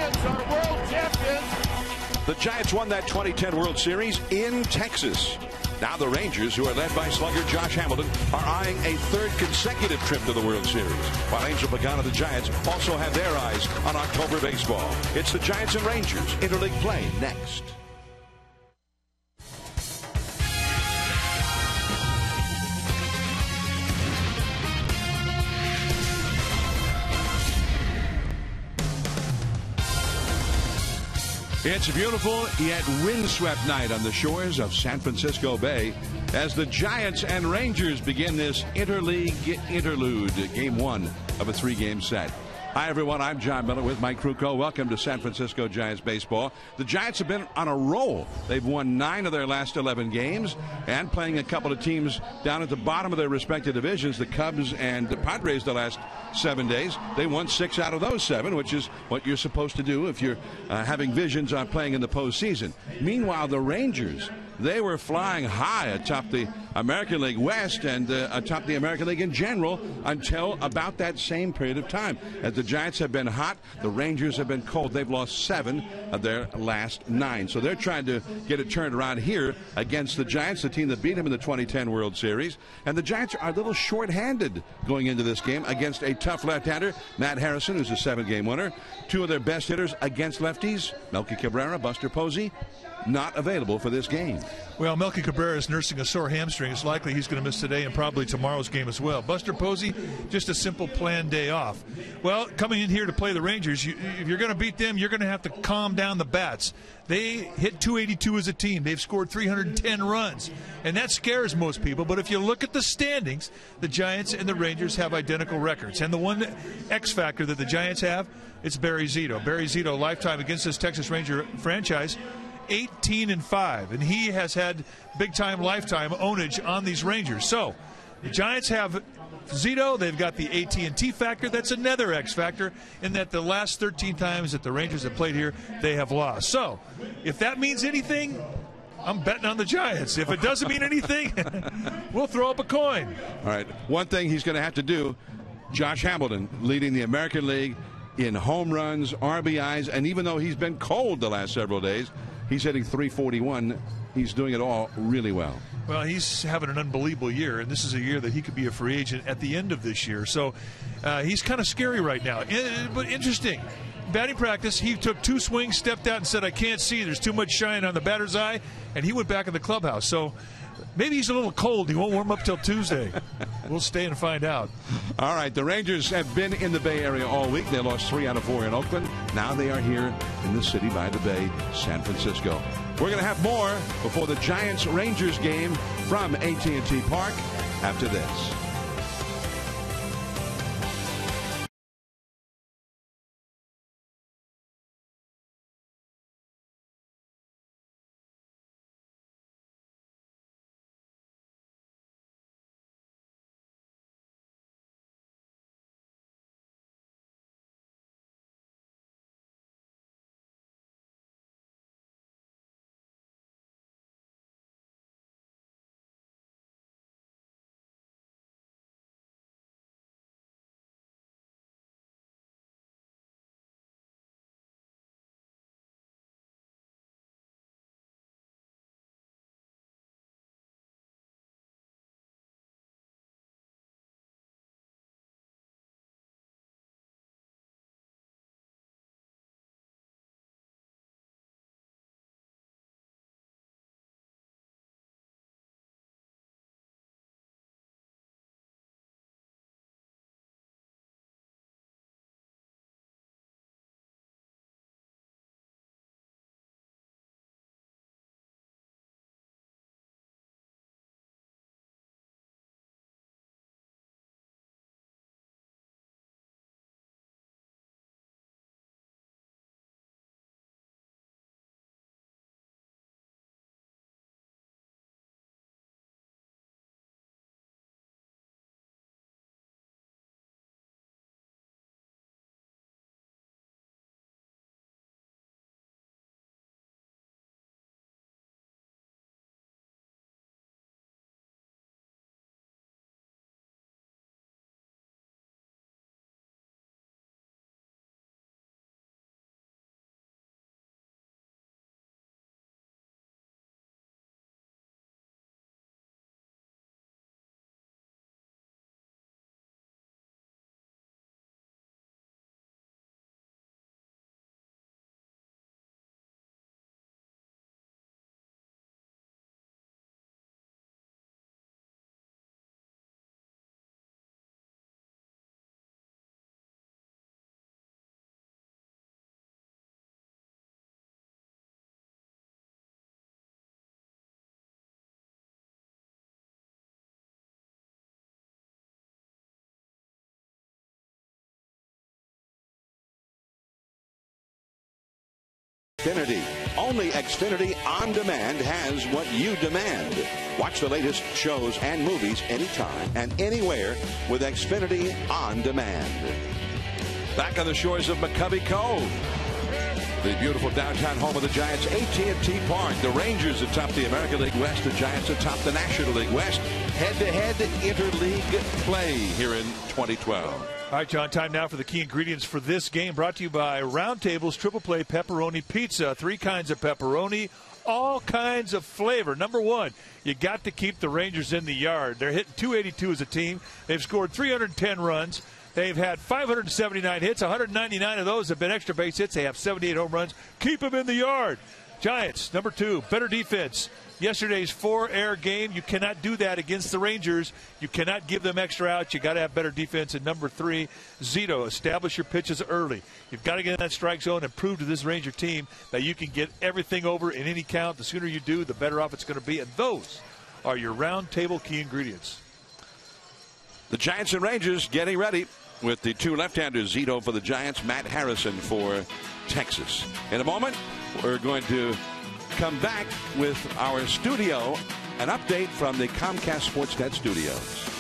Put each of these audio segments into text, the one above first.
Giants are world champions. The Giants won that 2010 World Series in Texas. Now the Rangers, who are led by slugger Josh Hamilton, are eyeing a third consecutive trip to the World Series. While Angel Pagano, the Giants, also have their eyes on October baseball. It's the Giants and Rangers interleague play next. It's a beautiful yet windswept night on the shores of San Francisco Bay as the Giants and Rangers begin this interleague interlude, game one of a three-game set. Hi, everyone. I'm John Miller with Mike Krukow. Welcome to San Francisco Giants baseball. The Giants have been on a roll. They've won 9 of their last 11 games and playing a couple of teams down at the bottom of their respective divisions, the Cubs and the Padres, the last 7 days. They won 6 out of those 7, which is what you're supposed to do if you're having visions on playing in the postseason. Meanwhile, the Rangers, they were flying high atop the American League West and atop the American League in general until about that same period of time. As the Giants have been hot, the Rangers have been cold. They've lost 7 of their last 9. So they're trying to get it turned around here against the Giants, the team that beat them in the 2010 World Series. And the Giants are a little short-handed going into this game against a tough left-hander, Matt Harrison, who's a 7-game winner. 2 of their best hitters against lefties, Melky Cabrera, Buster Posey, not available for this game. Well, Melky Cabrera is nursing a sore hamstring. It's likely he's going to miss today and probably tomorrow's game as well. Buster Posey, just a simple planned day off. Well, coming in here to play the Rangers, if you're going to beat them, you're going to have to calm down the bats. They hit 282 as a team. They've scored 310 runs, and that scares most people. But if you look at the standings, the Giants and the Rangers have identical records. And the one X factor that the Giants have, it's Barry Zito. Barry Zito, lifetime against this Texas Ranger franchise, 18-5, and he has had big-time lifetime ownage on these Rangers. So the Giants have Zito. They've got the AT&T factor. That's another X factor in that the last 13 times that the Rangers have played here, they have lost. So if that means anything, I'm betting on the Giants. If it doesn't mean anything, we'll throw up a coin. All right. One thing he's going to have to do, Josh Hamilton leading the American League in home runs, RBIs, and even though he's been cold the last several days, he's hitting .341. He's doing it all really well. Well, he's having an unbelievable year, and this is a year that he could be a free agent at the end of this year. So he's kind of scary right now. But interesting. Batting practice, he took 2 swings, stepped out and said, I can't see. There's too much shine on the batter's eye. And he went back in the clubhouse. So maybe he's a little cold. He won't warm up till Tuesday. We'll stay and find out. All right, the Rangers have been in the Bay Area all week. They lost 3 out of 4 in Oakland. Now they are here in the city by the Bay, San Francisco. We're going to have more before the Giants-Rangers game from AT&T Park after this. Xfinity. Only Xfinity On Demand has what you demand. Watch the latest shows and movies anytime and anywhere with Xfinity On Demand. Back on the shores of McCovey Cove, the beautiful downtown home of the Giants, AT&T Park. The Rangers atop the American League West. The Giants atop the National League West. Head-to-head interleague play here in 2012. All right, John, time now for the key ingredients for this game, brought to you by Round Table's Triple Play Pepperoni Pizza. 3 kinds of pepperoni, all kinds of flavor. Number one, you got to keep the Rangers in the yard. They're hitting .282 as a team. They've scored 310 runs. They've had 579 hits. 199 of those have been extra base hits. They have 78 home runs. Keep them in the yard. Giants, number 2, better defense. Yesterday's 4-error game, you cannot do that against the Rangers. You cannot give them extra outs. You got to have better defense. And number 3, Zito, establish your pitches early. You've got to get in that strike zone and prove to this Ranger team that you can get everything over in any count. The sooner you do, the better off it's going to be. And those are your Round Table key ingredients. The Giants and Rangers getting ready with the 2 left-handers, Zito for the Giants, Matt Harrison for Texas. In a moment, we're going to come back with our studio, an update from the Comcast Sportsnet studios.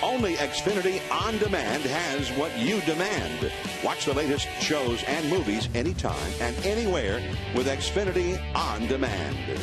Only Xfinity On Demand has what you demand. Watch the latest shows and movies anytime and anywhere with Xfinity On Demand.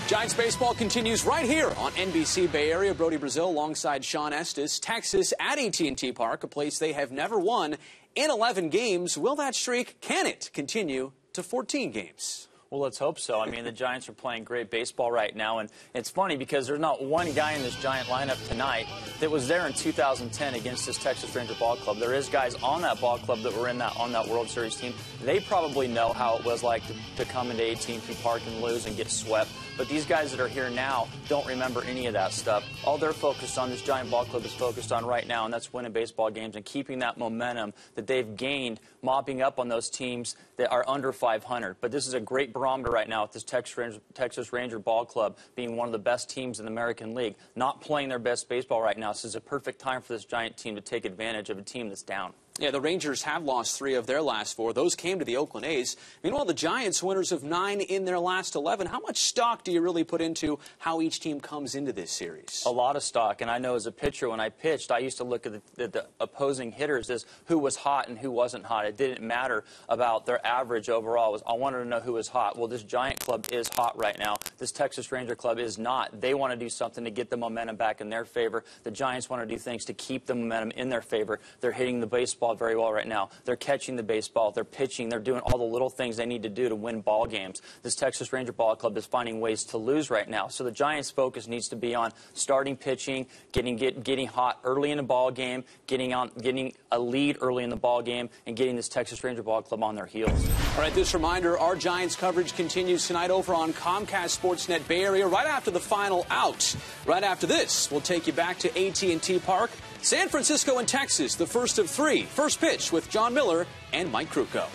Giants baseball continues right here on NBC Bay Area. Brody Brazil alongside Sean Estes. Texas at AT&T Park, a place they have never won in 11 games. Will that streak, can it continue to 14 games? Well, let's hope so. I mean, the Giants are playing great baseball right now, and it's funny because there's not one guy in this Giant lineup tonight that was there in 2010 against this Texas Ranger ball club. There is guys on that ball club that were on that World Series team. They probably know how it was like to come into AT&T Park and lose and get swept. But these guys that are here now don't remember any of that stuff. All they're focused on, this Giant ball club is focused on right now, and that's winning baseball games and keeping that momentum that they've gained, mopping up on those teams that are under 500. But this is a great barometer right now with this Texas Ranger ball club being one of the best teams in the American League, not playing their best baseball right now. This is a perfect time for this Giant team to take advantage of a team that's down. Yeah, the Rangers have lost 3 of their last 4. Those came to the Oakland A's. Meanwhile, the Giants, winners of 9 in their last 11. How much stock do you really put into how each team comes into this series? A lot of stock, and I know as a pitcher, when I pitched, I used to look at the opposing hitters as who was hot and who wasn't hot. It didn't matter about their average overall. I wanted to know who was hot. Well, this Giant club is hot right now. This Texas Ranger club is not. They want to do something to get the momentum back in their favor. The Giants want to do things to keep the momentum in their favor. They're hitting the baseball very well right now. They're catching the baseball. They're pitching. They're doing all the little things they need to do to win ball games. This Texas Ranger ball club is finding ways to lose right now. So the Giants' focus needs to be on starting pitching, getting hot early in the ball game, getting a lead early in the ball game, and getting this Texas Ranger ball club on their heels. All right, this reminder, our Giants coverage continues tonight over on Comcast Sportsnet Bay Area right after the final out. Right after this, we'll take you back to AT&T Park, San Francisco and Texas, the first of 3. First pitch with John Miller and Mike Krukow.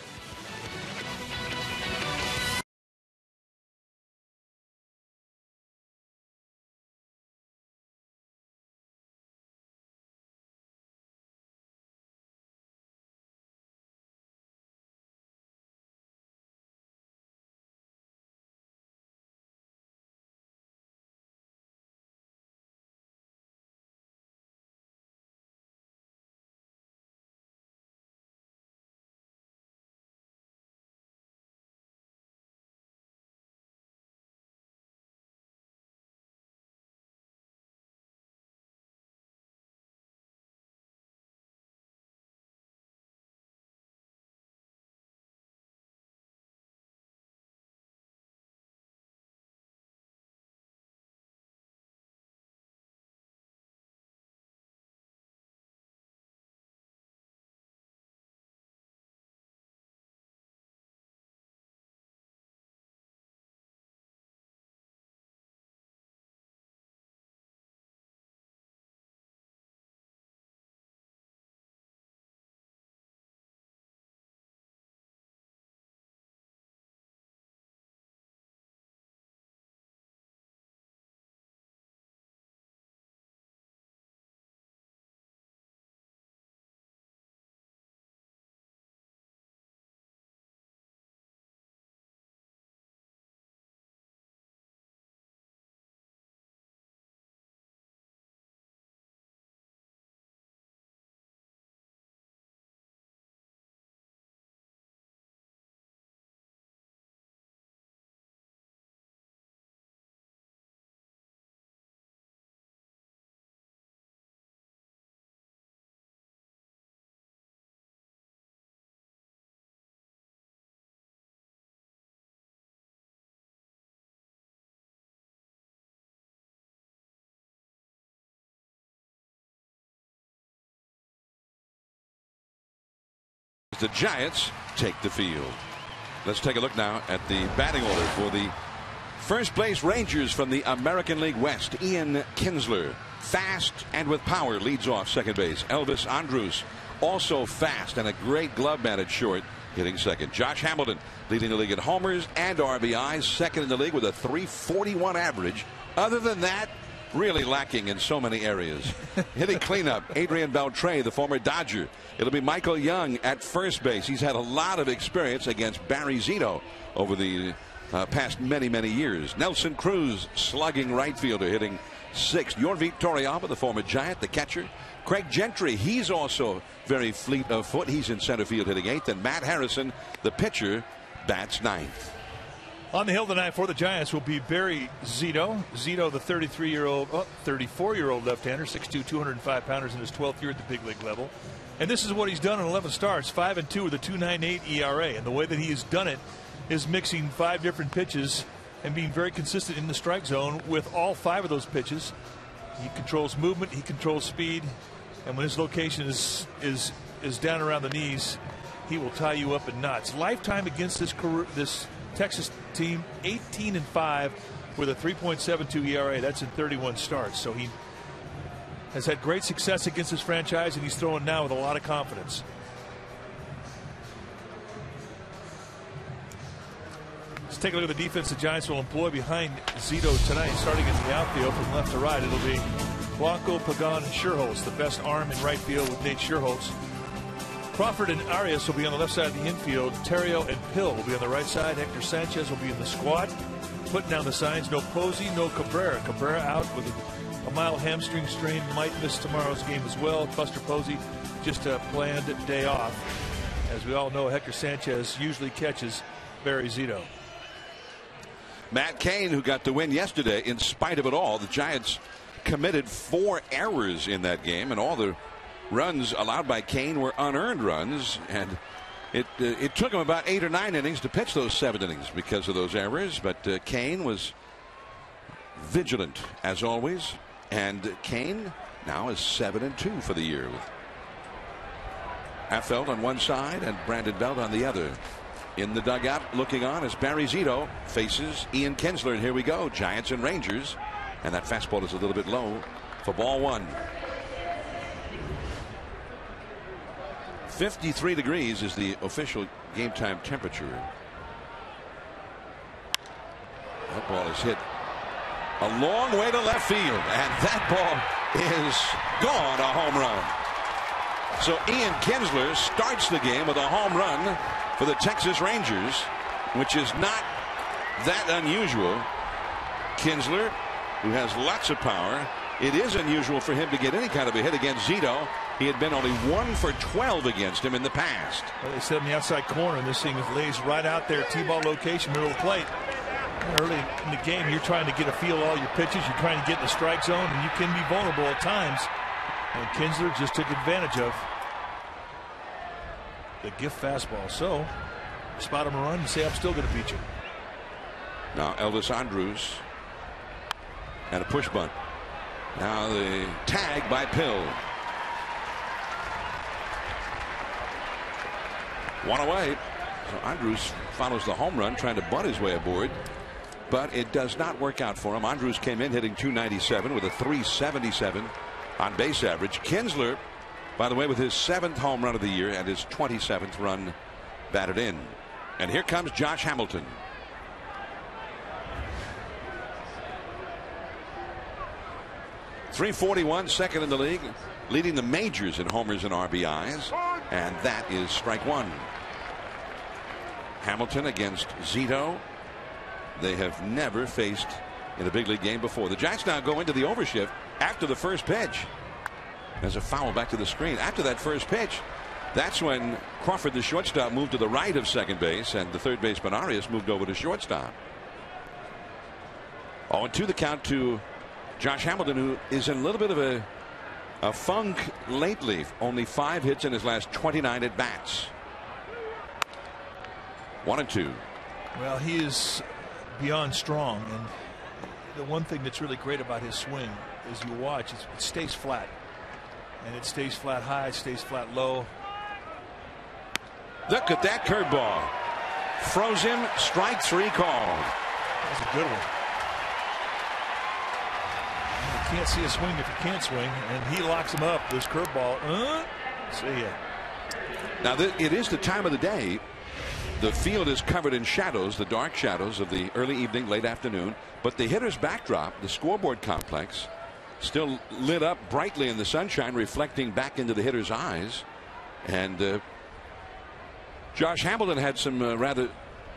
The Giants take the field. Let's take a look now at the batting order for the first place Rangers from the American League West. Ian Kinsler, fast and with power, leads off second base. Elvis Andrus, also fast and a great glove man at short, hitting second. Josh Hamilton leading the league in homers and RBIs, second in the league with a .341 average. Other than that, really lacking in so many areas. Hitting cleanup, Adrian Beltre, the former Dodger. It'll be Michael Young at first base. He's had a lot of experience against Barry Zito over the past many years. Nelson Cruz, slugging right fielder, hitting sixth. Yorvik Toriyama, the former Giant, the catcher. Craig Gentry, he's also very fleet of foot. He's in center field hitting eighth. And Matt Harrison, the pitcher, bats ninth. On the hill tonight for the Giants will be Barry Zito. Zito, the 34-year-old left-hander, 6'2", 205-pounders in his 12th year at the big league level. And this is what he's done in 11 starts, 5-2 with a 2.98 ERA. And the way that he has done it is mixing 5 different pitches and being very consistent in the strike zone with all 5 of those pitches. He controls movement, he controls speed, and when his location is down around the knees, he will tie you up in knots. Lifetime against this Texas team, 18-5 with a 3.72 ERA. That's in 31 starts. So he has had great success against his franchise, and he's throwing now with a lot of confidence. Let's take a look at the defense the Giants will employ behind Zito tonight. Starting in the outfield from left to right, it'll be Blanco, Pagan, and Schuerholz, the best arm in right field with Nate Schuerholz. Crawford and Arias will be on the left side of the infield. Terrio and Pill will be on the right side. Hector Sanchez will be in the squad. Putting down the signs, no Posey, no Cabrera. Cabrera out with a mild hamstring strain, might miss tomorrow's game as well. Buster Posey just a planned day off. As we all know, Hector Sanchez usually catches Barry Zito. Matt Cain, who got the win yesterday, in spite of it all, the Giants committed 4 errors in that game, and all the runs allowed by Cain were unearned runs, and it took him about 8 or 9 innings to pitch those 7 innings because of those errors. But Cain was vigilant as always, and Cain now is 7-2 for the year with Affeld on one side and Brandon Belt on the other. In the dugout looking on as Barry Zito faces Ian Kinsler, and here we go, Giants and Rangers, and that fastball is a little bit low for ball 1. 53 degrees is the official game time temperature. That ball is hit a long way to left field, and that ball is gone, a home run. So Ian Kinsler starts the game with a home run for the Texas Rangers, which is not that unusual. Kinsler, who has lots of power, it is unusual for him to get any kind of a hit against Zito. He had been only 1 for 12 against him in the past. Well, they set him in the outside corner, and this thing lays right out there, T-ball location, middle of the plate. Early in the game, you're trying to get a feel of all your pitches. You're trying to get in the strike zone, and you can be vulnerable at times. And Kinsler just took advantage of the gift fastball. So, spot him a run and say, I'm still going to beat you. Now Elvis Andrus and a push bunt. Now the tag by Pill. 1 away. So Andrus follows the home run, trying to bunt his way aboard, but it does not work out for him. Andrus came in hitting .297 with a .377 on base average. Kinsler, by the way, with his 7th home run of the year and his 27th run batted in. And here comes Josh Hamilton. .341, second in the league, leading the majors in homers and RBIs, and that is strike 1. Hamilton against Zito. They have never faced in a big league game before. The Giants now go into the overshift after the first pitch. There's a foul back to the screen. After that first pitch, that's when Crawford, the shortstop, moved to the right of second base, and the third baseman Arias moved over to shortstop. 0-2 the count to Josh Hamilton, who is in a little bit of a funk lately. Only 5 hits in his last 29 at bats. 1-2. Well, he is beyond strong, and the one thing that's really great about his swing is you watch, it stays flat, and it stays flat high, it stays flat low. Look at that curveball. Froze him. Strike 3 called. That's a good one. You can't see a swing if you can't swing, and he locks him up. This curveball. See ya. Now it is the time of the day. The field is covered in shadows, the dark shadows of the early evening, late afternoon. But the hitter's backdrop, the scoreboard complex, still lit up brightly in the sunshine, reflecting back into the hitter's eyes. And Josh Hamilton had some rather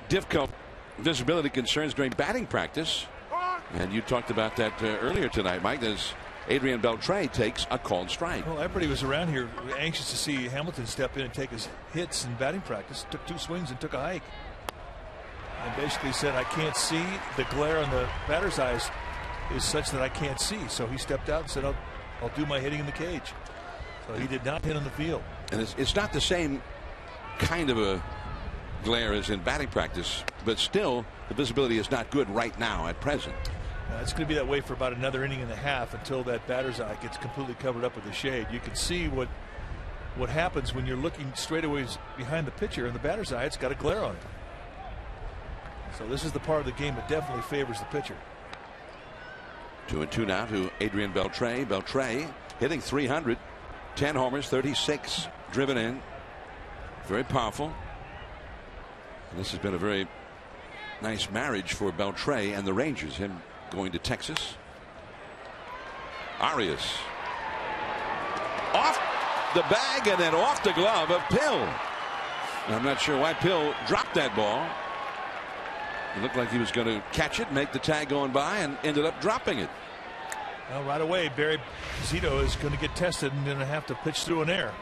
difficult visibility concerns during batting practice. And you talked about that earlier tonight, Mike, as Adrian Beltre takes a called strike. Well, everybody was around here anxious to see Hamilton step in and take his hits in batting practice. Took 2 swings and took a hike. And basically said, I can't see. The glare on the batter's eyes is such that I can't see. So he stepped out and said, I'll do my hitting in the cage. So he did not hit on the field. And it's not the same kind of a glare as in batting practice, but still the visibility is not good right now at present. It's going to be that way for about another inning and a half until that batter's eye gets completely covered up with the shade. You can see what happens when you're looking straightaways behind the pitcher, and the batter's eye, it's got a glare on it. So this is the part of the game that definitely favors the pitcher. 2-2 now to Adrian Beltre. Beltre hitting .300, 10 homers, 36 driven in. Very powerful. And this has been a very nice marriage for Beltre and the Rangers, him going to Texas. Arias off the bag and then off the glove of Pill. I'm not sure why Pill dropped that ball. It looked like he was going to catch it, make the tag going by, and ended up dropping it. Well, right away, Barry Zito is going to get tested and going to have to pitch through an error.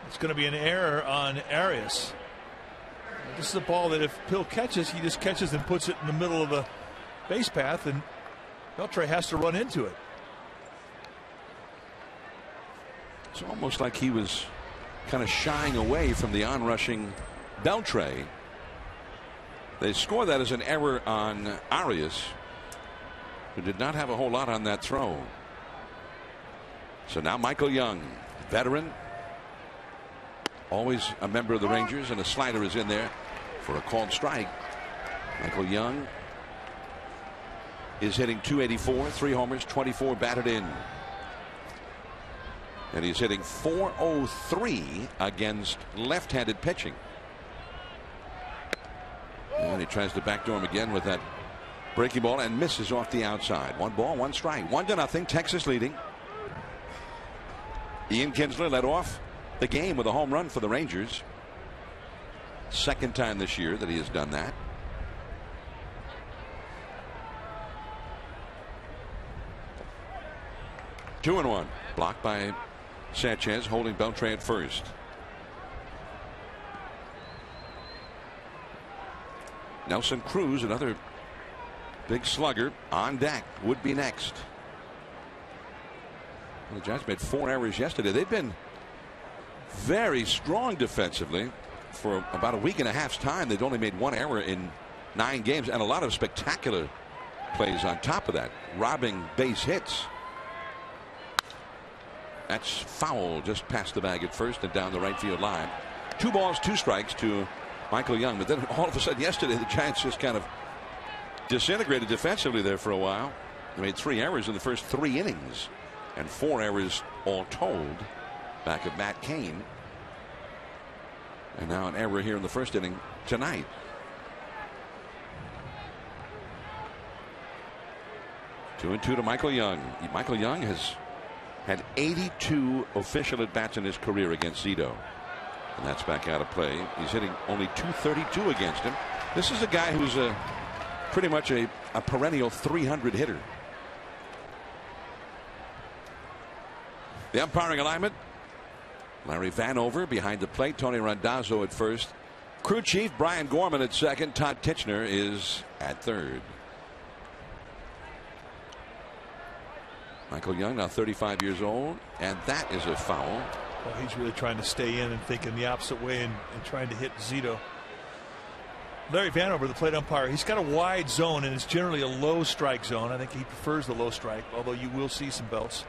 It's going to be an error on Arias. This is a ball that if Pill catches, he just catches and puts it in the middle of the base path, and Beltre has to run into it. It's almost like he was kind of shying away from the onrushing Beltre. They score that as an error on Arias, who did not have a whole lot on that throw. So now Michael Young, veteran, always a member of the Rangers, and a slider is in there for a called strike. Michael Young is hitting .284, 3 homers, 24 batted in. And he's hitting .403 against left-handed pitching. And he tries to backdoor him again with that breaking ball and misses off the outside. 1 ball, 1 strike. 1-0, Texas leading. Ian Kinsler led off the game with a home run for the Rangers. Second time this year that he has done that. Two and 1. Blocked by Sanchez, holding Beltre at first. Nelson Cruz, another big slugger, on deck, would be next. Well, the Giants made 4 errors yesterday. They've been very strong defensively for about a week and a half's time. They've only made 1 error in 9 games, and a lot of spectacular plays on top of that, robbing base hits. That's foul, just past the bag at first and down the right field line. 2 balls, 2 strikes to Michael Young. But then all of a sudden yesterday, the Giants just kind of disintegrated defensively there for a while. They made 3 errors in the first 3 innings and 4 errors all told back of Matt Cain. And now an error here in the first inning tonight. Two and 2 to Michael Young. Michael Young has had 82 official at-bats in his career against Zito. And that's back out of play. He's hitting only .232 against him. This is a guy who's pretty much a perennial 300 hitter. The umpiring alignment: Larry Vanover behind the plate, Tony Randazzo at first, crew chief Brian Gorman at second, Todd Titchener is at third. Michael Young, now 35 years old, and that is a foul. Well, he's really trying to stay in and thinking the opposite way and trying to hit Zito. Larry Vanover, the plate umpire, he's got a wide zone, and it's generally a low strike zone. I think he prefers the low strike, although you will see some belts.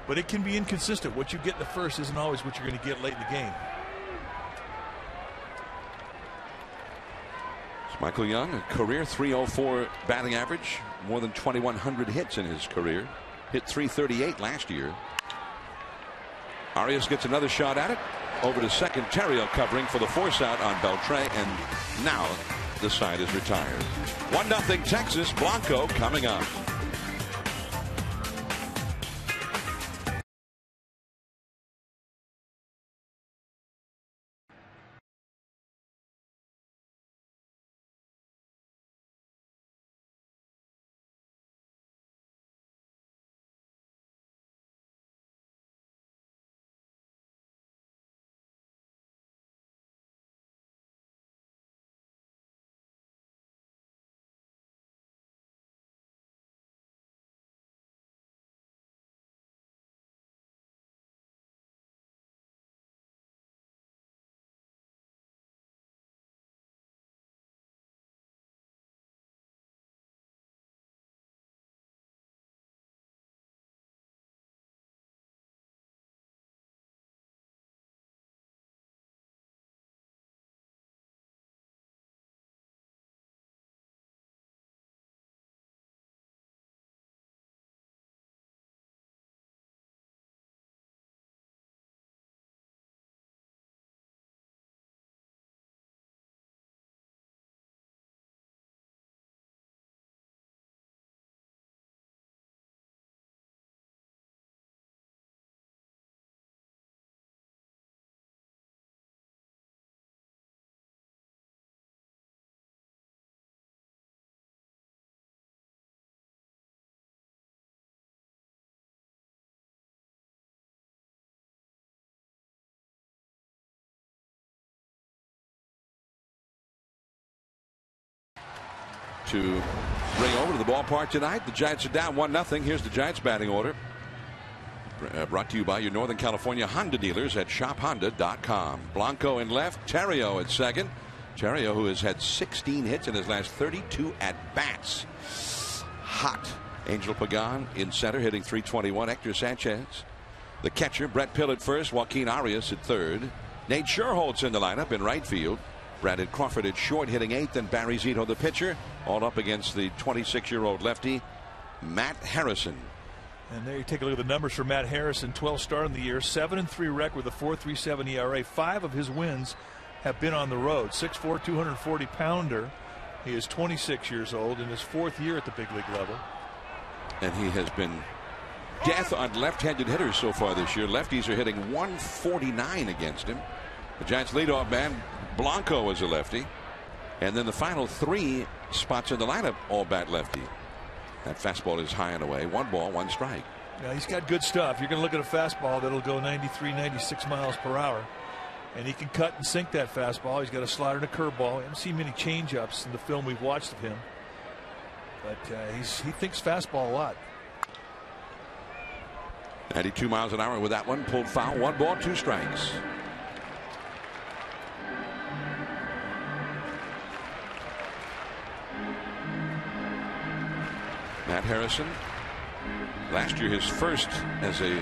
But it can be inconsistent. What you get in the first isn't always what you're going to get late in the game. It's Michael Young, a career .304 batting average, more than 2,100 hits in his career. Hit .338 last year. Arias gets another shot at it. Over to second. Terrio covering for the force out on Beltre, and now the side is retired. 1-0 Texas. Blanco coming up. to bring over to the ballpark tonight. The Giants are down 1-0. Here's the Giants batting order. Brought to you by your Northern California Honda dealers at shophonda.com. Blanco in left, Terrio at second. Terrio, who has had 16 hits in his last 32 at-bats. Hot. Angel Pagan in center, hitting .321. Hector Sanchez. The catcher, Brett Pill at first. Joaquin Arias at third. Nate Scherholtz in the lineup in right field. Brandon Crawford at short, hitting eighth. And Barry Zito, the pitcher, all up against the 26-year-old lefty, Matt Harrison. And there you take a look at the numbers for Matt Harrison. 12 start in the year, 7-3 record with a 4.37 ERA. 5 of his wins have been on the road. 6'4", 240-pounder. He is 26 years old in his 4th year at the big league level. And he has been death on left-handed hitters so far this year. Lefties are hitting .149 against him. The Giants leadoff man, Blanco, is a lefty. And then the final 3 spots in the lineup, all bat lefty. That fastball is high and away. 1 ball, 1 strike. Yeah, he's got good stuff. You're going to look at a fastball that'll go 93, 96 miles per hour. And he can cut and sink that fastball. He's got a slider and a curveball. I haven't seen many changeups in the film we've watched of him. But he thinks fastball a lot. 92 miles an hour with that one. Pulled foul. 1 ball, 2 strikes. Matt Harrison, last year his first as a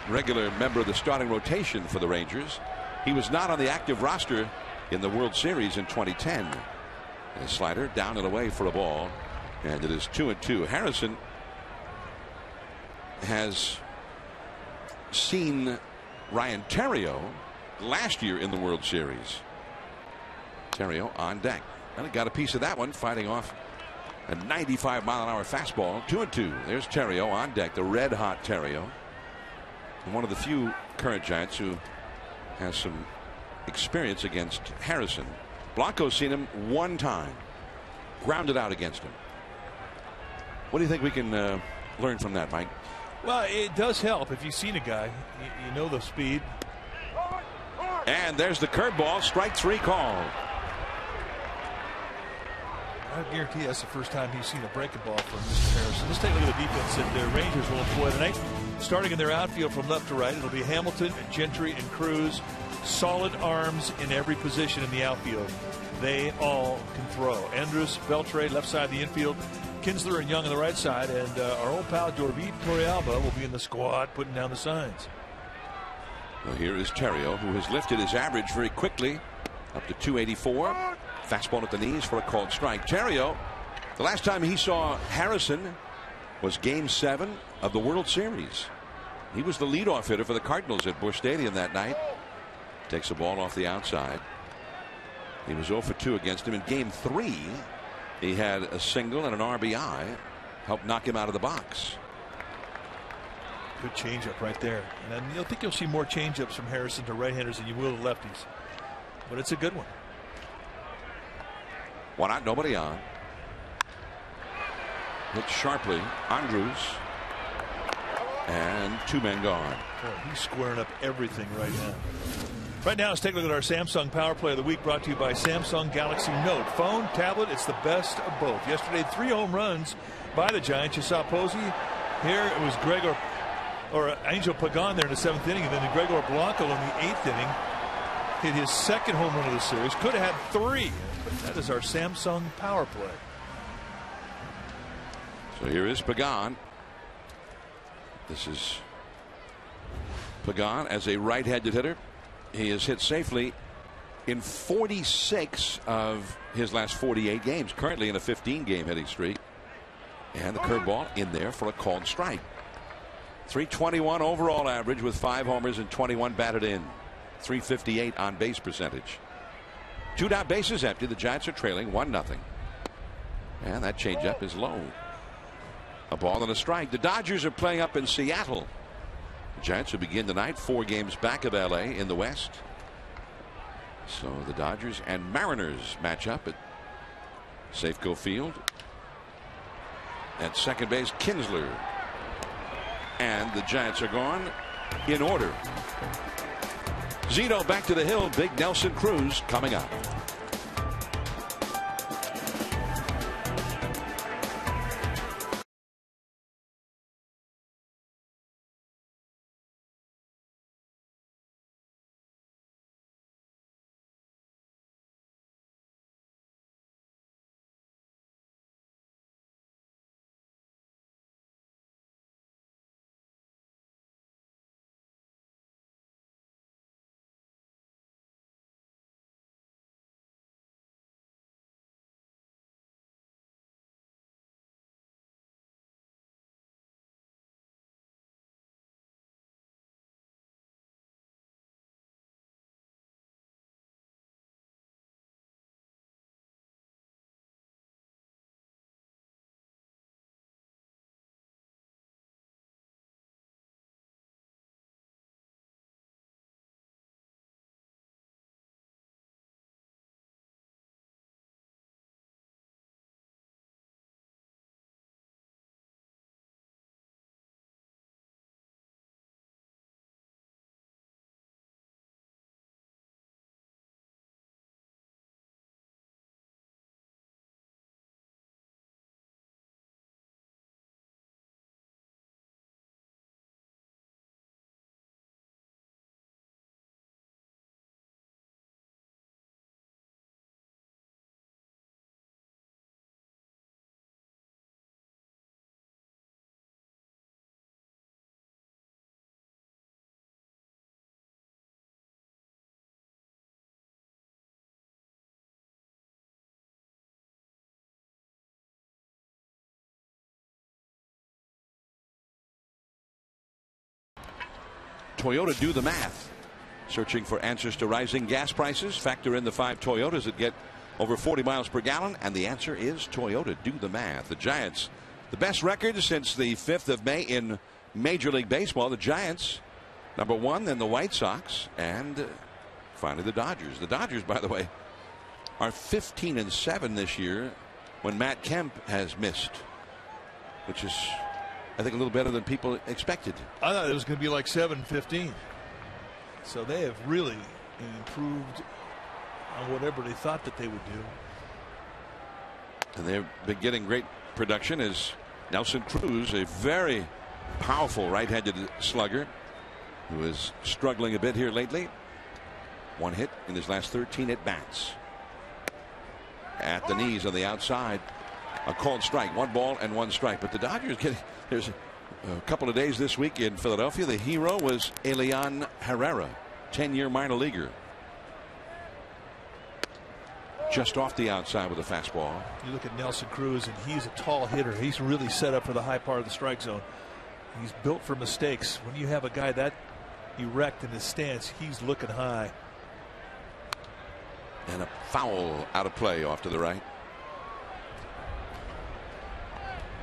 regular member of the starting rotation for the Rangers. He was not on the active roster in the World Series in 2010. And a slider down and away for a ball. And it is 2-2. Harrison has seen Ryan Terrio last year in the World Series. Terrio on deck. And he got a piece of that one, fighting off a 95-mile-an-hour fastball. 2-2. There's Terrio on deck, the red-hot Terrio. And one of the few current Giants who has some experience against Harrison. Blanco's seen him 1 time. Grounded out against him. What do you think we can learn from that, Mike? Well, it does help if you've seen a guy. You know the speed. And there's the curveball. Strike 3 called. I guarantee that's the first time he's seen a breaking ball from Mr. Harrison. Let's take a look at the defense that the Rangers will employ tonight. Starting in their outfield from left to right, it'll be Hamilton, Gentry, and Cruz. Solid arms in every position in the outfield. They all can throw. Andrus, Beltre, left side of the infield. Kinsler and Young on the right side. And our old pal Jorvid Torrealba will be in the squad putting down the signs. Well, here is Terrio, who has lifted his average very quickly up to 284. Fastball at the knees for a called strike. Terrio, the last time he saw Harrison was Game 7 of the World Series. He was the leadoff hitter for the Cardinals at Busch Stadium that night. Takes the ball off the outside. He was 0 for 2 against him in Game 3. He had a single and an RBI. Helped knock him out of the box. Good changeup right there. And I think you'll see more changeups from Harrison to right-handers than you will to lefties. But it's a good one. 1 out, nobody on. Hit sharply. Andrus. And 2 men gone. Boy, he's squaring up everything right now. Right now, let's take a look at our Samsung Power Play of the Week, brought to you by Samsung Galaxy Note. Phone, tablet, it's the best of both. Yesterday, 3 home runs by the Giants. You saw Posey. Here it was Angel Pagan there in the 7th inning, and then Gregor Blanco in the 8th inning hit his 2nd home run of the series. Could have had 3, but that is our Samsung Power Play. So here is Pagan. This is Pagan as a right-handed hitter. He has hit safely in 46 of his last 48 games, currently in a 15-game hitting streak. And the curveball in there for a called strike. 321 overall average with 5 homers and 21 batted in. 358 on base percentage. 2 down, bases empty. The Giants are trailing 1-0. And that changeup is low. A ball and a strike. The Dodgers are playing up in Seattle. The Giants will begin tonight 4 games back of LA in the West. So the Dodgers and Mariners match up at Safeco Field. At second base, Kinsler. And the Giants are gone in order. Zito back to the hill. Big Nelson Cruz coming up. Toyota Do the Math. Searching for answers to rising gas prices? Factor in the 5 Toyotas that get over 40 miles per gallon, and the answer is Toyota Do the Math. The Giants, the best record since the 5th of May in Major League Baseball. The Giants, number 1, then the White Sox, and finally the Dodgers. The Dodgers, by the way, are 15-7 this year when Matt Kemp has missed, which is, I think, a little better than people expected. I thought it was going to be like 7-15. So they have really improved on whatever they thought that they would do. And they've been getting great production as Nelson Cruz, a very powerful right-handed slugger who is struggling a bit here lately. 1 hit in his last 13 at bats. At the knees on the outside. A called strike. 1 ball and 1 strike. But the Dodgers getting, there's a couple of days this week in Philadelphia. The hero was Elian Herrera, 10-year minor leaguer. Just off the outside with a fastball. You look at Nelson Cruz, and he's a tall hitter. He's really set up for the high part of the strike zone. He's built for mistakes. When you have a guy that erect in his stance, he's looking high. And a foul out of play off to the right.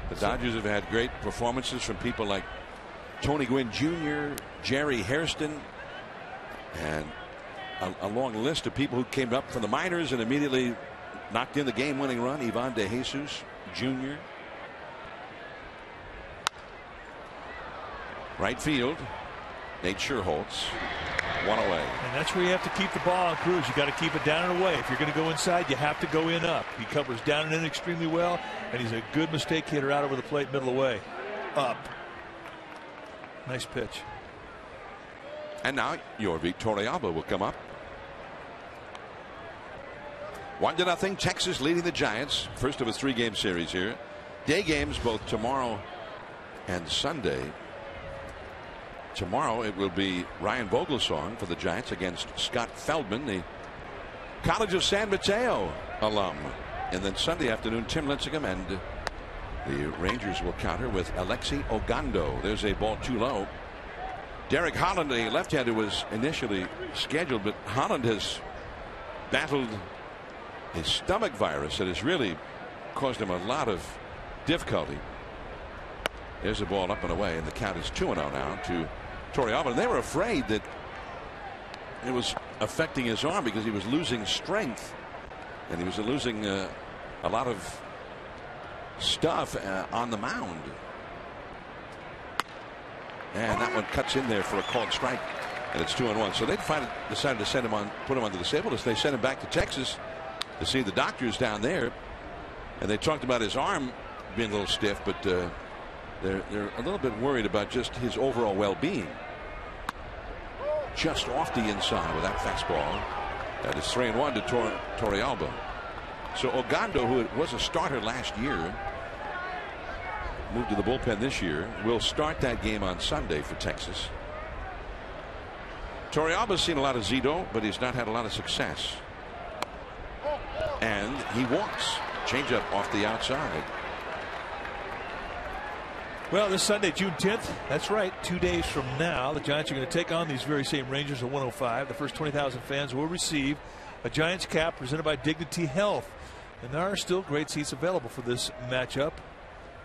The Dodgers have had great performances from people like Tony Gwynn Jr., Jerry Hairston, and a long list of people who came up from the minors and immediately knocked in the game-winning run. Ivan De Jesus Jr. Right field, Nate Scherholtz, 1 away. And that's where you have to keep the ball on Cruz. You got to keep it down and away. If you're going to go inside, you have to go in up. He covers down and in extremely well, and he's a good mistake hitter out over the plate, middle away. Up. Nice pitch. And now Yorvik Torrealba will come up. 1-0. Texas leading the Giants. First of a 3-game series here. Day games both tomorrow and Sunday. Tomorrow it will be Ryan Vogelsong for the Giants against Scott Feldman, the College of San Mateo alum. And then Sunday afternoon, Tim Lincecum, and the Rangers will counter with Alexi Ogando. There's a ball too low. Derek Holland, a left-hander, was initially scheduled, but Holland has battled a stomach virus that has really caused him a lot of difficulty. There's a ball up and away, and the count is 2-0 now to Torrealba. And they were afraid that it was affecting his arm because he was losing strength, and he was losing a lot of stuff on the mound. And that one cuts in there for a called strike, and it's 2-1. So they decided to send him on, put him on the disabled list. They sent him back to Texas to see the doctors down there, and they talked about his arm being a little stiff, but they're a little bit worried about just his overall well-being. Just off the inside with that fastball. That is 3-1 to Torrealba. So Ogando, who was a starter last year, moved to the bullpen this year, will start that game on Sunday for Texas. Torrealba's seen a lot of Zito, but he's not had a lot of success. And he walks. Changeup off the outside. Well, this Sunday, June 10th, that's right, 2 days from now, the Giants are going to take on these very same Rangers at 105. The first 20,000 fans will receive a Giants cap presented by Dignity Health. And there are still great seats available for this matchup.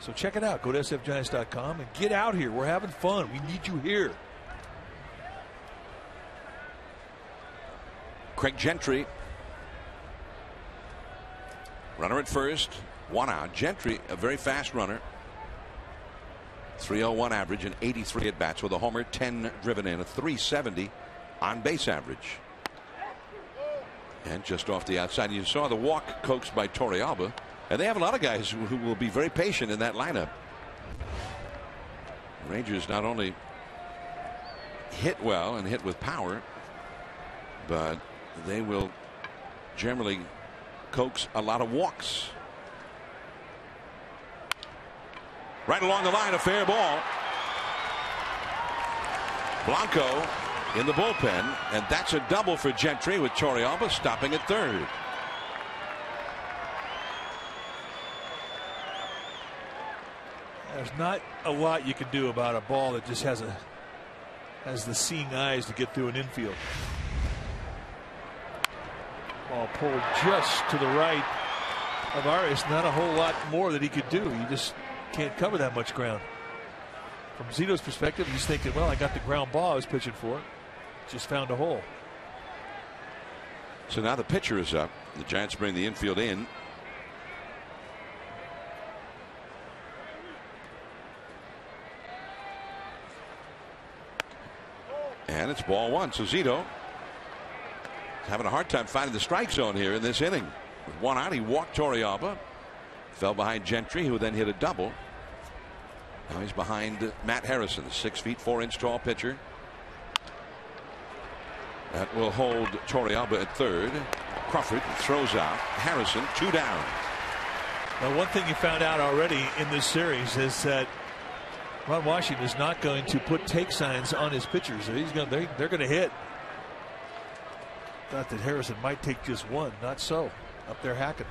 So check it out. Go to sfgiants.com and get out here. We're having fun. We need you here. Craig Gentry. Runner at first. 1 out. Gentry, a very fast runner. 301 average and 83 at bats with a homer, 10 driven in, a 370 on base average. And just off the outside, you saw the walk coaxed by Torrealba. And they have a lot of guys who will be very patient in that lineup. Rangers not only hit well and hit with power, but they will generally coax a lot of walks. Right along the line, a fair ball. Blanco in the bullpen, and that's a double for Gentry with Torrealba stopping at third. There's not a lot you can do about a ball that just has has the seeing eyes to get through an infield. Ball pulled just to the right of Arias. Not a whole lot more that he could do. He just can't cover that much ground. From Zito's perspective, he's thinking, well, I got the ground ball I was pitching for. Just found a hole. So now the pitcher is up. The Giants bring the infield in. And it's ball one. So Zito having a hard time finding the strike zone here in this inning. With one out, he walked Torrealba. Fell behind Gentry, who then hit a double. Now he's behind Matt Harrison, the 6 feet 4 inch tall pitcher. That will hold Torrealba at third. Crawford throws out. Harrison 2 down. Now, one thing you found out already in this series is that Ron Washington is not going to put take signs on his pitchers. They're going to hit. Thought that Harrison might take just one. Not so. Up there hacking.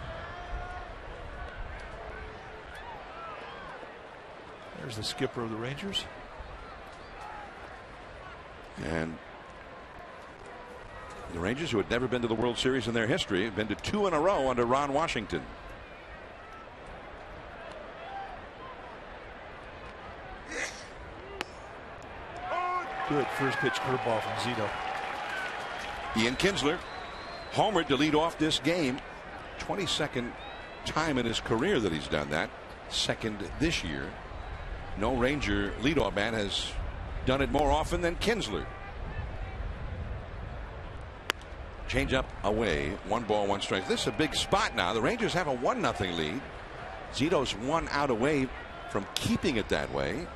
There's the skipper of the Rangers. And the Rangers, who had never been to the World Series in their history, have been to 2 in a row under Ron Washington. Good first pitch curveball from Zito. Ian Kinsler homered to lead off this game. 22nd time in his career that he's done that. Second this year. No Ranger leadoff man has done it more often than Kinsler. Change up away. 1 ball 1 strike. This is a big spot now. The Rangers have a 1-0 lead. Zito's 1 out away from keeping it that way.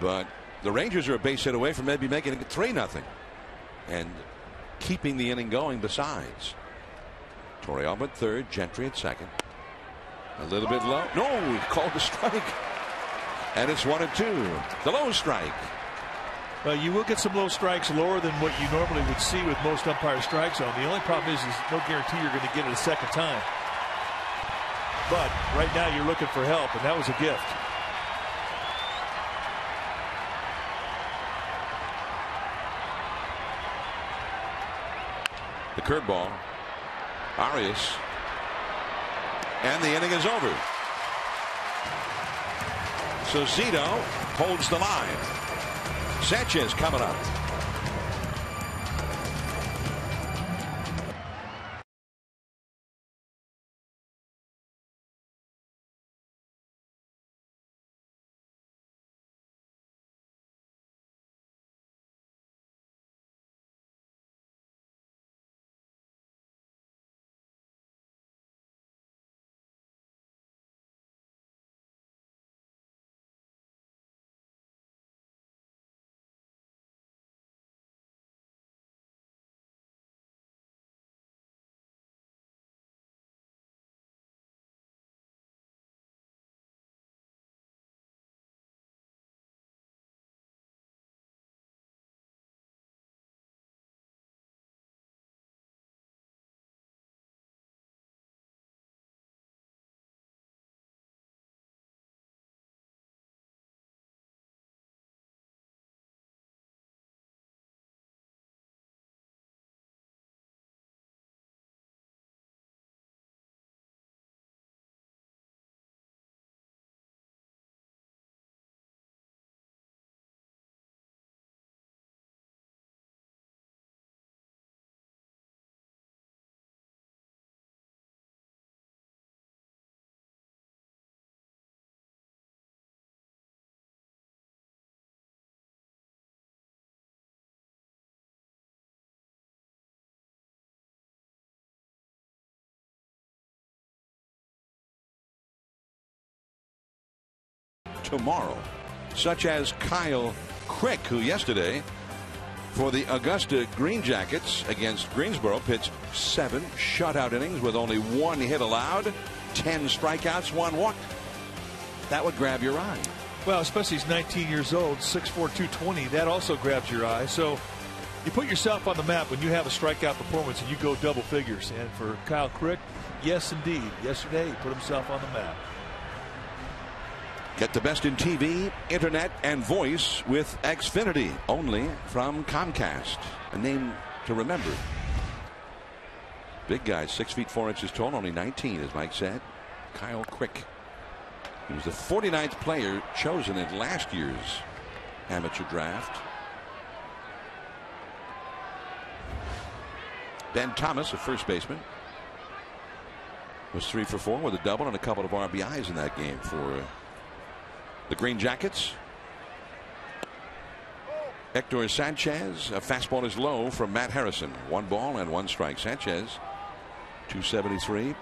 But the Rangers are a base hit away from maybe making it 3-0 and keeping the inning going besides. Torrealba at third, Gentry at second. A little bit low. No, he called the strike. And it's 1-2. The low strike. Well, you will get some low strikes lower than what you normally would see with most umpire strike zone. The only problem is no guarantee you're going to get it a second time. But right now you're looking for help, and that was a gift. The curveball. Arias. And the inning is over. So Zito holds the line. Sanchez coming up. Tomorrow, such as Kyle Crick, who yesterday for the Augusta Green Jackets against Greensboro pitched 7 shutout innings with only 1 hit allowed, 10 strikeouts, 1 walk. That would grab your eye. Well, especially he's 19 years old, 6'4", 220. That also grabs your eye. So you put yourself on the map when you have a strikeout performance and you go double figures. And for Kyle Crick, yes, indeed. Yesterday, he put himself on the map. Get the best in TV, internet, and voice with Xfinity, only from Comcast. A name to remember. Big guy, 6 feet 4 inches tall, only 19, as Mike said. Kyle Crick. He was the 49th player chosen in last year's amateur draft. Ben Thomas, a first baseman, was 3 for 4 with a double and a couple of RBIs in that game for the Green Jackets. Hector Sanchez, a fastball is low from Matt Harrison. 1 ball and 1 strike. Sanchez, 273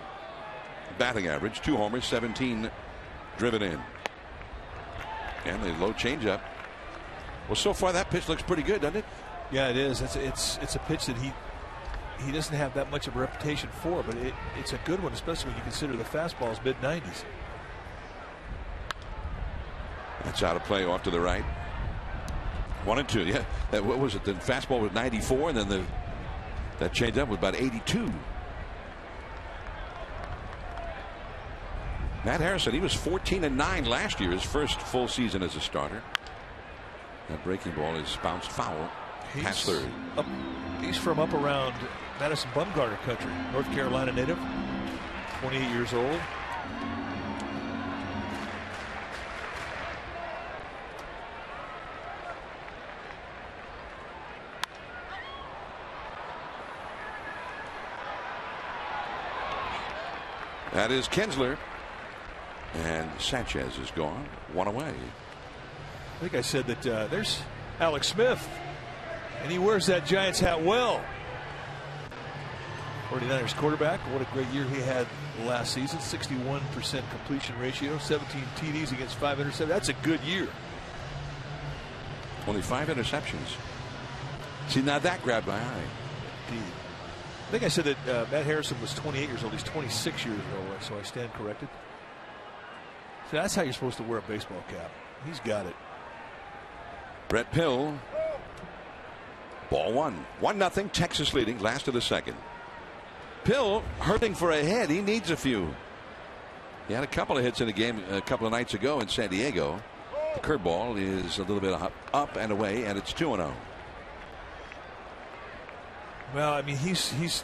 batting average, 2 homers, 17 driven in. And the low changeup. Well, so far that pitch looks pretty good, doesn't it? Yeah, it is. It's a pitch that he doesn't have that much of a reputation for, but it's a good one, especially when you consider the fastball's mid-90s. That's out of play off to the right. 1-2. Yeah, what was it? The fastball was 94, and then that changeup was about 82. Matt Harrison, he was 14-9 last year, his first full season as a starter. That breaking ball is bounced foul past third. He's from up around Madison Bumgarner country, North Carolina native, 28 years old. That is Kinsler. And Sanchez is gone. 1 away. I think I said that there's Alex Smith. And he wears that Giants hat well. 49ers quarterback. What a great year he had last season. 61% completion ratio. 17 TDs against 5 interceptions. That's a good year. Only 5 interceptions. See, now that grabbed my eye. Indeed. I think I said that Matt Harrison was 28 years old. He's 26 years old, so I stand corrected. So that's how you're supposed to wear a baseball cap. He's got it. Brett Pill. Ball 1. 1-0. Texas leading. Last of the second. Pill hurting for a hit. He needs a few. He had a couple of hits in the game a couple of nights ago in San Diego. The curveball is a little bit up and away, and it's 2-0. Well, I mean, he's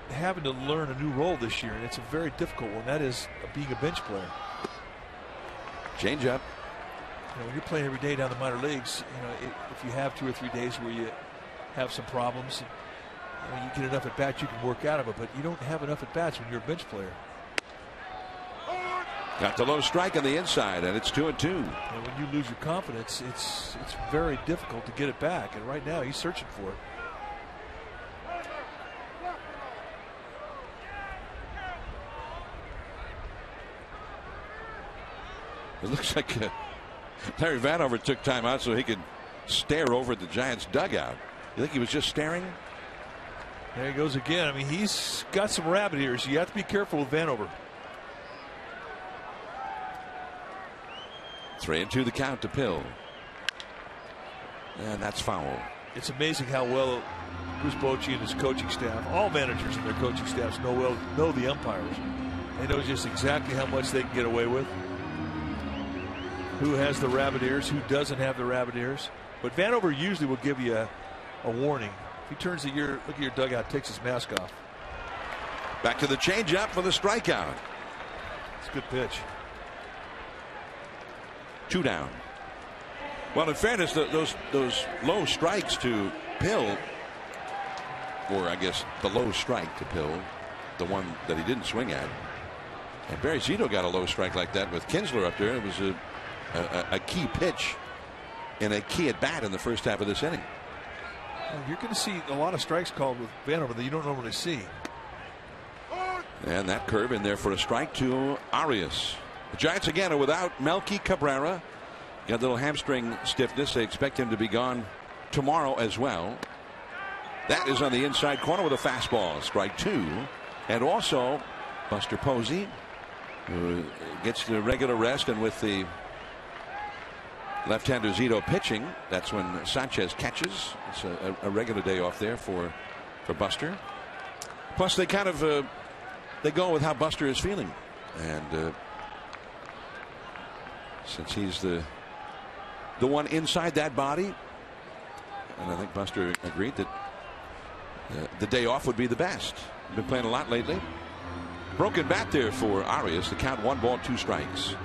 having to learn a new role this year, and it's a very difficult one. That is being a bench player. Change up. You know, when you're playing every day down the minor leagues, you know, if you have 2 or 3 days where you have some problems, you get enough at bats, you can work out of it, but you don't have enough at bats when you're a bench player. Got the low strike on the inside, and it's 2-2. And when you lose your confidence, it's very difficult to get it back. And right now, he's searching for it. It looks like Larry Vanover took time out so he could stare over at the Giants dugout. You think he was just staring? There he goes again. I mean, he's got some rabbit ears. You have to be careful with Vanover. 3-2 the count to Pill. And that's foul. It's amazing how well Bruce Bochy and his coaching staff, all managers and their coaching staffs know the umpires. They know just exactly how much they can get away with. Who has the rabbit ears, who doesn't have the rabbit ears. But Vanover usually will give you a warning. If he turns the ear, look at your dugout, takes his mask off. Back to the changeup for the strikeout. It's a good pitch. 2 down. Well, in fairness, those low strikes to Pill, or I guess the low strike to Pill, the one that he didn't swing at. And Barry Zito got a low strike like that with Kinsler up there. It was a key pitch in a key at bat in the first half of this inning. Well, you're going to see a lot of strikes called with Vanover that you don't normally see. And that curve in there for a strike to Arias. The Giants again are without Melky Cabrera. Got a little hamstring stiffness. They expect him to be gone tomorrow as well. That is on the inside corner with a fastball. Strike 2. And also Buster Posey, who gets the regular rest, and with the left-hander Zito pitching, that's when Sanchez catches. It's a regular day off there for Buster. Plus they kind of they go with how Buster is feeling, and since he's the one inside that body. And I think Buster agreed that the day off would be the best. Been playing a lot lately. Broken bat there for Arias. The count 1 ball 2 strikes.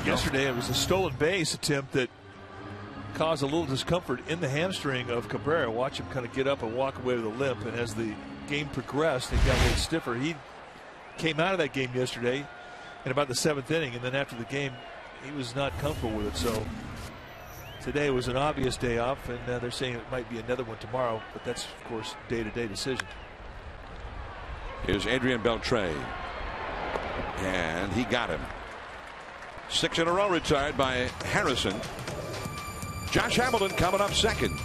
Yesterday it was a stolen base attempt that caused a little discomfort in the hamstring of Cabrera. Watch him kind of get up and walk away with a limp. And as the game progressed, it got a little stiffer. He came out of that game yesterday in about the 7th inning, and then after the game he was not comfortable with it. So today was an obvious day off, and they're saying it might be another one tomorrow, but that's of course day-to-day decision. Here's Adrian Beltre, and he got him. 6 in a row retired by Harrison. Josh Hamilton coming up second.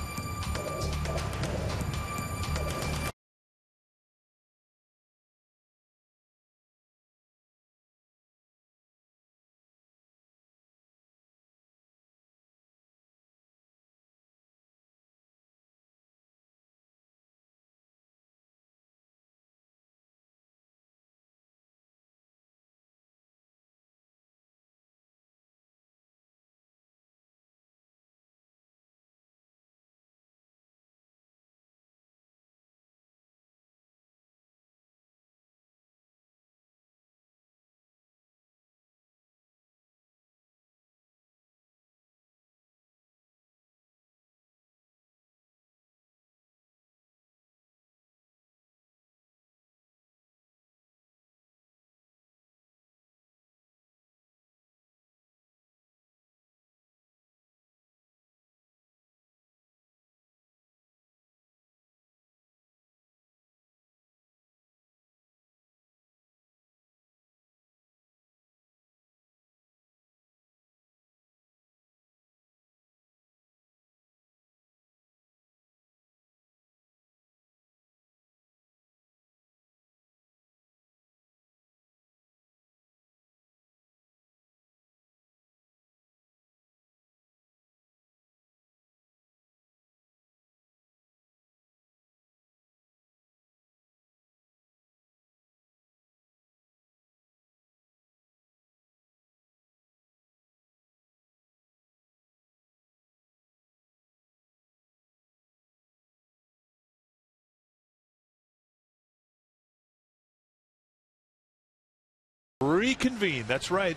Reconvene. That's right.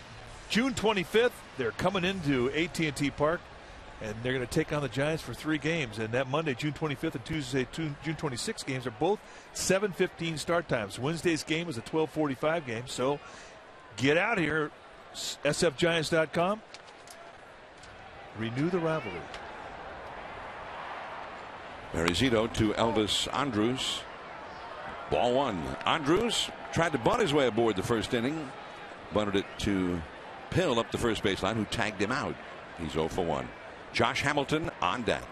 June 25th, they're coming into AT&T Park, and they're going to take on the Giants for 3 games. And that Monday, June 25th, and Tuesday, June 26th games are both 7:15 start times. Wednesday's game is a 12:45 game. So get out here, sfgiants.com. Renew the rivalry. Marizito to Elvis Andrus. Ball 1. Andrus tried to bunt his way aboard the first inning. Bunted it to Pill up the first baseline, who tagged him out. He's 0 for 1. Josh Hamilton on deck.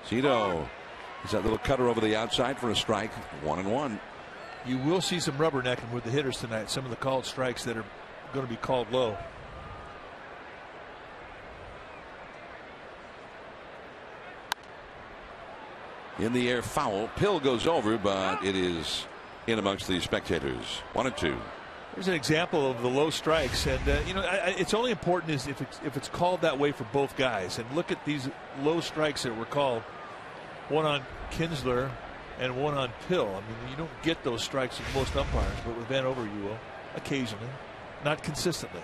Zito is that little cutter over the outside for a strike. 1-1. You will see some rubbernecking with the hitters tonight. Some of the called strikes that are going to be called low. In the air, foul. Pill goes over, but it is in amongst the spectators. 1-2. There's an example of the low strikes, and it's only important is if it's called that way for both guys. And look at these low strikes that were called. One on Kinsler and one on Pill. I mean, you don't get those strikes with most umpires, but with Vanover you will occasionally, not consistently.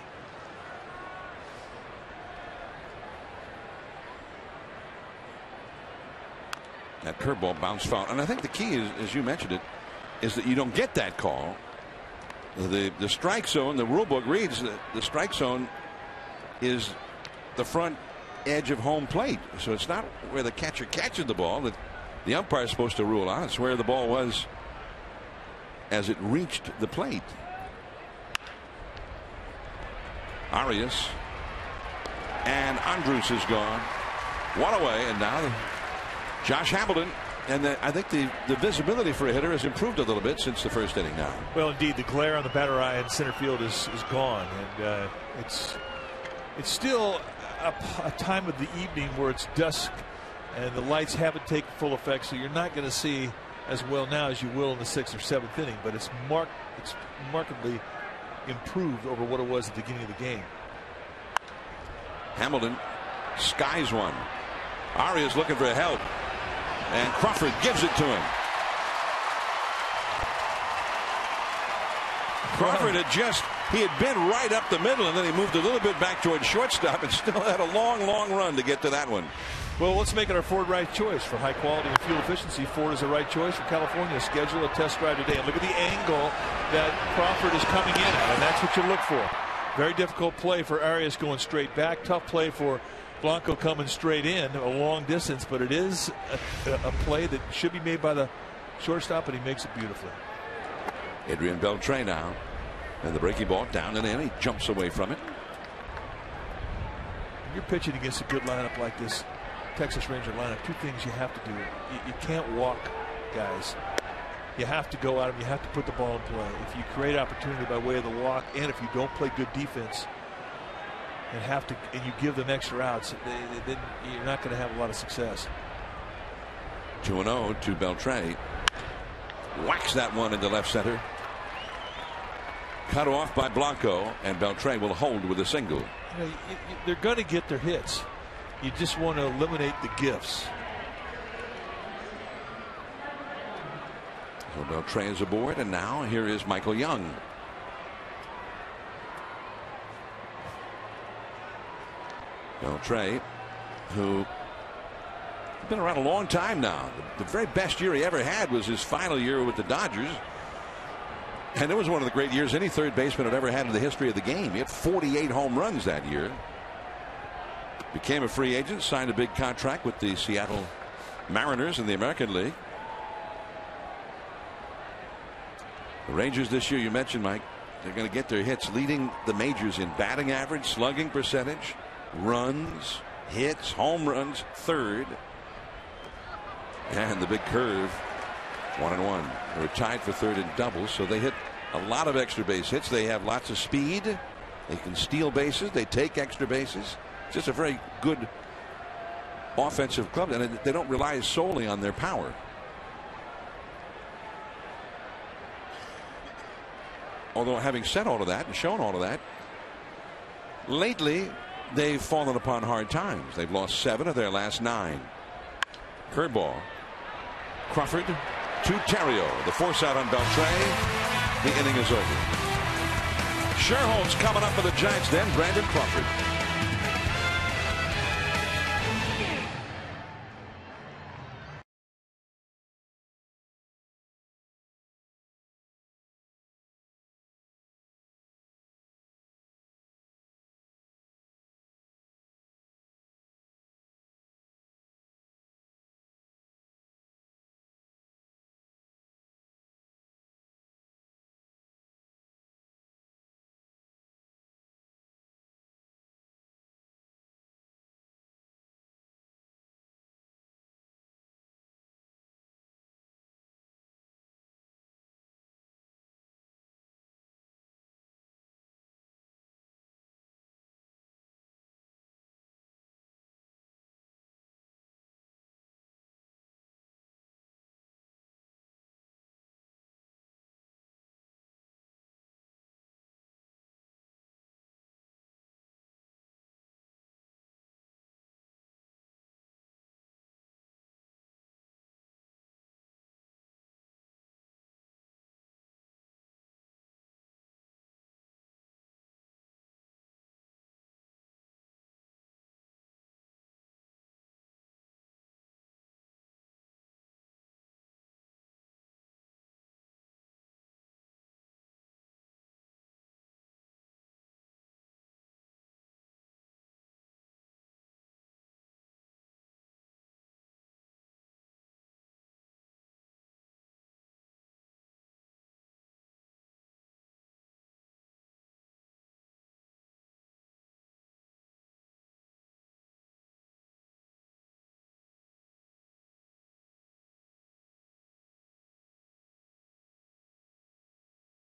That curveball bounced foul, and I think the key is, as you mentioned it, is that you don't get that call. The strike zone, the rule book reads that the strike zone is the front edge of home plate. So it's not where the catcher catches the ball that the umpire is supposed to rule on. It's where the ball was as it reached the plate. Arias and Andrus is gone. One away, and now Josh Hamilton. And I think the visibility for a hitter has improved a little bit since the first inning now. Well, indeed, the glare on the batter eye in center field is gone, and it's still a time of the evening where it's dusk and the lights haven't taken full effect, so you're not going to see as well now as you will in the 6th or 7th inning, but it's markedly improved over what it was at the beginning of the game. Hamilton skies one. Arias looking for help, and Crawford gives it to him. Crawford he had been right up the middle, and then he moved a little bit back towards shortstop and still had a long run to get to that one. Well, let's make it our Ford right choice for high quality and fuel efficiency. Ford is the right choice for California. Schedule a test drive today. And look at the angle that Crawford is coming in at, and that's what you look for. Very difficult play for Arias going straight back. Tough play for Blanco coming straight in, a long distance, but it is a play that should be made by the shortstop, and he makes it beautifully. Adrian Beltre now, and the breaking ball down and in. He jumps away from it. When you're pitching against a good lineup like this Texas Ranger lineup, two things you have to do. You can't walk guys. You have to go at them. You have to put the ball in play. If you create opportunity by way of the walk, and if you don't play good defense and you give them extra outs, then you're not going to have a lot of success. 2-0 to Beltre. Whacks that one into left center. Cut off by Blanco, and Beltre will hold with a single. You know, they're going to get their hits. You just want to eliminate the gifts. So Beltre is aboard, and now here is Michael Young. Beltre, who has been around a long time now. The very best year he ever had was his final year with the Dodgers. And it was one of the great years any third baseman had ever had in the history of the game. He had 48 home runs that year. Became a free agent, signed a big contract with the Seattle Mariners in the American League. The Rangers this year, you mentioned, Mike, they're going to get their hits, leading the majors in batting average, slugging percentage, runs, hits, home runs, third. And the big curve, 1-1. They were tied for third in doubles, so they hit a lot of extra base hits. They have lots of speed. They can steal bases. They take extra bases. It's just a very good offensive club, and they don't rely solely on their power. Although, having said all of that and shown all of that, lately they've fallen upon hard times. They've lost 7 of their last 9. Curveball. Crawford to Terrio. The force out on Beltre. The inning is over. Sherholtz coming up for the Giants, then Brandon Crawford.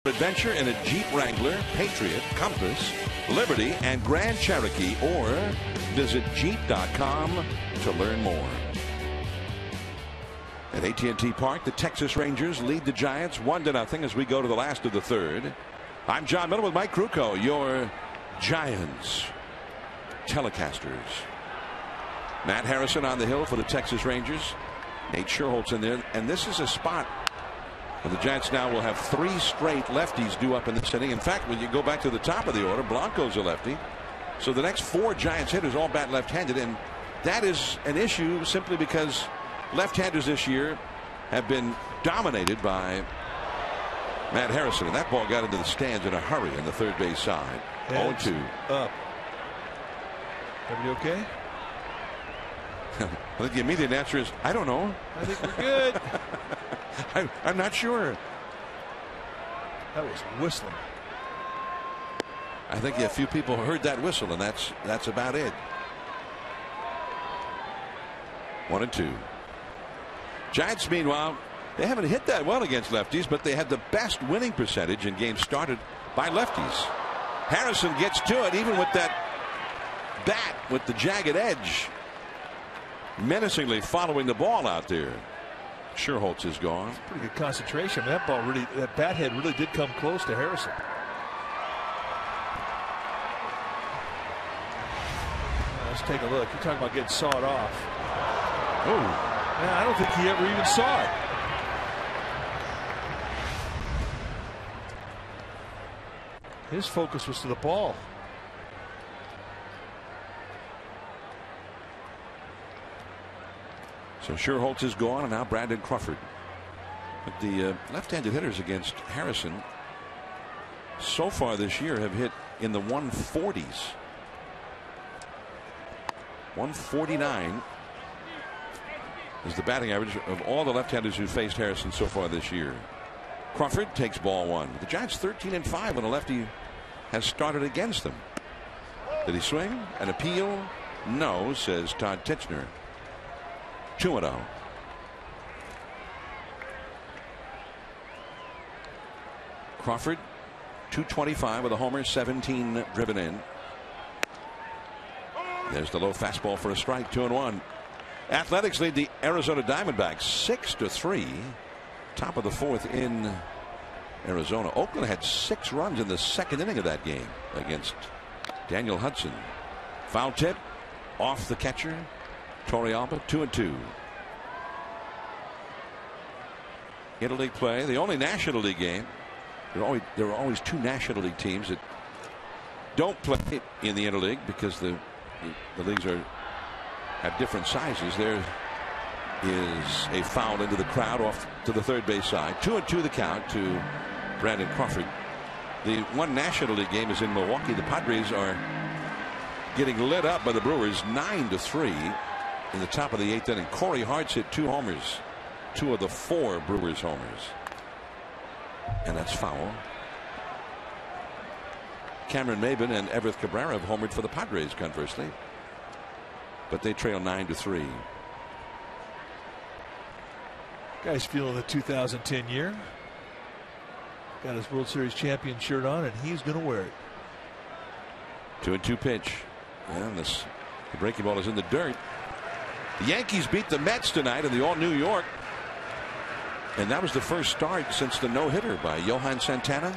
Adventure in a Jeep Wrangler, Patriot, Compass, Liberty, and Grand Cherokee, or visit Jeep.com to learn more. At AT&T Park, the Texas Rangers lead the Giants 1-0 as we go to the last of the third. I'm John Miller with Mike Krukow, your Giants telecasters. Matt Harrison on the hill for the Texas Rangers. Nate Sherholtz in there, and this is a spot where the Giants now will have 3 straight lefties due up in this inning. In fact, when you go back to the top of the order, Blanco's a lefty. So the next 4 Giants hitters all bat left-handed, and that is an issue simply because left-handers this year have been dominated by Matt Harrison, and that ball got into the stands in a hurry on the third base side. 0-2. Up. Everybody okay? I think the immediate answer is, I don't know. I think we're good. I'm not sure. That was whistling. I think a few people heard that whistle, and that's about it. 1-2. Giants, meanwhile, they haven't hit that well against lefties, but they had the best winning percentage in games started by lefties. Harrison gets to it, even with that bat with the jagged edge, menacingly following the ball out there. Sherholtz is gone. Pretty good concentration. That ball really, that bat head really did come close to Harrison. Let's take a look. You're talking about getting sawed off. Oh. Man, I don't think he ever even saw it. His focus was to the ball. So Sherholtz is gone, and now Brandon Crawford. But the left-handed hitters against Harrison so far this year have hit in the 140s. 149 is the batting average of all the left-handers who faced Harrison so far this year. Crawford takes ball 1. The Giants 13-5 when a lefty has started against them. Did he swing? An appeal? No, says Todd Titchener. 2-0. Crawford 225 with a homer, 17 driven in. There's the low fastball for a strike. 2-1. Athletics lead the Arizona Diamondbacks 6-3. Top of the 4th in Arizona. Oakland had 6 runs in the second inning of that game against Daniel Hudson. Foul tip off the catcher Torrealba. 2-2. Interleague play, the only National League game. There are always 2 National League teams that don't play in the Interleague because the leagues have different sizes. There is a foul into the crowd off to the third base side. 2-2 the count to Brandon Crawford. The one National League game is in Milwaukee. The Padres are getting lit up by the Brewers 9-3 in the top of the 8th inning. Corey Hart's hit 2 homers, 2 of the 4 Brewers homers, and that's foul. Cameron Maybin and Everett Cabrera have homered for the Padres, conversely, but they trail 9-3. Guy's feeling the 2010 year. Got his World Series champion shirt on, and he's going to wear it. 2-2 pitch. And the breaking ball is in the dirt. The Yankees beat the Mets tonight in the all New York. And that was the first start since the no-hitter by Johan Santana.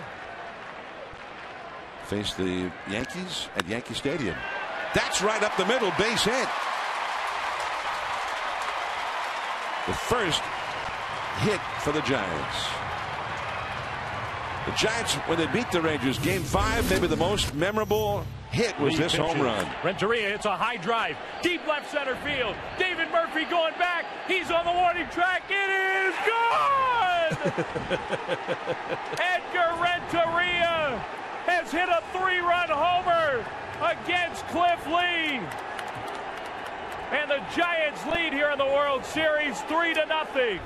Faced the Yankees at Yankee Stadium. That's right up the middle, base hit. The first hit for the Giants. The Giants, when they beat the Rangers, game 5, maybe the most memorable hit was this home run. Renteria hits a high drive, deep left center field. David Murphy going back. He's on the warning track. It is gone! Edgar Renteria has hit a 3-run homer against Cliff Lee. And the Giants lead here in the World Series 3-0.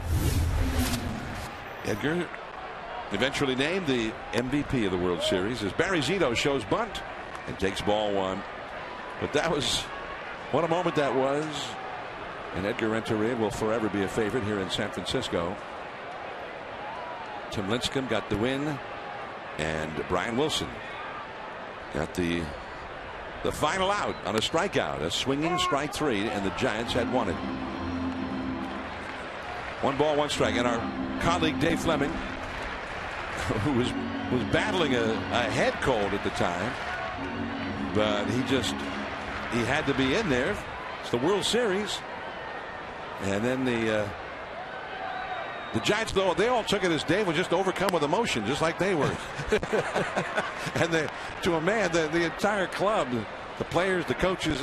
Edgar eventually named the MVP of the World Series as Barry Zito shows bunt and takes ball 1. But that was, what a moment that was. And Edgar Renteria will forever be a favorite here in San Francisco. Tim Lincecum got the win, and Brian Wilson got the final out on a strikeout, a swinging strike 3, and the Giants had won it. 1 ball, 1 strike. And our colleague Dave Fleming, who was battling a head cold at the time, but he had to be in there. It's the World Series. And then the Giants, though, they all took it as Dave was just overcome with emotion, just like they were. And to a man, the entire club, the players, the coaches,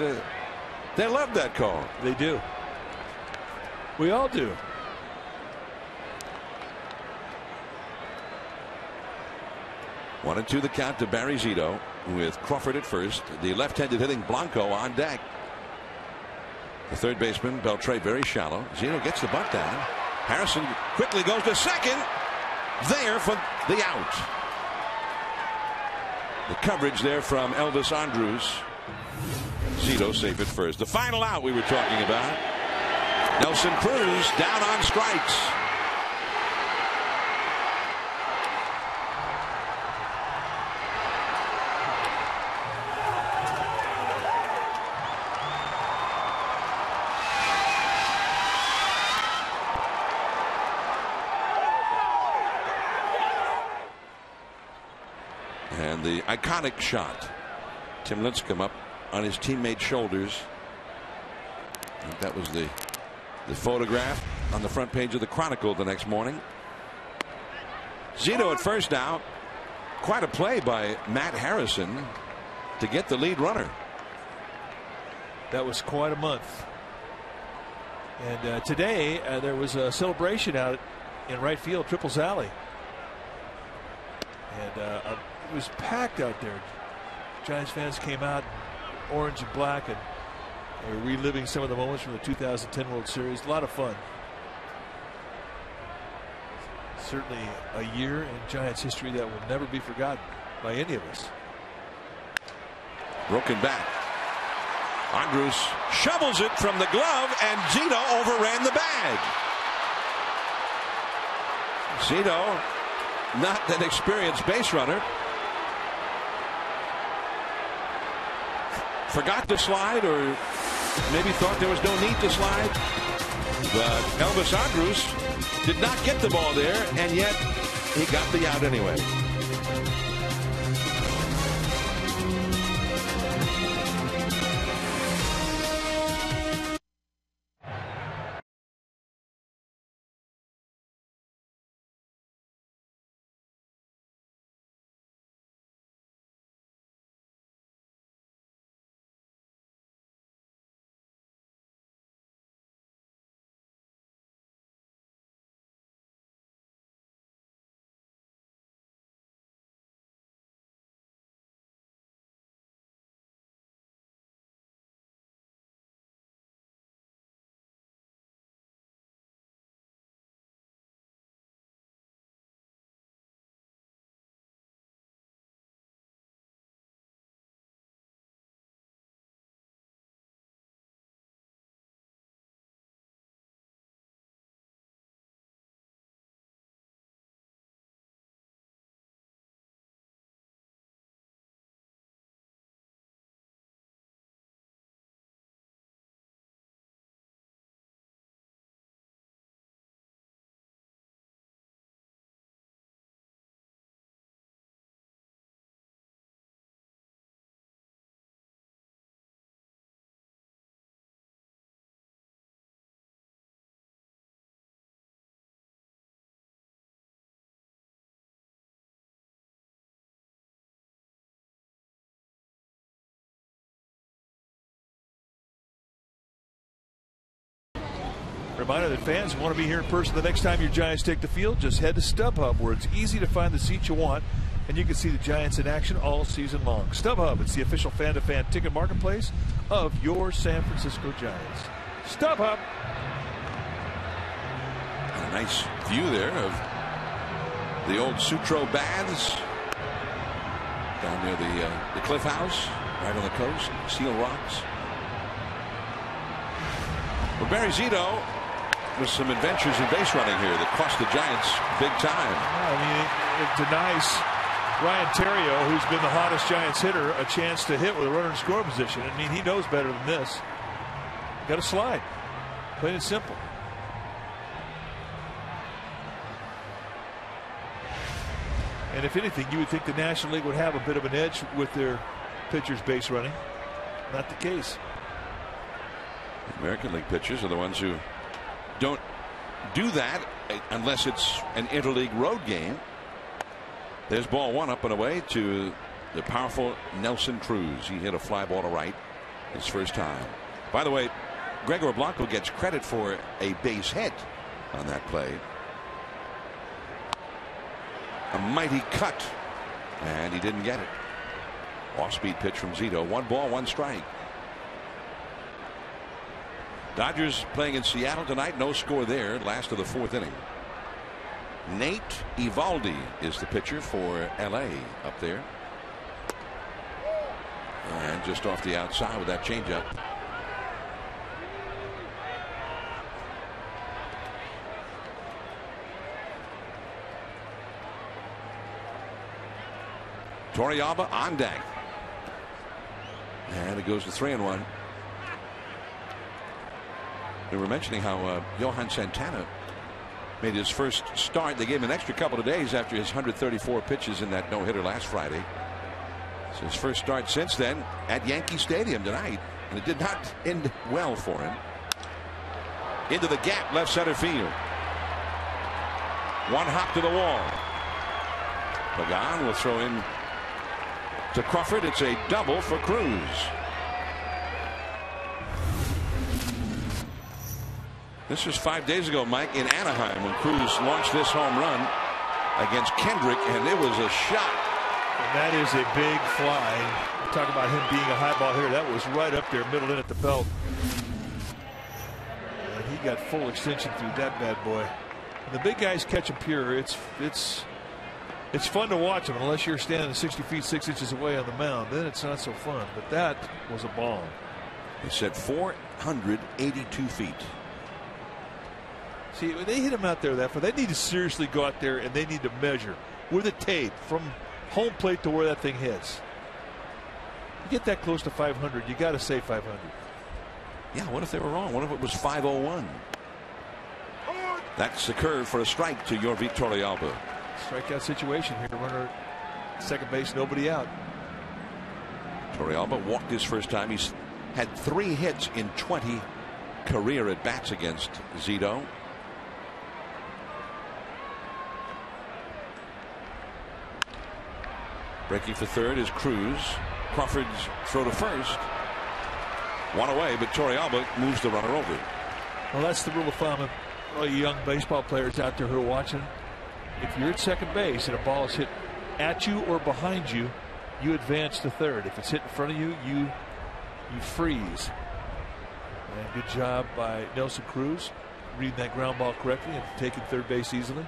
they love that call. They do. We all do. One and 2 the count to Barry Zito with Crawford at first. The left-handed hitting Blanco on deck. The third baseman, Beltre, very shallow. Zito gets the bunt down. Harrison quickly goes to second. There for the out. The coverage there from Elvis Andrus. Zito safe at first. The final out we were talking about. Nelson Cruz down on strikes. And the iconic shot. Tim Lincecum up on his teammate's shoulders. I think that was the photograph on the front page of the Chronicle the next morning. Zito at first now. Quite a play by Matt Harrison to get the lead runner. That was quite a month. And today there was a celebration out in right field, Triples Alley. And it was packed out there. Giants fans came out in orange and black, and they were reliving some of the moments from the 2010 World Series. A lot of fun. Certainly a year in Giants history that will never be forgotten by any of us. Broken back. Andrus shovels it from the glove, and Zito overran the bag. Zito, not an experienced base runner, forgot to slide, or maybe thought there was no need to slide. But Elvis Andrus did not get the ball there, and yet he got the out anyway. Reminder that fans who want to be here in person the next time your Giants take the field, just head to StubHub, where it's easy to find the seat you want, and you can see the Giants in action all season long. StubHub, it's the official fan-to-fan ticket marketplace of your San Francisco Giants. StubHub. A nice view there of the old Sutro Baths down near the Cliff House, right on the coast, Seal Rocks. Well, Barry Zito with some adventures in base running here that cost the Giants big time. I mean, it denies Ryan Theriot, who's been the hottest Giants hitter, a chance to hit with a runner in score position. I mean, he knows better than this. Got to slide. Plain and simple. And if anything, you would think the National League would have a bit of an edge with their pitchers base running. Not the case. American League pitchers are the ones who don't do that unless it's an interleague road game. There's ball one, up and away to the powerful Nelson Cruz. He hit a fly ball to right his first time. By the way, Gregor Blanco gets credit for a base hit on that play. A mighty cut, and he didn't get it. Off-speed pitch from Zito. 1 ball, 1 strike. Dodgers playing in Seattle tonight. No score there. Last of the 4th inning. Nate Eovaldi is the pitcher for LA up there. And just off the outside with that changeup. Torrealba on deck. And it goes to 3-1. We were mentioning how Johan Santana made his first start. They gave him an extra couple of days after his 134 pitches in that no-hitter last Friday. It's his first start since then at Yankee Stadium tonight, and it did not end well for him. Into the gap, left center field. 1 hop to the wall. Pagan will throw in to Crawford. It's a double for Cruz. This was 5 days ago, Mike, in Anaheim when Cruz launched this home run against Kendrick, and it was a shot. And that is a big fly. We're talking about him being a high ball hitter. That was right up there, middle in at the belt. And he got full extension through that bad boy. And the big guys catch him pure. It's fun to watch him unless you're standing 60 feet 6 inches away on the mound. Then it's not so fun. But that was a bomb. He said 482 feet. See, when they hit him out there that far, they need to seriously go out there and they need to measure with a tape from home plate to where that thing hits. You get that close to 500, you got to say 500. Yeah, what if they were wrong? What if it was 501? That's the curve for a strike to your Torrealba. Strikeout situation here. Runner second base, nobody out. Torrealba walked his first time. He's had 3 hits in 20 career at bats against Zito. Breaking for third is Cruz. Crawford's throw to first. 1 away, but Torrealba moves the runner over. Well, that's the rule of thumb of all you young baseball players out there who are watching. If you're at second base and a ball is hit at you or behind you, you advance to third. If it's hit in front of you, you freeze. And good job by Nelson Cruz reading that ground ball correctly and taking third base easily.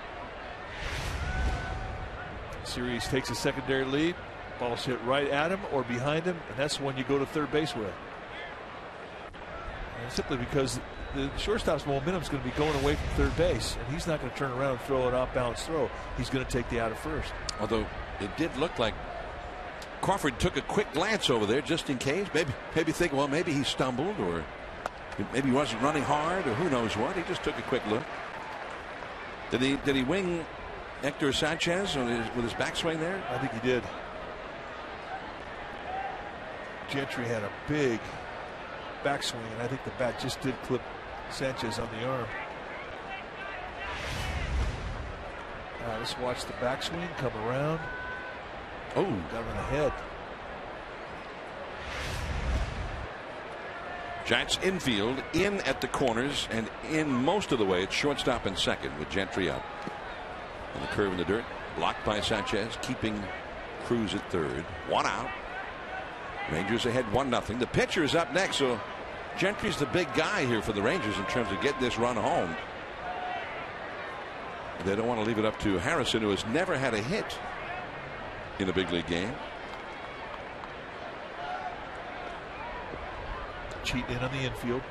Series takes a secondary lead. Ball's hit right at him or behind him, and that's the one you go to third base with. And simply because the shortstop's momentum is going to be going away from third base, and he's not going to turn around and throw an off-balance throw. He's going to take the out of first. Although it did look like Crawford took a quick glance over there just in case. Maybe think, well, maybe he stumbled, or maybe he wasn't running hard, or who knows what. He just took a quick look. Did he wing Hector Sanchez with his backswing there? I think he did. Gentry had a big backswing, and I think the bat just did clip Sanchez on the arm. Let's watch the backswing come around. Oh, got him in the head. Giants infield in at the corners and in most of the way at shortstop and second with Gentry up. And the curve in the dirt blocked by Sanchez, keeping Cruz at third. 1 out. Rangers ahead 1-0. The pitcher is up next, so Gentry's the big guy here for the Rangers in terms of getting this run home. They don't want to leave it up to Harrison, who has never had a hit in a big league game. Cheating in on the infield.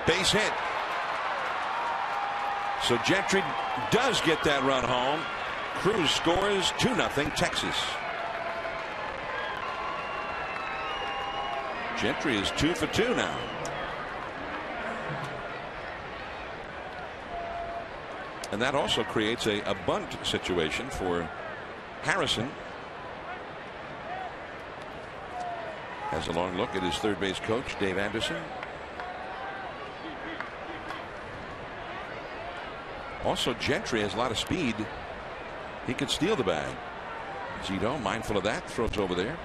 Base hit. So Gentry does get that run home. Cruz scores 2-0 Texas. Gentry is 2 for 2 now. And that also creates a bunt situation for Harrison. Has a long look at his third base coach, Dave Anderson. Also, Gentry has a lot of speed. He could steal the bag. Zito, mindful of that, throws over there.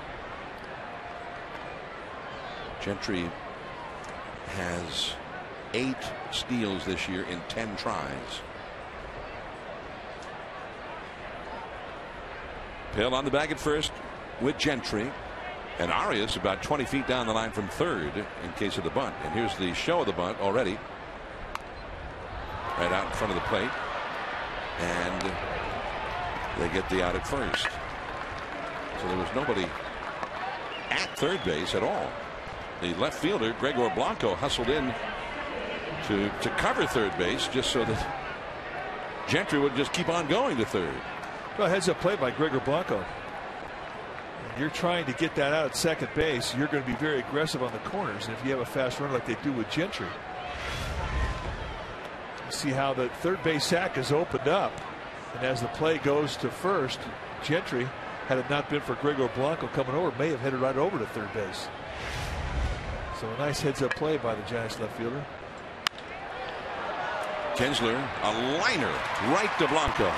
Gentry has 8 steals this year in 10 tries. Pill on the bag at first with Gentry. And Arias about 20 feet down the line from third in case of the bunt. And here's the show of the bunt already. Right out in front of the plate. And they get the out at first. So there was nobody at third base at all. The left fielder, Gregor Blanco, hustled in to cover third base just so that Gentry would just keep on going to third. Well, heads up play by Gregor Blanco. You're trying to get that out at second base. You're going to be very aggressive on the corners. And if you have a fast runner like they do with Gentry, you see how the third base sack is opened up. And as the play goes to first, Gentry, had it not been for Gregor Blanco coming over, may have headed right over to third base. So a nice heads up play by the Giants left fielder. Kinsler, a liner right to Blanco.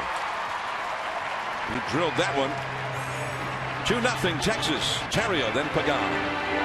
He drilled that one. 2-0 Texas. Terrio, then Pregame.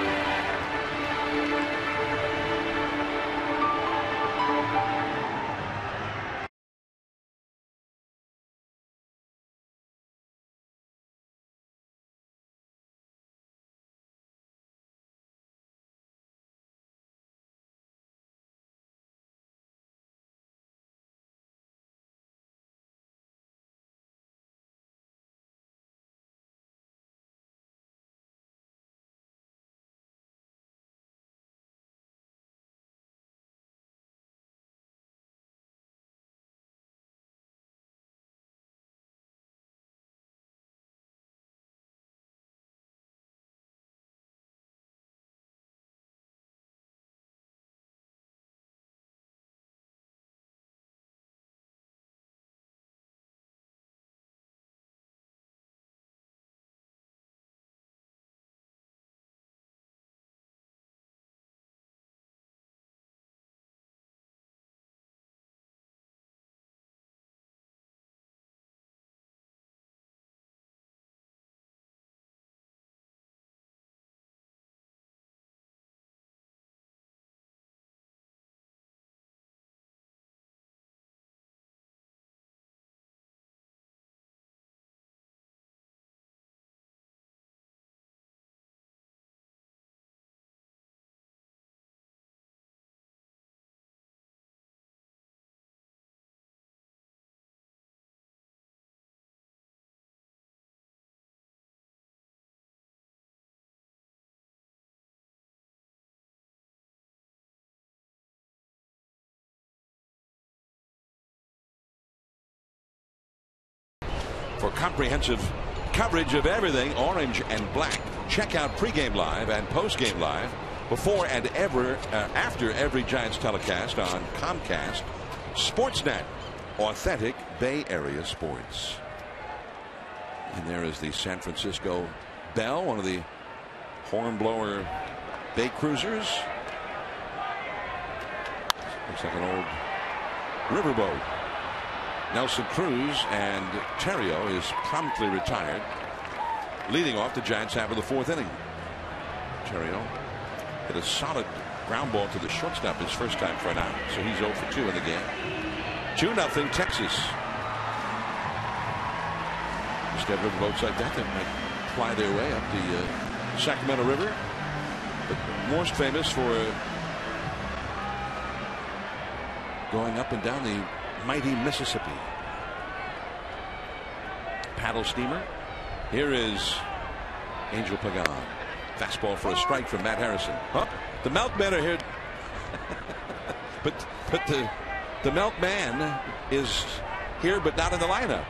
For comprehensive coverage of everything orange and black, check out Pregame Live and Postgame Live before and after every Giants telecast on Comcast, Sportsnet, authentic Bay Area sports. And there is the San Francisco Bell, one of the hornblower Bay Cruisers. Looks like an old riverboat. Nelson Cruz, and Terrio is promptly retired. Leading off, the Giants have in the 4th inning. Terrio hit a solid ground ball to the shortstop his first time for an out, so he's 0 for 2 in the game. 2-0 Texas. Just have riverboats like that might fly their way up the Sacramento River, but most famous for going up and down the mighty Mississippi. Paddle steamer. Here is Angel Pregame. Fastball for a strike from Matt Harrison. Oh, the milkmen are here. but the milkman is here but not in the lineup.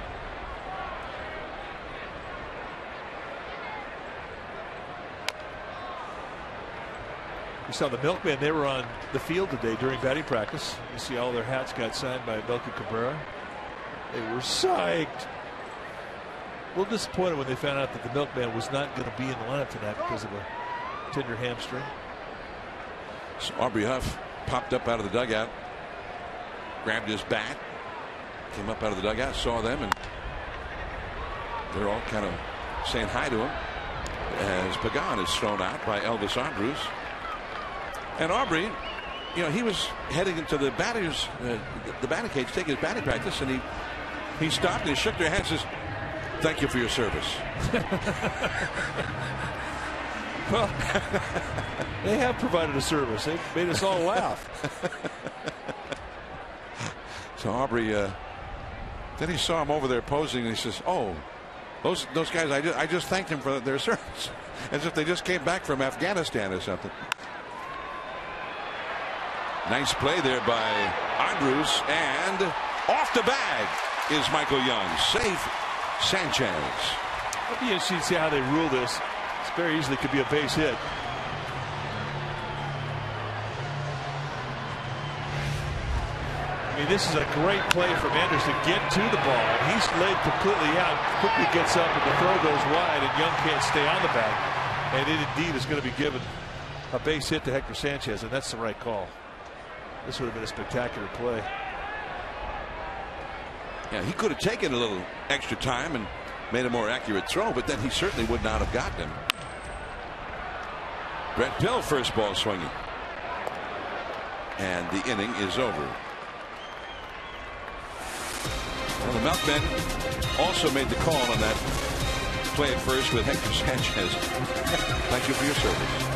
You saw the milkmen. They were on the field today during batting practice. You see all their hats got signed by Melky Cabrera. They were psyched. A little disappointed when they found out that the milkman was not going to be in the lineup tonight because of a tender hamstring. So Aubrey Huff popped up out of the dugout, grabbed his bat, came up out of the dugout, saw them, and they're all kind of saying hi to him as Pagan is thrown out by Elvis Andrus. And Aubrey, you know, he was heading into the batting cage, taking his batting practice, and he stopped and he shook their hands and says, "Thank you for your service." Well, they have provided a service. They've made us all laugh. So Aubrey, then he saw him over there posing, and he says, "Oh, those guys, I just thanked them for their service," as if they just came back from Afghanistan or something. Nice play there by Andrus, and off the bag is Michael Young. Safe Sanchez. I'll be interested to see how they rule this. This very easily could be a base hit. I mean, this is a great play from Andrus to get to the ball. He's laid completely out, quickly gets up, and the throw goes wide, and Young can't stay on the bag. And it indeed is going to be given a base hit to Hector Sanchez, and that's the right call. This would have been a spectacular play. Yeah, he could have taken a little extra time and made a more accurate throw, but then he certainly would not have gotten him. Brett Pill, first ball swinging. And the inning is over. Well, the Milkmen also made the call on that play at first with Hector Sanchez. Thank you for your service.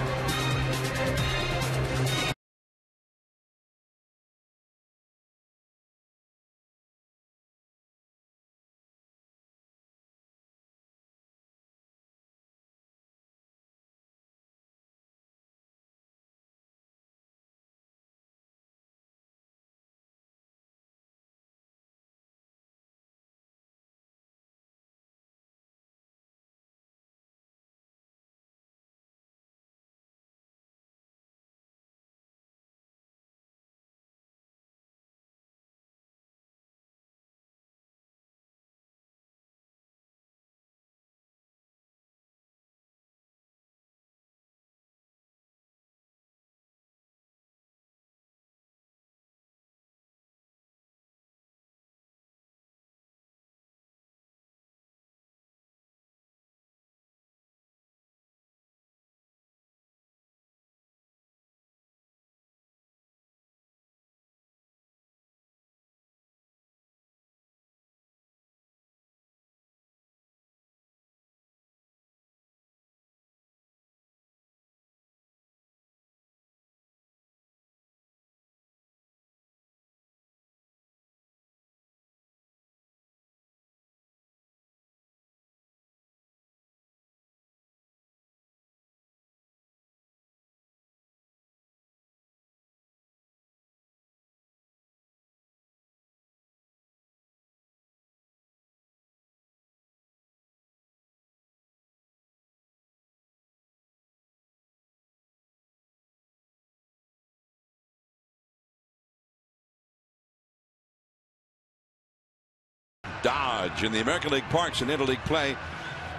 Dodge in the American League parks in interleague play.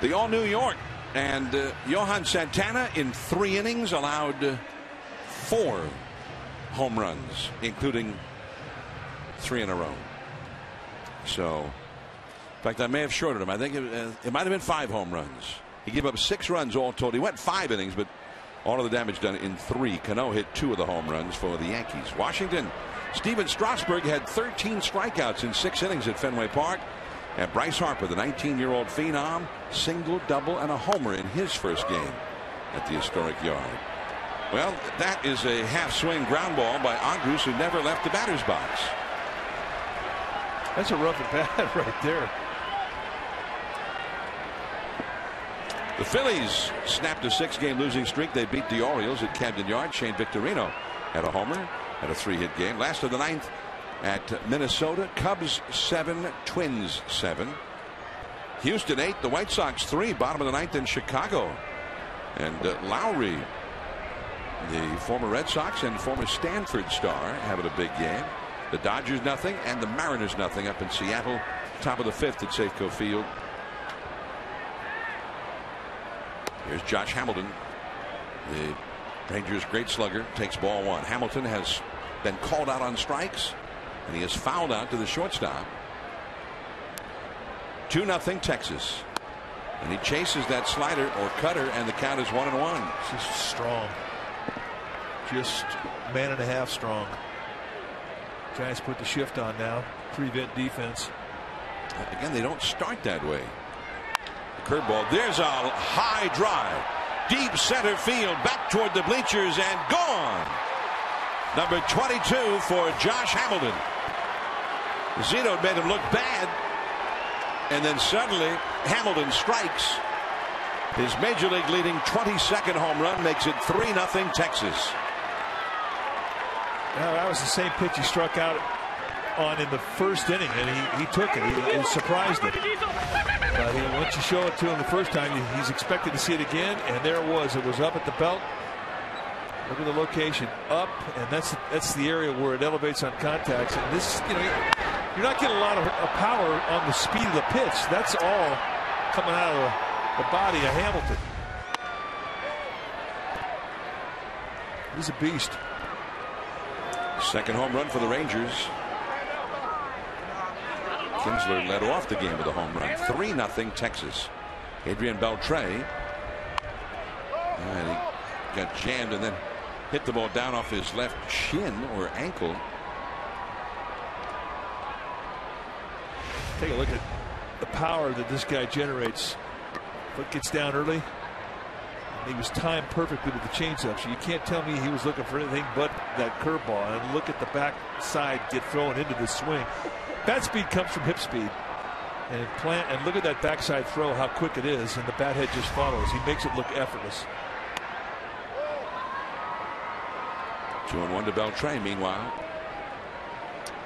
The all New York, and Johan Santana in 3 innings allowed 4 home runs, including 3 in a row. So, in fact, I may have shorted him. I think it might have been 5 home runs. He gave up 6 runs all told. He went 5 innings, but all of the damage done in 3. Cano hit 2 of the home runs for the Yankees. Washington, Steven Strasburg had 13 strikeouts in 6 innings at Fenway Park. And Bryce Harper, the 19-year-old phenom, single, double, and a homer in his first game at the historic yard. Well, that is a half-swing ground ball by Andrus, who never left the batter's box. That's a rough at bat right there. The Phillies snapped a 6-game losing streak. They beat the Orioles at Camden Yards. Shane Victorino had a homer, had a 3-hit game. Last of the 9th at Minnesota. Cubs 7, Twins 7. Houston 8, the White Sox 3, bottom of the 9th in Chicago. And Lowry, the former Red Sox and former Stanford star, having a big game. The Dodgers nothing and the Mariners nothing up in Seattle. Top of the 5th at Safeco Field. Here's Josh Hamilton. The Rangers great slugger takes ball 1. Hamilton has been called out on strikes and he is fouled out to the shortstop. 2-0 Texas. And he chases that slider or cutter and the count is 1-1. Just strong. Just man and a half strong. Giants put the shift on now. Prevent defense. Again, they don't start that way. Curveball. There's a high drive. Deep center field. Back toward the bleachers and gone. Number 22 for Josh Hamilton. Zito made him look bad. And then suddenly Hamilton strikes. His major league leading 22nd home run makes it 3-0 Texas. Now, that was the same pitch he struck out on in the first inning, and he took it. He surprised it. But once you show it to him the first time, he's expected to see it again, and there it was. It was up at the belt. Look at the location, up, and that's the area where it elevates on contacts. And this, you're not getting a lot of power on the speed of the pitch. That's all coming out of the body of Hamilton. He's a beast. Second home run for the Rangers. Kinsler led off the game with a home run. 3-0 Texas. Adrian Beltre. And he got jammed and then hit the ball down off his left shin or ankle. Take a look at the power that this guy generates. Foot gets down early. He was timed perfectly with the changeup, so you can't tell me he was looking for anything but that curveball. And look at the back side get thrown into the swing. Bat speed comes from hip speed. And look at that backside throw, how quick it is, and the bat head just follows. He makes it look effortless. 2-1 to Beltre. Meanwhile,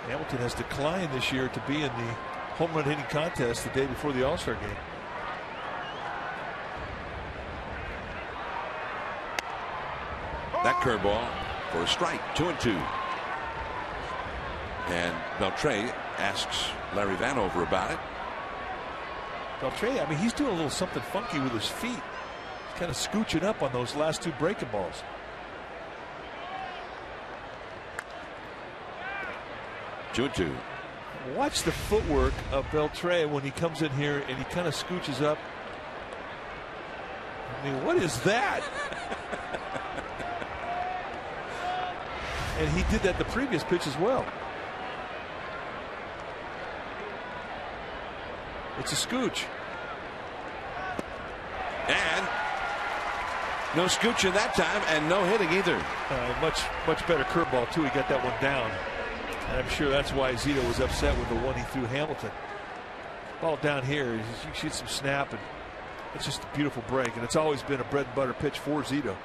Hamilton has declined this year to be in the home run hitting contest the day before the All-Star game. that curveball for a strike. 2-2. And Beltre asks Larry Vanover about it. Beltre, I mean, he's doing a little something funky with his feet. He's kind of scooching up on those last two breaking balls. Two. Watch the footwork of Beltre when he comes in here and he kind of scooches up. I mean, what is that? And he did that the previous pitch as well. It's a scooch. And no scooching that time and no hitting either. Much better curveball too. He got that one down. And I'm sure that's why Zito was upset with the one he threw Hamilton. Ball down here, you see some snap, and it's just a beautiful break. And it's always been a bread and butter pitch for Zito.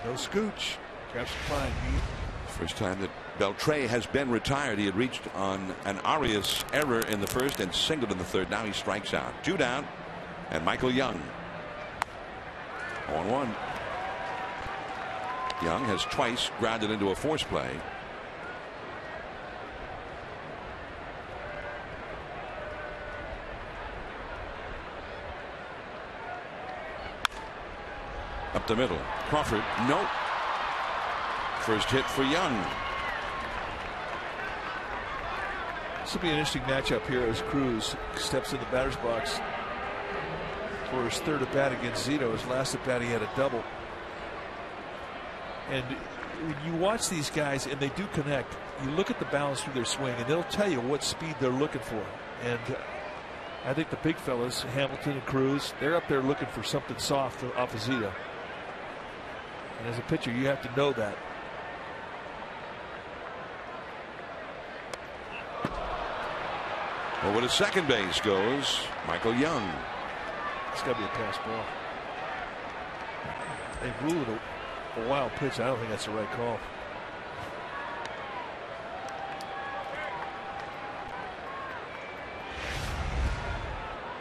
No scooch. Grabs some fine meat. First time that Beltre has been retired. He had reached on an Arias error in the first and singled in the third. Now he strikes out. 2 down. And Michael Young. 0-1. Young has twice grounded into a force play. Up the middle. Crawford. Nope. First hit for Young. This will be an interesting matchup here as Cruz steps in the batter's box for his third at bat against Zito. His last at bat he had a double. And when you watch these guys and they do connect, you look at the balance through their swing and they'll tell you what speed they're looking for. And I think the big fellas, Hamilton and Cruz, they're up there looking for something soft off of Zito. And as a pitcher, you have to know that. Over to second base goes Michael Young. It's got to be a pass ball. They ruled it a wild pitch. I don't think that's the right call.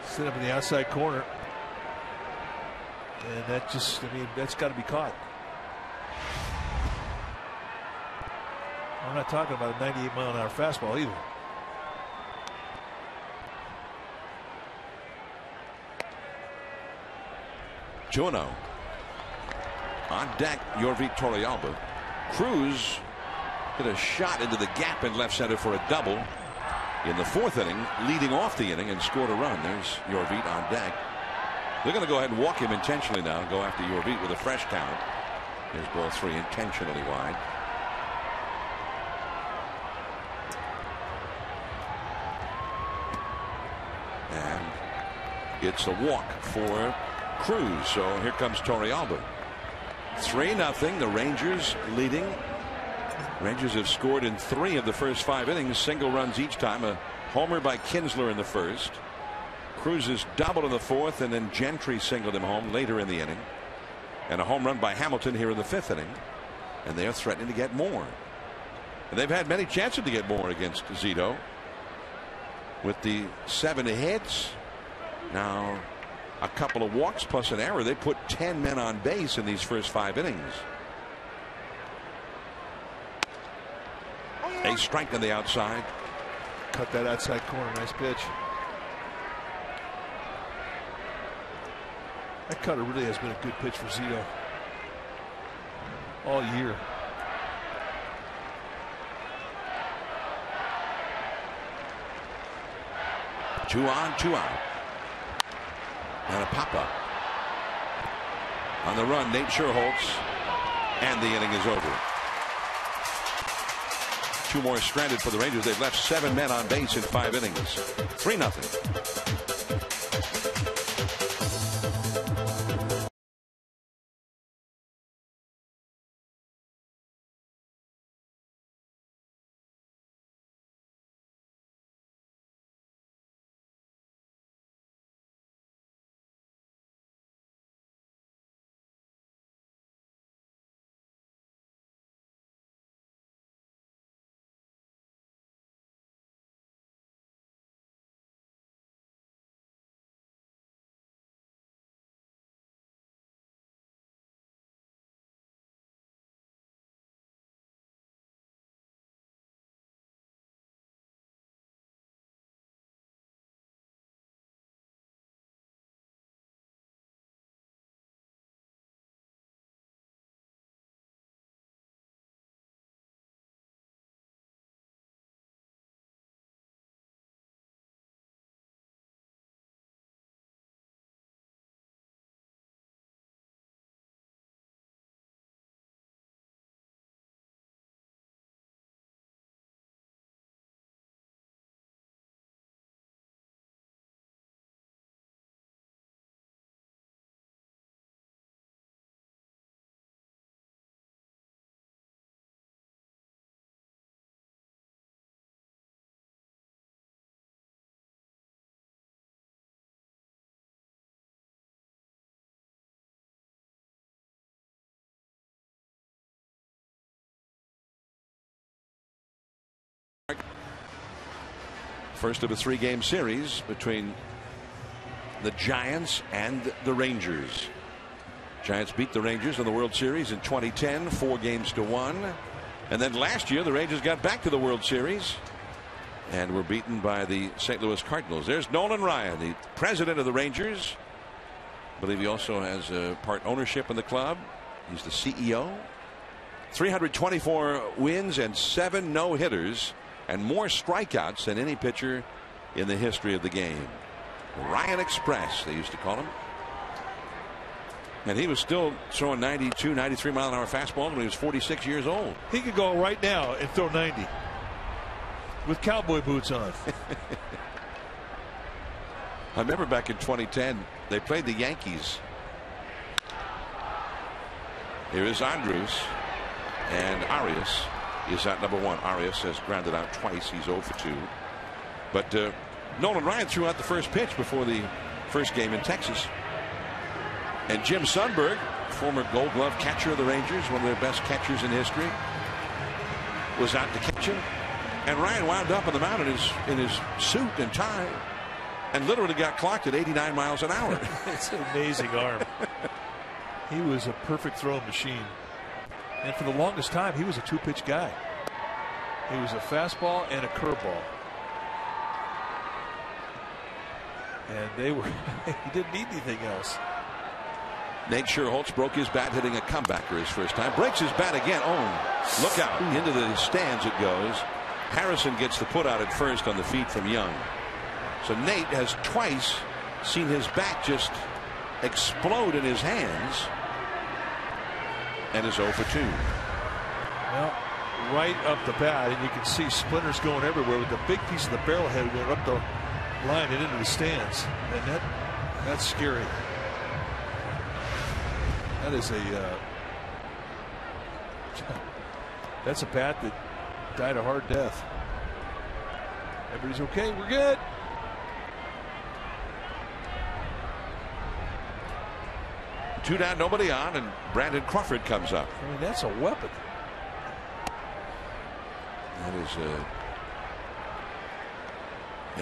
Set up in the outside corner. And that just, I mean, that's got to be caught. I'm not talking about a 98-mile-an-hour fastball either. Juno. On deck, Yorvik Torrealba. Cruz hit a shot into the gap in left center for a double in the 4th inning, leading off the inning, and scored a run. There's Yorvik on deck. They're going to go ahead and walk him intentionally now and go after Yorvik with a fresh count. Here's ball 3 intentionally wide. And it's a walk for Cruz. So here comes Torrealba. 3-0. The Rangers leading. Rangers have scored in 3 of the first 5 innings, single runs each time. A homer by Kinsler in the 1st. Cruz is doubled in the 4th, and then Gentry singled him home later in the inning. And a home run by Hamilton here in the 5th inning. And they are threatening to get more. And they've had many chances to get more against Zito. With the 7 hits, now a couple of walks plus an error, they put 10 men on base in these first 5 innings. A strike on the outside. Cut that outside corner. Nice pitch. That cutter really has been a good pitch for Zito all year. Two on, 2 out. And a pop-up. On the run, Nate Scherholtz. And the inning is over. 2 more stranded for the Rangers. They've left 7 men on base in 5 innings. 3-0. First of a 3-game series between the Giants and the Rangers. Giants beat the Rangers in the World Series in 2010, 4-1. And then last year the Rangers got back to the World Series and were beaten by the St. Louis Cardinals. There's Nolan Ryan, the president of the Rangers. I believe he also has a part ownership in the club. He's the CEO. 324 wins and 7 no-hitters. And more strikeouts than any pitcher in the history of the game. Ryan Express, they used to call him. And he was still throwing 92, 93 mile an hour fastball when he was 46 years old. He could go right now and throw 90 with cowboy boots on. I remember back in 2010, they played the Yankees. Here is Andrus, and Arias is at number 1. Arias has grounded out twice. He's 0 for 2. But Nolan Ryan threw out the first pitch before the first game in Texas. And Jim Sundberg, former Gold Glove catcher of the Rangers, one of their best catchers in history, was out to catch him. And Ryan wound up on the mound in his suit and tie and literally got clocked at 89 miles an hour. It's an amazing arm. He was a perfect throwing machine. And for the longest time, he was a 2-pitch guy. He was a fastball and a curveball. And they were, he didn't need anything else. Nate Scherholtz broke his bat hitting a comebacker his first time. Breaks his bat again. Oh, look out. Into the stands it goes. Harrison gets the put out at first on the feed from Young. So Nate has twice seen his bat just explode in his hands and is 0 for 2. Well, right up the bat, and you can see splinters going everywhere with the big piece of the barrel head went up the line and into the stands. And that's scary. That is that's a bat that died a hard death. Everybody's okay. We're good. Two down, nobody on, and Brandon Crawford comes up. I mean, that's a weapon. That is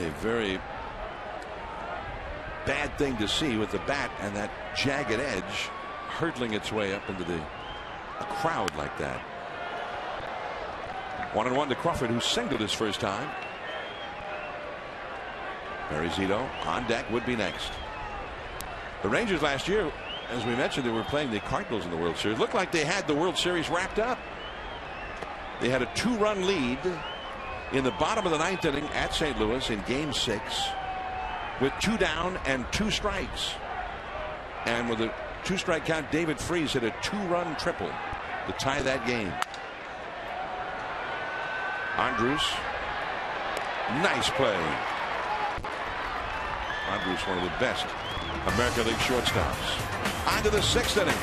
a very bad thing to see with the bat and that jagged edge hurtling its way up into a crowd like that. 1-1 to Crawford, who singled his first time. Barry Zito on deck, would be next. The Rangers last year, as we mentioned, they were playing the Cardinals in the World Series. Looked like they had the World Series wrapped up. They had a 2-run lead in the bottom of the 9th inning at St. Louis in Game 6 with 2 down and 2 strikes. And with a 2-strike count, David Freese hit a 2-run triple to tie that game. Andrus, nice play. Andrus, one of the best American League shortstops. On to the 6th inning.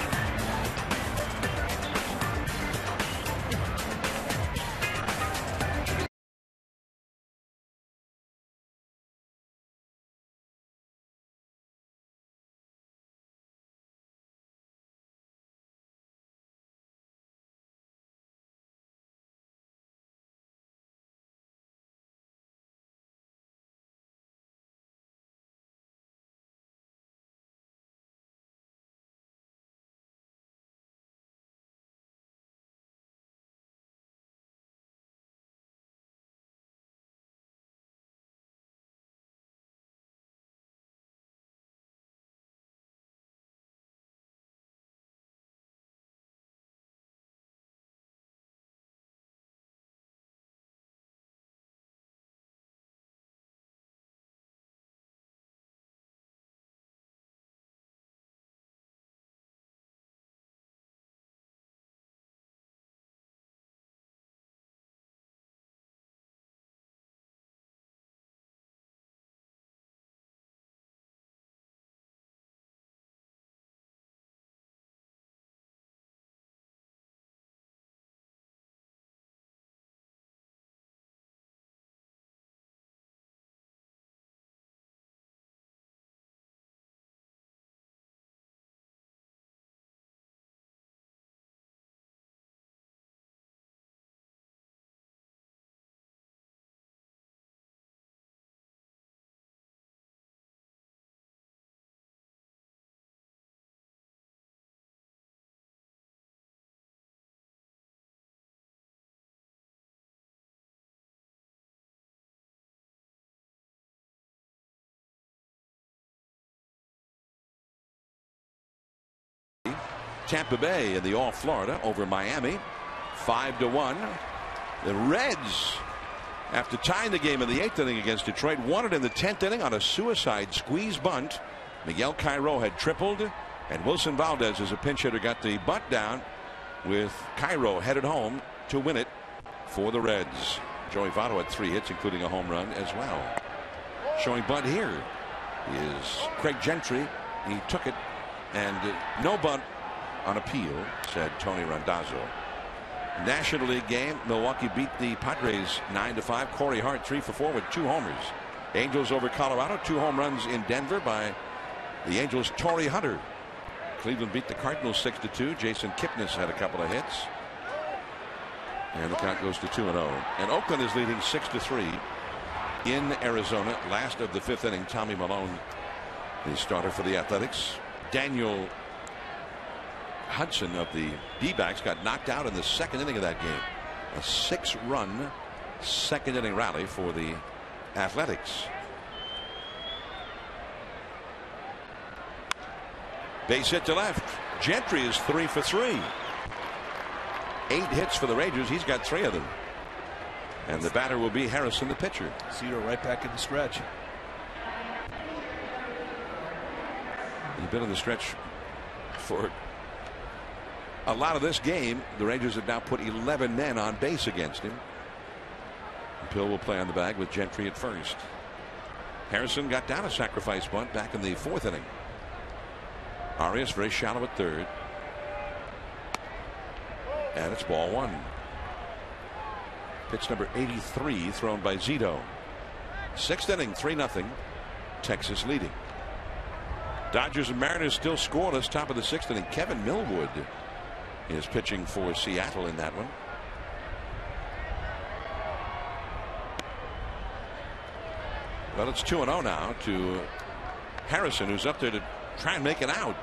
Tampa Bay in the All Florida over Miami 5-1. The Reds, after tying the game in the 8th inning against Detroit, won it in the 10th inning on a suicide squeeze bunt. Miguel Cairo had tripled, and Wilson Valdez, as a pinch hitter, got the bunt down with Cairo headed home to win it for the Reds. Joey Votto had 3 hits, including a home run as well. Showing bunt here is Craig Gentry. He took it, and no bunt on appeal, said Tony Randazzo. National League game, Milwaukee beat the Padres 9-5. Corey Hart 3 for 4 with 2 homers. Angels over Colorado, 2 home runs in Denver by the Angels' Torrey Hunter. Cleveland beat the Cardinals 6-2. Jason Kipnis had a couple of hits. And the count goes to 2-0. And Oakland is leading 6-3 in Arizona. Last of the 5th inning, Tommy Malone, the starter for the Athletics. Daniel Hudson of the D-backs got knocked out in the 2nd inning of that game. A 6-run second inning rally for the Athletics. Base hit to left. Gentry is 3 for 3. 8 hits for the Rangers. He's got 3 of them. And the batter will be Harrison, the pitcher. Zito right back in the stretch. He's been in the stretch for a lot of this game. The Rangers have now put 11 men on base against him. Pill will play on the bag with Gentry at first. Harrison got down a sacrifice bunt back in the 4th inning. Arias very shallow at third. And it's ball 1. Pitch number 83 thrown by Zito. 6th inning, 3-0. Texas leading. Dodgers and Mariners still scoreless. Top of the 6th inning. Kevin Millwood is pitching for Seattle in that one. Well, it's 2-0 now to Harrison, who's up there to try and make it out.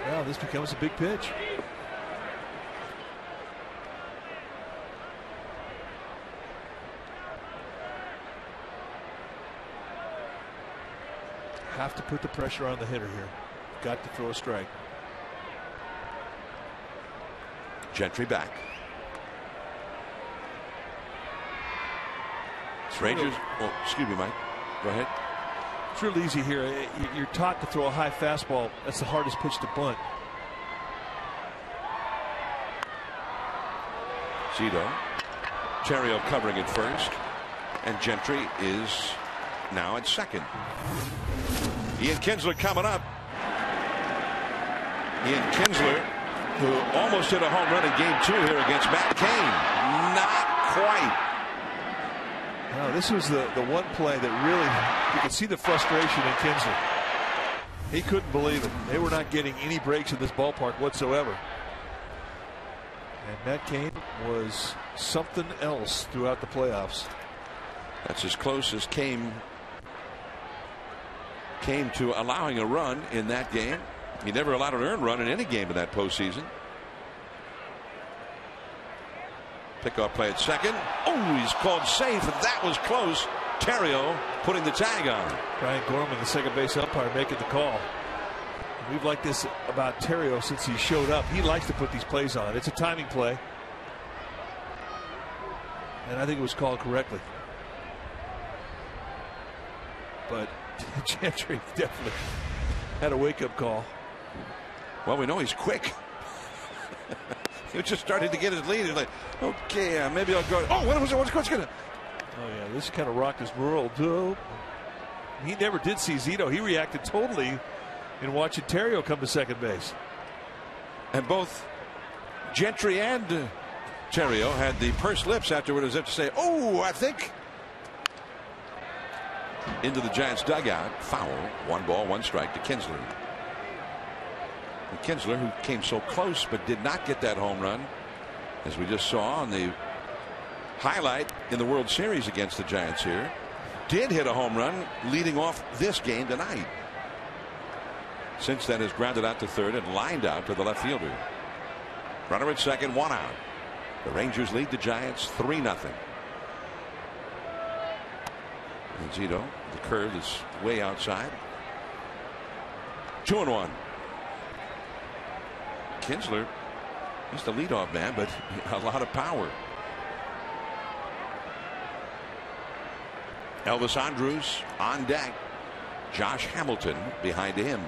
Well, this becomes a big pitch. Have to put the pressure on the hitter here. Got to throw a strike. Gentry back. Rangers. Oh, excuse me, Mike. Go ahead. It's real easy here. You're taught to throw a high fastball. That's the hardest pitch to bunt. Zito. Terrio covering at first. And Gentry is now at second. Ian Kinsler coming up. Ian Kinsler, who almost hit a home run in game 2 here against Matt Cain. Not quite. No, this was the one play that really, you could see the frustration in Kinsler. He couldn't believe it. They were not getting any breaks in this ballpark whatsoever. And Matt Cain was something else throughout the playoffs. That's as close as came to allowing a run in that game. He never allowed an earned run in any game in that postseason. Pickoff play at second. Oh, he's called safe, and that was close. Terrio putting the tag on. Brian Gorman, the second base umpire, making the call. We've liked this about Terrio since he showed up. He likes to put these plays on. It's a timing play. And I think it was called correctly. But Gentry definitely had a wake-up call. Well, we know he's quick. He just started to get his lead. He's like, okay, maybe I'll go. Oh, what's going to? Oh, yeah, this kind of rocked his world. He never did see Zito. He reacted totally in watching Terrio come to second base. And both Gentry and Terrio had the pursed lips afterward as if to say, oh, I think. Into the Giants dugout. Foul. 1 ball, 1 strike to Kinsler. And Kinsler, who came so close but did not get that home run, as we just saw on the highlight in the World Series against the Giants here, did hit a home run leading off this game tonight. Since then has grounded out to third and lined out to the left fielder. Runner at second, 1 out. The Rangers lead the Giants 3-0. And Zito, the curve is way outside. 2-1. Kinsler, he's the leadoff man, but a lot of power. Elvis Andrus on deck. Josh Hamilton behind him.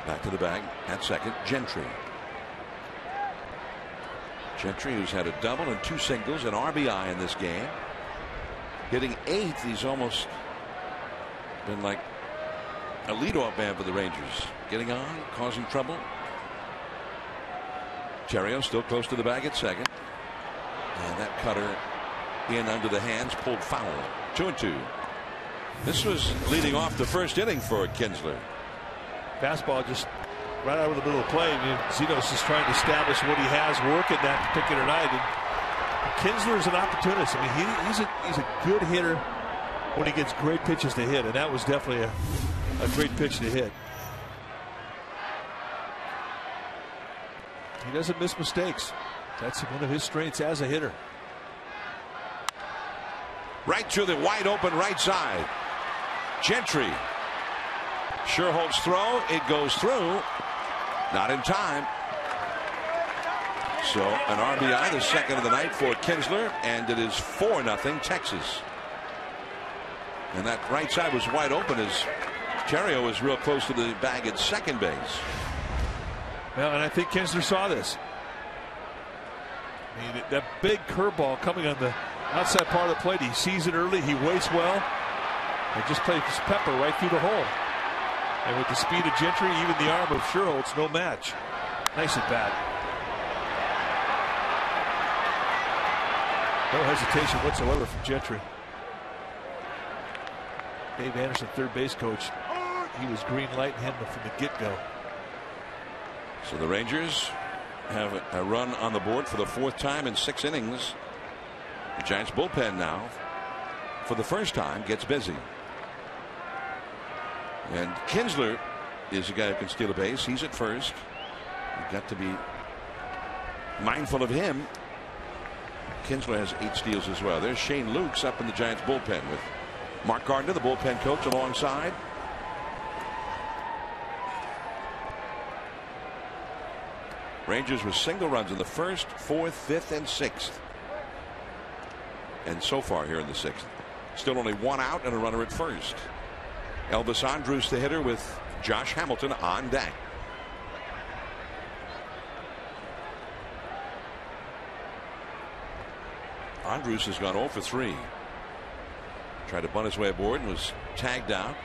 Back to the bag at second, Gentry. Gentry, who's had a double and 2 singles and RBI in this game. Hitting 8th, he's almost been like a leadoff man for the Rangers. Getting on, causing trouble. Terrio still close to the bag at second. And that cutter in under the hands, pulled foul. 2-2. This was leading off the first inning for Kinsler. Fastball just right out of the middle of the play. Zito's just trying to establish what he has working that particular night. And Kinsler is an opportunist. I mean, he's a good hitter when he gets great pitches to hit, and that was definitely a great pitch to hit. He doesn't miss mistakes. That's one of his strengths as a hitter. Right to the wide open right side. Gentry. Sherholt's throw. It goes through. Not in time. So an RBI, the second of the night for Kinsler, and it is 4-0 Texas. And that right side was wide open as Terrio was real close to the bag at second base. Well, and I think Kinsler saw this. I mean, that big curveball coming on the outside part of the plate. He sees it early. He waits well. And just plays pepper right through the hole. And with the speed of Gentry, even the arm of Sherholt's no match. Nice at bat. No hesitation whatsoever from Gentry. Dave Anderson, third base coach, he was green lighting him from the get-go. So the Rangers have a run on the board for the 4th time in 6 innings. The Giants bullpen now, for the first time, gets busy. And Kinsler is a guy who can steal a base. He's at first. You've got to be mindful of him. Kinsler has 8 steals as well. There's Shane Lukes up in the Giants bullpen with Mark Gardner, the bullpen coach, alongside. Rangers with single runs in the 1st, 4th, 5th, and 6th. And so far here in the 6th. Still only 1 out and a runner at first. Elvis Andrus, the hitter, with Josh Hamilton on deck. Andrus has gone 0 for 3. Tried to bunt his way aboard and was tagged out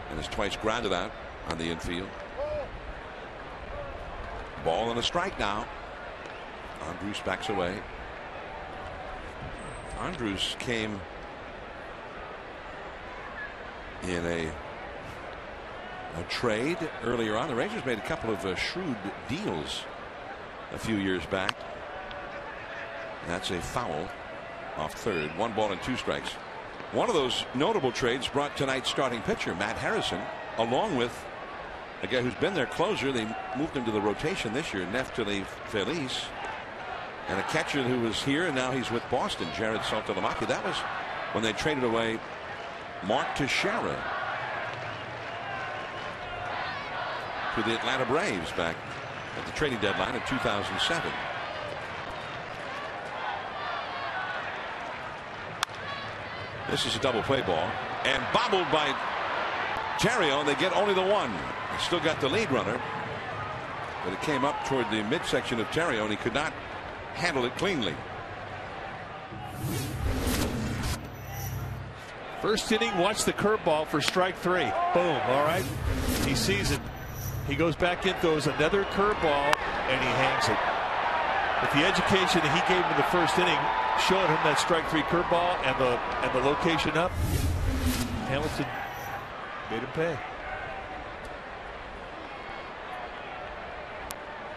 and has twice grounded out on the infield. Ball and a strike now. Andrus backs away. Andrus came in a trade earlier on. The Rangers made a couple of shrewd deals a few years back. That's a foul off third. 1 ball and 2 strikes. One of those notable trades brought tonight's starting pitcher, Matt Harrison, along with a guy who's been their closer. They moved him to the rotation this year, Neftali Feliz, and a catcher who was here and now he's with Boston, Jared Saltalamacchia. That was when they traded away Mark Teixeira to the Atlanta Braves back at the trading deadline in 2007. This is a double play ball and bobbled by Terrio, and they get only the 1. They still got the lead runner, but it came up toward the midsection of Terrio and he could not handle it cleanly. First inning, watch the curveball for strike 3. Boom. All right. He sees it. He goes back in, throws another curveball, and he hangs it. With the education that he gave him in the first inning, showing him that strike 3 curveball and the location up, Hamilton made him pay.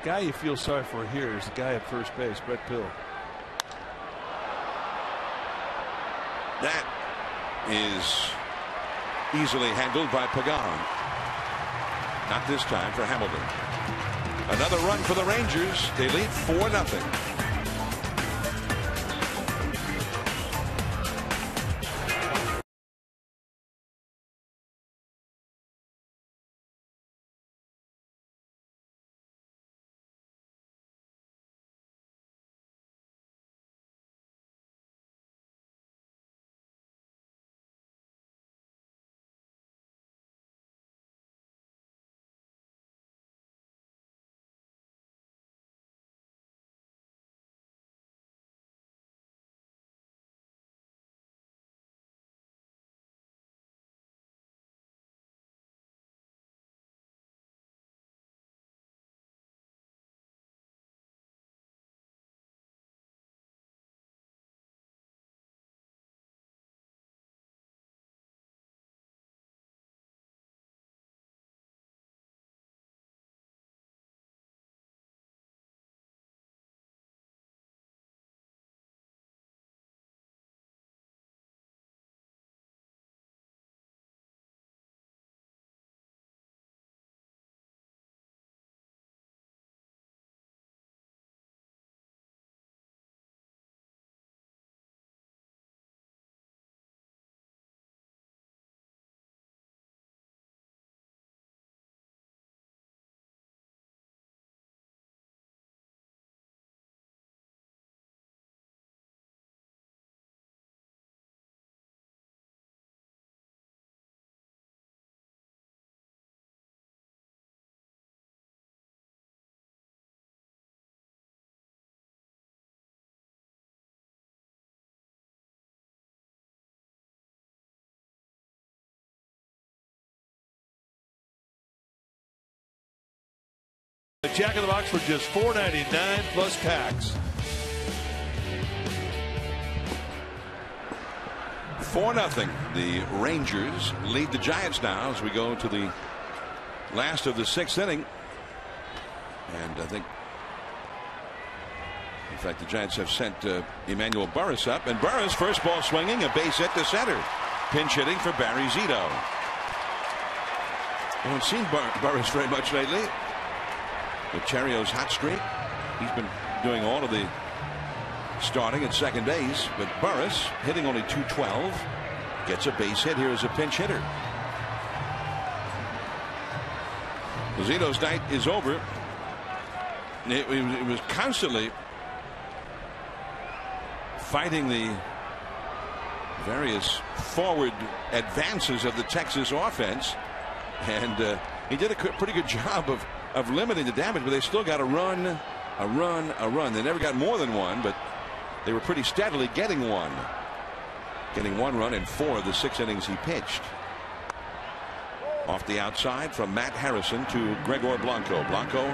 Guy you feel sorry for here is the guy at first base, Brett Pill. That is easily handled by Pregame. Not this time for Hamilton. Another run for the Rangers. They lead 4-0. The Jack in the Box for just $4.99 plus tax. 4-0. The Rangers lead the Giants now as we go to the last of the 6th inning. And I think, in fact, the Giants have sent Emmanuel Burris up. And Burris, first ball swinging, a base hit to center. Pinch hitting for Barry Zito. We haven't seen Burris very much lately. With Cherio's hot streak, he's been doing all of the starting at second base. But Burris, hitting only .212, gets a base hit here as a pinch hitter. Zito's night is over. It was constantly fighting the various forward advances of the Texas offense, and he did a pretty good job of limiting the damage, but they still got a run. They never got more than one, but they were pretty steadily getting one. Getting one run in 4 of the 6 innings he pitched. Off the outside from Matt Harrison to Gregor Blanco. Blanco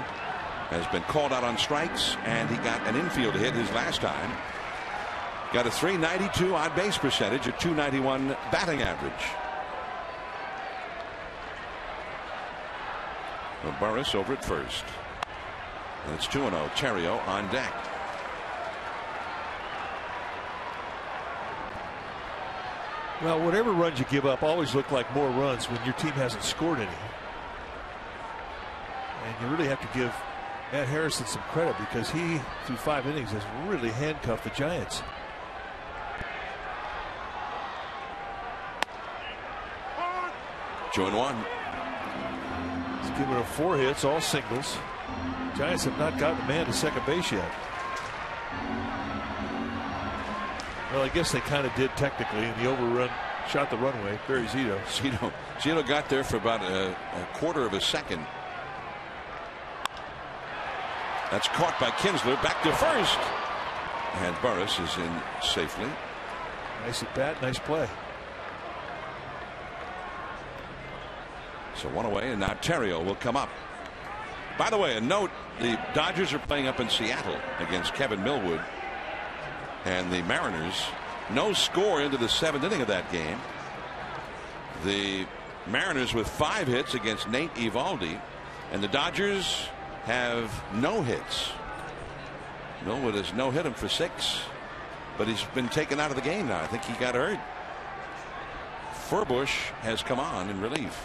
has been called out on strikes, and he got an infield hit his last time. Got a .392 on base percentage, a .291 batting average. Well, Burris over at first. And it's 2-0. Cherio on deck. Well, whatever runs you give up always look like more runs when your team hasn't scored any. And you really have to give Matt Harrison some credit, because he, through 5 innings, has really handcuffed the Giants. Join one. He's given him 4 hits, all singles. Giants have not gotten a man to second base yet. Well, I guess they kind of did technically, and the overrun shot the runway. Barry Zito. Zito got there for about a quarter of a second. That's caught by Kinsler. Back to first. And Burris is in safely. Nice at bat, nice play. So 1 away, and now Terrio will come up. By the way, a note, the Dodgers are playing up in Seattle against Kevin Millwood and the Mariners. No score into the 7th inning of that game. The Mariners with 5 hits against Nate Eovaldi, and the Dodgers have no hits. Millwood has no hit him for 6, but he's been taken out of the game now. I think he got hurt. Furbush has come on in relief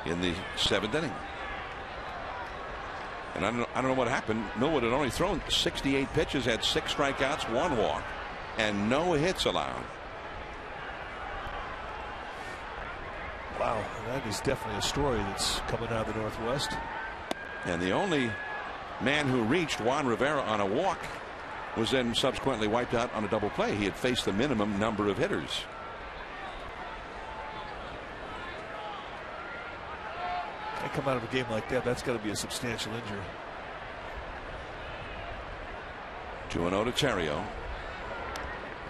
in the 7th inning. And I don't know what happened. Millwood had only thrown 68 pitches, had 6 strikeouts, 1 walk, and no hits allowed. Wow, that is definitely a story that's coming out of the Northwest. And the only man who reached Juan Rivera on a walk was then subsequently wiped out on a double play. He had faced the minimum number of hitters. They come out of a game like that, that's got to be a substantial injury. 2-0 to Terrio.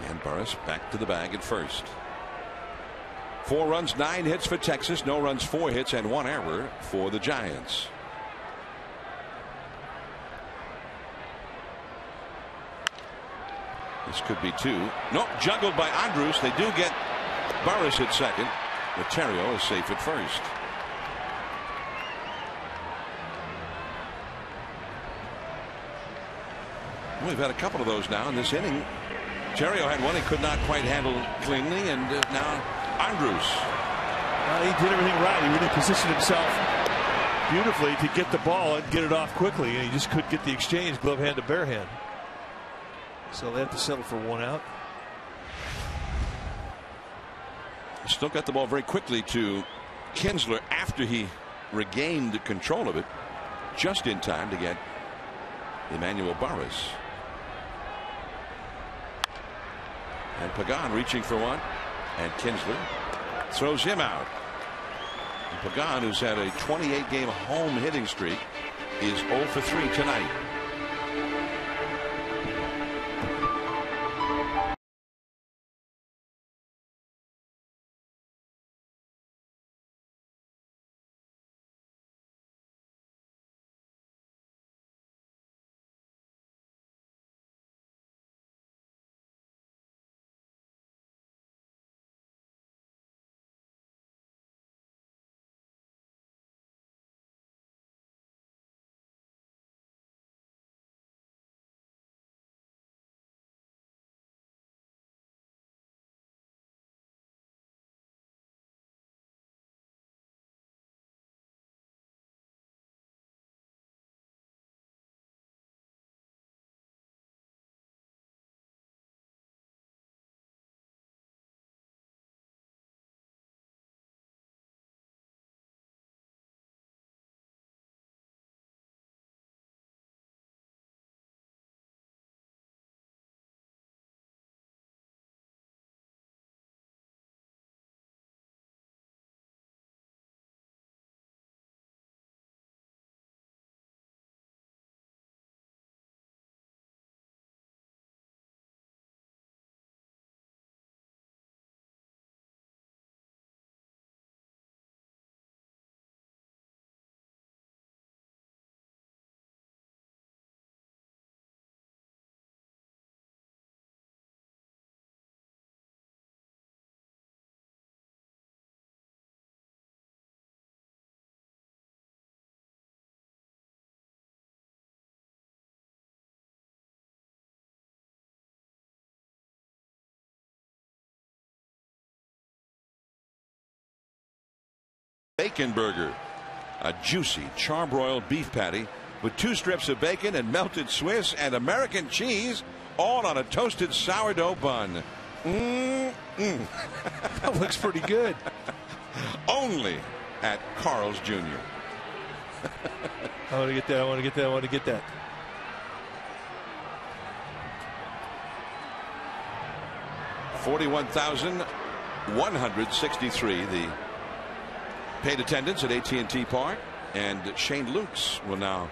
And Burris back to the bag at first. 4 runs, 9 hits for Texas. No runs, 4 hits, and 1 error for the Giants. This could be 2. Nope, juggled by Andrus. They do get Burris at second, but Terrio is safe at first. We've had a couple of those now in this inning. Terrio had one he could not quite handle cleanly, and now Andrus. He did everything right. He really positioned himself beautifully to get the ball and get it off quickly, and he just couldn't get the exchange glove hand to bare hand. So they have to settle for 1 out. Still got the ball very quickly to Kinsler after he regained control of it, just in time to get Emmanuel Burris. And Pagan reaching for one, and Kinsler throws him out. And Pagan, who's had a 28-game home hitting streak, is 0 for 3 tonight. bacon burger, a juicy charbroiled beef patty with 2 strips of bacon and melted Swiss and American cheese, all on a toasted sourdough bun. That looks pretty good. Only at Carl's Jr. I want to get that. I want to get that. I want to get that. $41,163. The paid attendance at AT&T Park, and Shane Lukes will now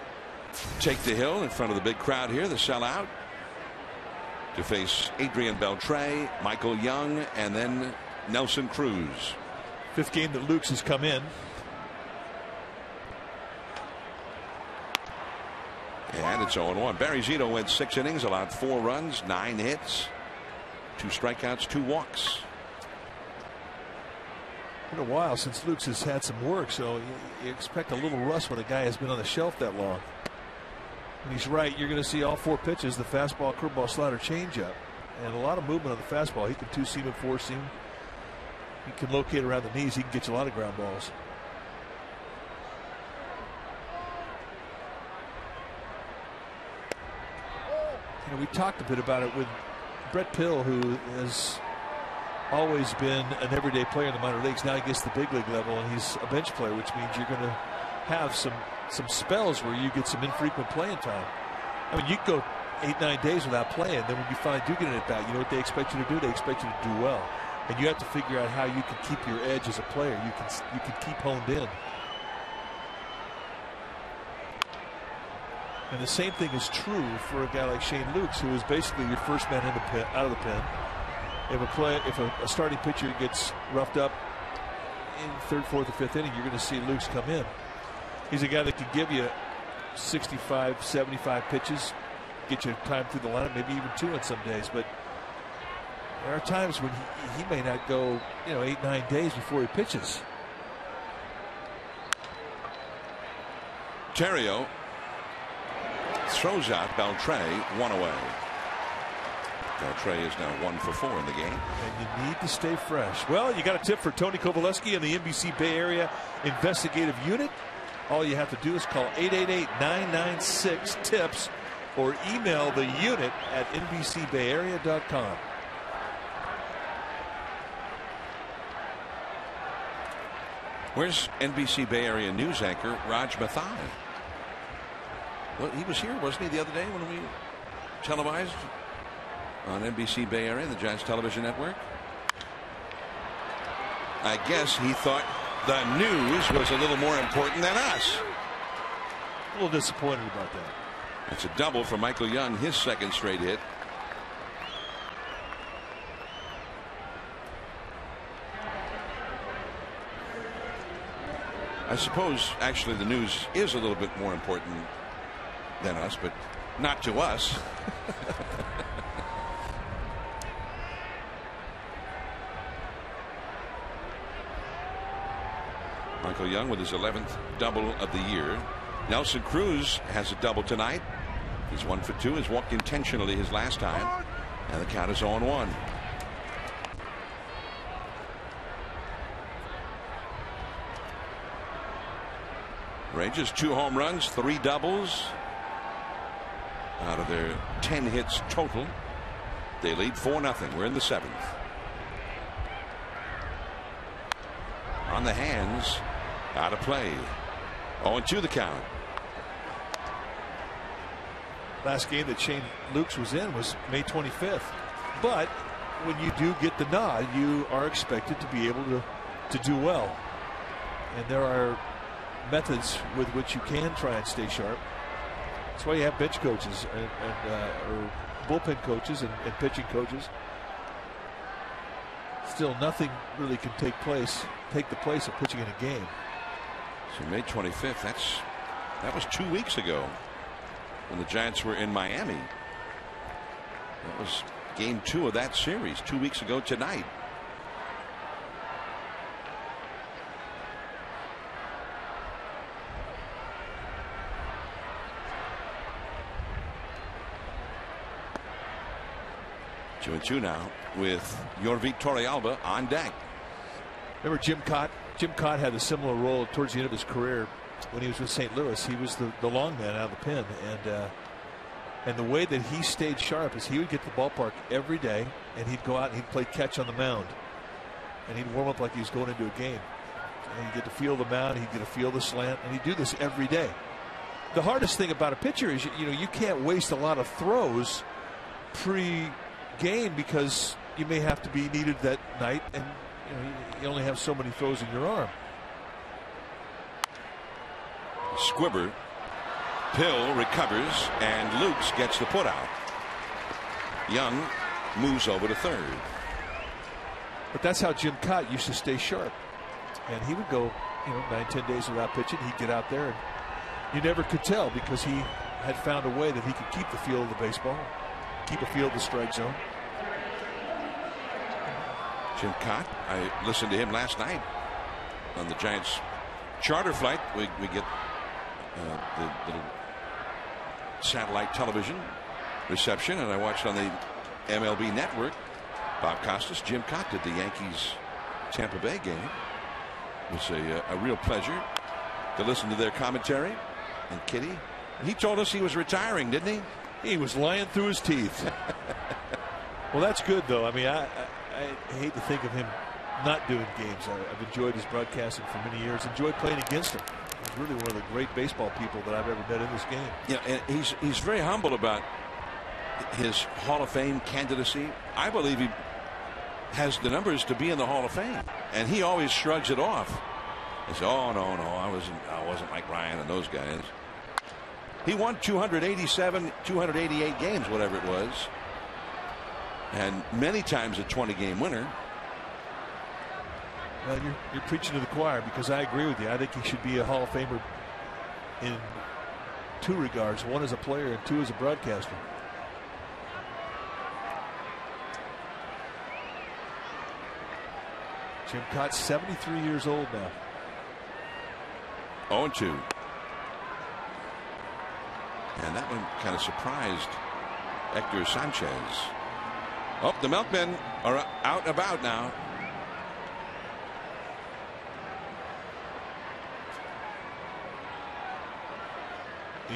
take the hill in front of the big crowd here, the sellout, to face Adrian Beltre, Michael Young, and then Nelson Cruz. 5th game that Lukes has come in. And it's 0-1. Barry Zito went 6 innings, allowed 4 runs, 9 hits, 2 strikeouts, 2 walks. Been a while since Lukes has had some work, so you expect a little rust when a guy has been on the shelf that long. And he's right. You're going to see all 4 pitches: the fastball, curveball, slider, changeup, and a lot of movement on the fastball. He can 2-seam and 4-seam. He can locate around the knees. He can get you a lot of ground balls. You know, we talked a bit about it with Brett Pill, who has always been an everyday player in the minor leagues. Now he gets to the big league level, and he's a bench player, which means you're going to have some spells where you get some infrequent playing time. I mean, you can go 8-9 days without playing. Then when you finally do get an at bat, you know what they expect you to do? They expect you to do well, and you have to figure out how you can keep your edge as a player. You can keep honed in. And the same thing is true for a guy like Shane Lukes, who is basically your first man in the pen, out of the pen. If a starting pitcher gets roughed up in 3rd, 4th, or 5th inning, you're going to see Lukes come in. He's a guy that can give you 65, 75 pitches, get you time through the lineup, maybe even 2 on some days. But there are times when he may not go, 8-9 days before he pitches. Terrio throws out Beltre, 1 away. Beltre is now 1 for 4 in the game. And you need to stay fresh. Well, you got a tip for Tony Kovaleski and the NBC Bay Area Investigative Unit. All you have to do is call 888-996-TIPS or email the unit at NBCBayArea.com. Where's NBC Bay Area news anchor Raj Mathai? Well, he was here, wasn't he, the other day when we televised on NBC Bay Area, the Giants television network? I guess he thought the news was a little more important than us. A little disappointed about that. It's a double for Michael Young, his 2nd straight hit. I suppose actually the news is a little bit more important than us, but not to us. Michael Young with his 11th double of the year. Nelson Cruz has a double tonight. He's 1 for 2. Has walked intentionally his last time, and the count is 0-1. Rangers 2 home runs, 3 doubles out of their 10 hits total. They lead 4-0. We're in the 7th. On the hands, out of play. 0-2 the count. Last game that Shane Lukes was in was May 25th. But when you do get the nod, you are expected to be able to do well. And there are methods with which you can try and stay sharp. That's why you have bench coaches or bullpen coaches and pitching coaches. Still, nothing really can take the place of pitching in a game. So May 25th, that was 2 weeks ago when the Giants were in Miami. That was game 2 of that series 2 weeks ago tonight. Two and two now with Yorvik Torrealba on deck. Remember Jim Cott Jim Cott had a similar role towards the end of his career when he was with St. Louis. He was the long man out of the pen, and the way that he stayed sharp is he would get to the ballpark every day, and he'd go out and he'd play catch on the mound, and he'd warm up like he was going into a game. And he'd get to feel the mound, he'd get to feel the slant, and he'd do this every day. The hardest thing about a pitcher is you can't waste a lot of throws pre-game because you may have to be needed that night, and you only have so many throws in your arm. Squibber. Pill recovers, and Lukes gets the putout. Young moves over to third. But that's how Jim Cott used to stay sharp. And he would go 9-10 days without pitching. He'd get out there, and you never could tell because he had found a way that he could keep the feel of the baseball, keep a feel of the strike zone. Jim Cott, I listened to him last night on the Giants charter flight. We get the little satellite television reception, and I watched on the MLB network. Bob Costas, Jim Cott did the Yankees Tampa Bay game. It was a real pleasure to listen to their commentary. And Kitty, he told us he was retiring, didn't he? He was lying through his teeth. Well, that's good, though. I mean, I hate to think of him not doing games. I've enjoyed his broadcasting for many years. Enjoyed playing against him. He's really one of the great baseball people that I've ever met in this game. Yeah, and he's very humble about his Hall of Fame candidacy. I believe he has the numbers to be in the Hall of Fame, and he always shrugs it off. He says, "Oh no, I wasn't like Ryan and those guys." He won 287, 288 games, whatever it was, and many times a 20-game winner. Well, you're preaching to the choir, because I agree with you. I think he should be a Hall of Famer in two regards: one as a player and two as a broadcaster. Jim Cott, 73 years old now. 0-2. And that one kind of surprised Hector Sanchez. Oh, the Milkmen are out and about now.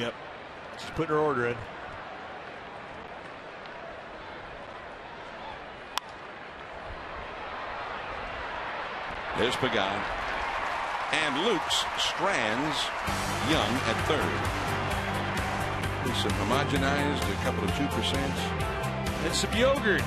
Yep. She's putting her order in. There's Pregame. And Lukes strands Young at third. There's some homogenized, a couple of 2%. And some yogurt.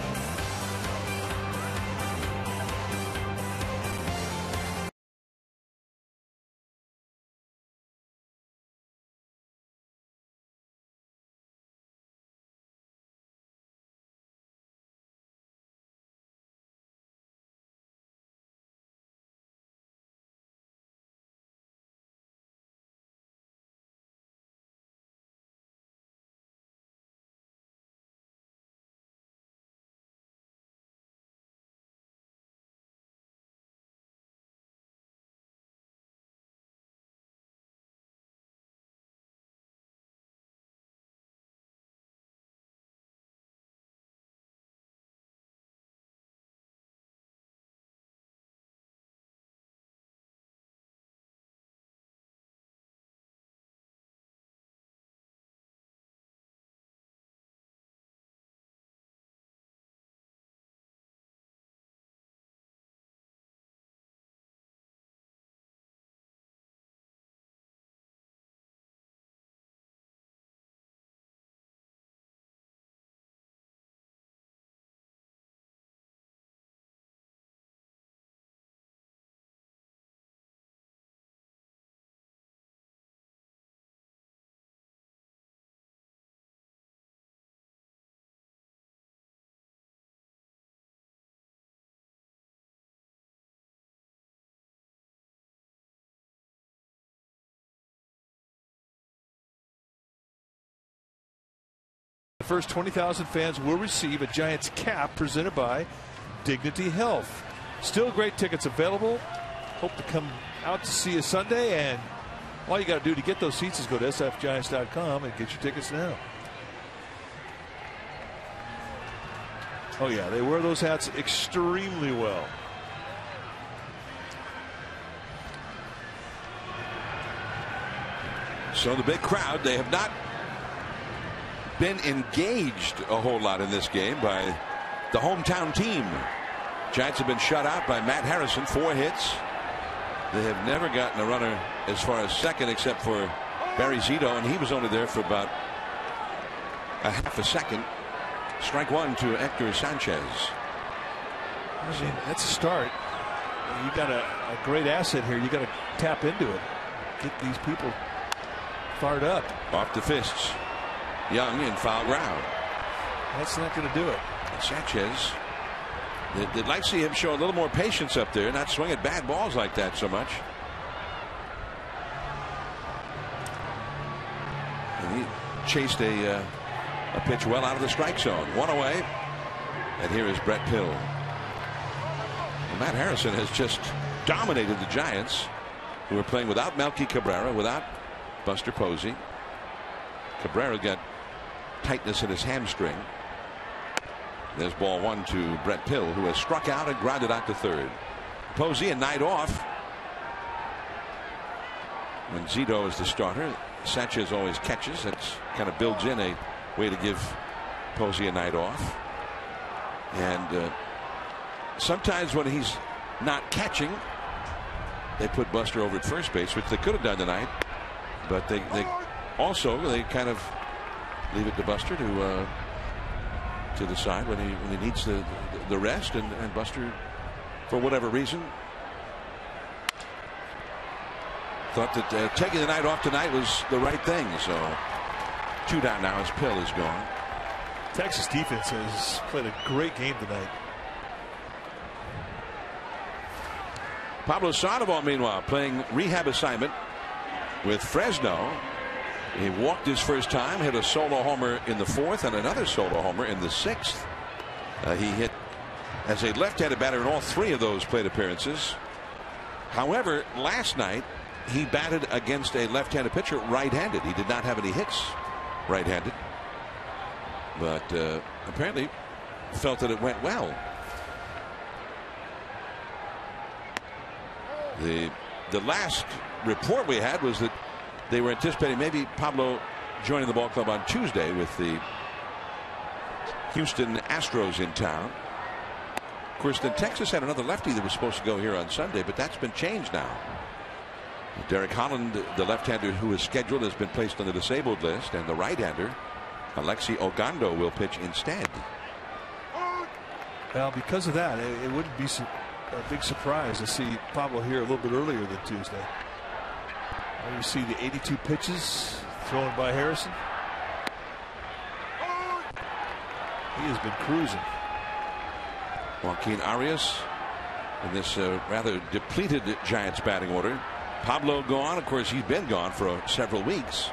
The first 20,000 fans will receive a Giants cap presented by Dignity Health. Still great tickets available. Hope to come out to see you Sunday, and all you got to do to get those seats is go to sfgiants.com and get your tickets now. Oh yeah, they wear those hats extremely well. So the big crowd, they have not been engaged a whole lot in this game by the hometown team. Giants have been shut out by Matt Harrison, 4 hits. They have never gotten a runner as far as second except for Barry Zito, and he was only there for about a half a second. Strike one to Hector Sanchez. I mean, that's a start. You got a great asset here. You got to tap into it. Get these people fired up. Off the fists. Young in foul ground. That's not going to do it. And Sanchez, they'd like to see him show a little more patience up there, not swing at bad balls like that so much. And he chased a pitch well out of the strike zone. One away. And here is Brett Pill. Well, Matt Harrison has just dominated the Giants, who are playing without Melky Cabrera, without Buster Posey. Cabrera got tightness in his hamstring. There's ball one to Brett Pill, who has struck out and grounded out to third. Posey a night off. When Zito is the starter, Sanchez always catches. That kind of builds in a way to give Posey a night off. And sometimes when he's not catching, they put Buster over at first base, which they could have done tonight. But they kind of leave it to Buster to decide when he needs the rest, and Buster, for whatever reason, thought that taking the night off tonight was the right thing. So 2 down now as Pill is gone. Texas defense has played a great game tonight. Pablo Sandoval, meanwhile, playing rehab assignment with Fresno. He walked his first time, hit a solo homer in the 4th and another solo homer in the 6th. He hit as a left-handed batter in all 3 of those plate appearances. However, last night he batted against a left-handed pitcher right-handed. He did not have any hits right-handed, but apparently felt that it went well. The last report we had was that they were anticipating maybe Pablo joining the ball club on Tuesday with the Houston Astros in town. Of course, then Texas had another lefty that was supposed to go here on Sunday, but that's been changed now. Derek Holland, the left-hander who is scheduled, has been placed on the disabled list, and the right-hander Alexi Ogando will pitch instead. Well, because of that, it wouldn't be a big surprise to see Pablo here a little bit earlier than Tuesday. You see the 82 pitches thrown by Harrison. He has been cruising. Joaquin Arias in this rather depleted Giants batting order. Pablo gone. Of course, he's been gone for several weeks.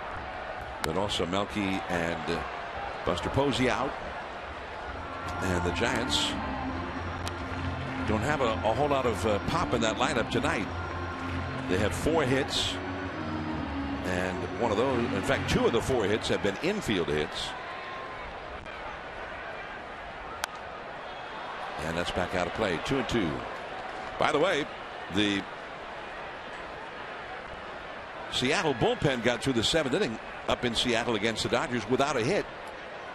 But also Melky and Buster Posey out. And the Giants don't have a whole lot of pop in that lineup tonight. They have 4 hits. And one of those, in fact, 2 of the 4 hits have been infield hits. And that's back out of play. 2-2. By the way, the Seattle bullpen got through the 7th inning up in Seattle against the Dodgers without a hit.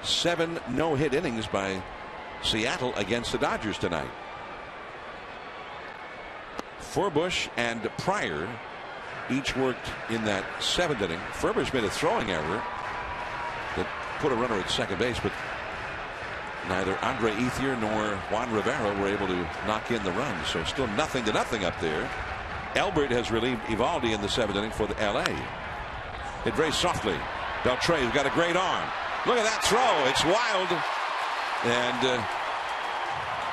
7 no-hit innings by Seattle against the Dodgers tonight. Furbush and Pryor each worked in that 7th inning. Furbush made a throwing error that put a runner at second base, but neither Andre Ethier nor Juan Rivera were able to knock in the run. So still 0-0 up there. Elbert has relieved Evaldi in the 7th inning for the LA. Hit very softly. Beltre's got a great arm. Look at that throw. It's wild. And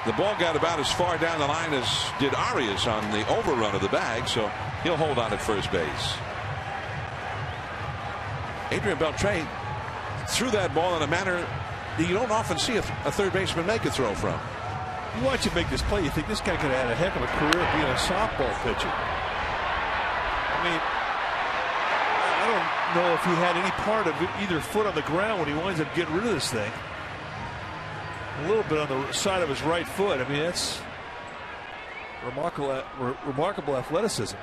the ball got about as far down the line as did Arias on the overrun of the bag, so he'll hold on at first base. Adrian Beltre threw that ball in a manner that you don't often see a third baseman make a throw from. You watch him make this play, you think this guy could have had a heck of a career being a softball pitcher. I mean, I don't know if he had any part of either foot on the ground when he winds up getting rid of this thing. A little bit on the side of his right foot. I mean, that's remarkable athleticism.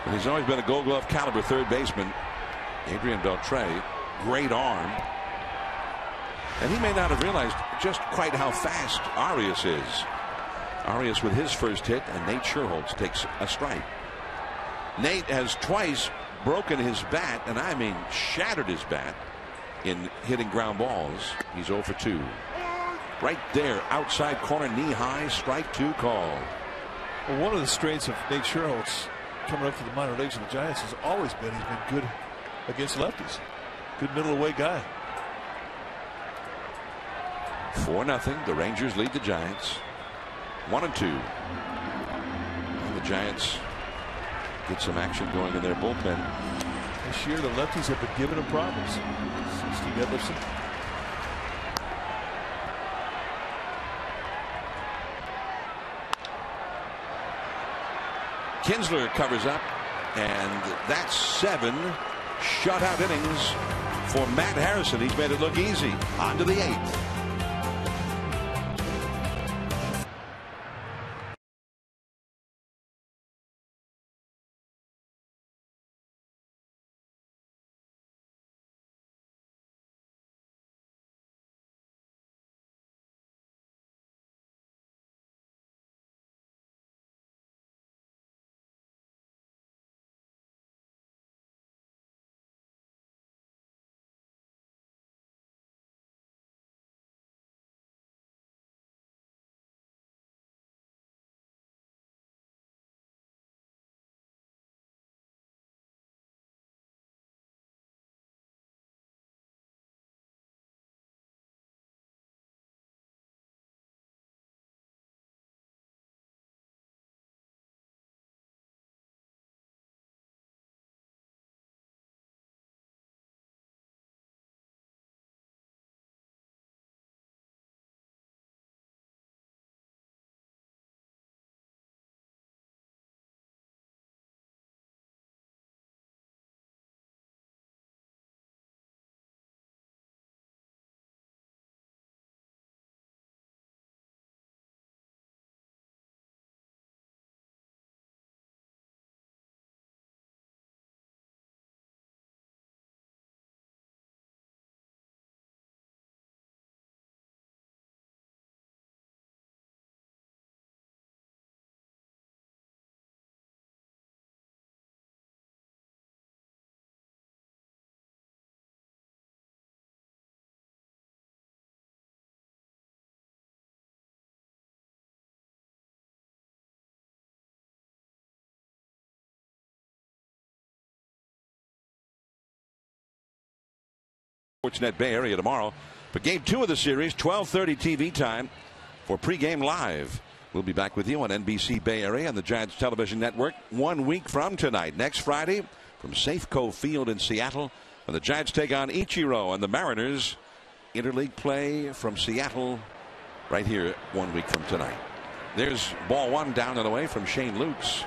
And he's always been a Gold Glove caliber third baseman. Adrian Beltre, great arm. And he may not have realized just quite how fast Arias is. Arias with his first hit, and Nate Sherholtz takes a strike. Nate has twice broken his bat, and I mean shattered his bat in hitting ground balls. He's 0 for 2. Right there, outside corner, knee high, strike 2 call. Well, one of the strengths of Nate Sherholtz coming up to the minor leagues of the Giants has always been he's been good against lefties. Good middle away guy. 4-0. The Rangers lead the Giants. 1-2. And the Giants get some action going in their bullpen. This year the lefties have been giving them problems. Steve Edlifson. Kinsler covers up, and that's 7 shutout innings for Matt Harrison. He's made it look easy. On to the 8th. Sportsnet Bay Area tomorrow for game 2 of the series, 12:30 TV time for pregame live. We'll be back with you on NBC Bay Area and the Giants Television Network 1 week from tonight. Next Friday from Safeco Field in Seattle, when the Giants take on Ichiro and the Mariners. Interleague play from Seattle right here 1 week from tonight. There's ball 1 down and away from Shane Lukes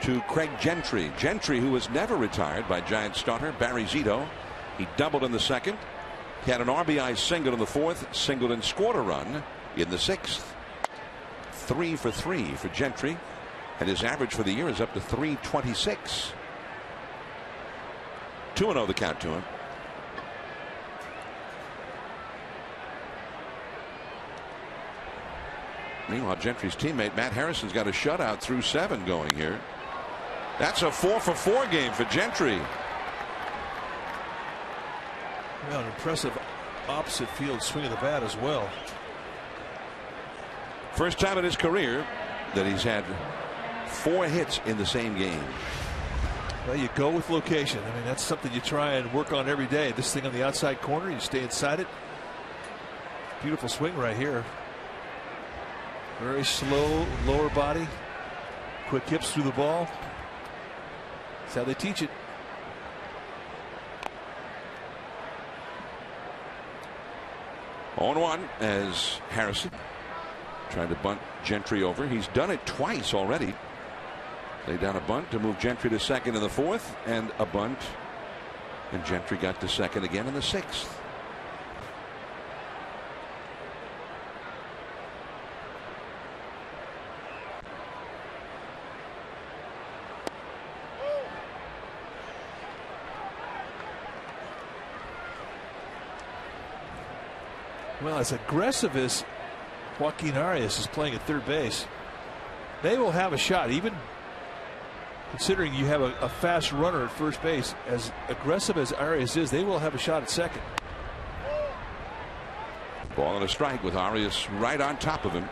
to Craig Gentry. Gentry, who was never retired by Giants starter Barry Zito. He doubled in the 2nd. He had an RBI single in the 4th, singled and scored a run in the 6th. 3 for 3 for Gentry, and his average for the year is up to .326. 2-0 the count to him. Meanwhile, Gentry's teammate Matt Harrison's got a shutout through 7 going here. That's a 4 for 4 game for Gentry. Well, an impressive opposite field swing of the bat as well. First time in his career that he's had 4 hits in the same game. Well, you go with location. I mean, that's something you try and work on every day. This thing on the outside corner, you stay inside it. Beautiful swing right here. Very slow lower body. Quick hips through the ball. That's how they teach it. On 1 as Harrison trying to bunt Gentry over. He's done it twice already. Laid down a bunt to move Gentry to 2nd in the 4th, and a bunt, and Gentry got to 2nd again in the 6th. Well, as aggressive as Joaquin Arias is playing at third base, they will have a shot, even considering you have a fast runner at first base. As aggressive as Arias is, they will have a shot at second. Ball and a strike with Arias right on top of him.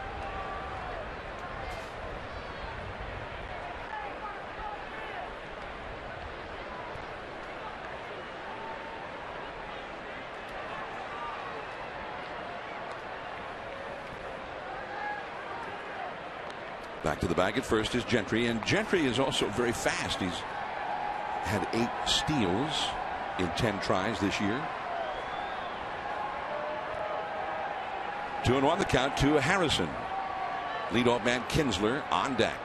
Back to the bag at first is Gentry, and Gentry is also very fast. He's had 8 steals in 10 tries this year. 2-1 the count to Harrison. Leadoff man Kinsler on deck.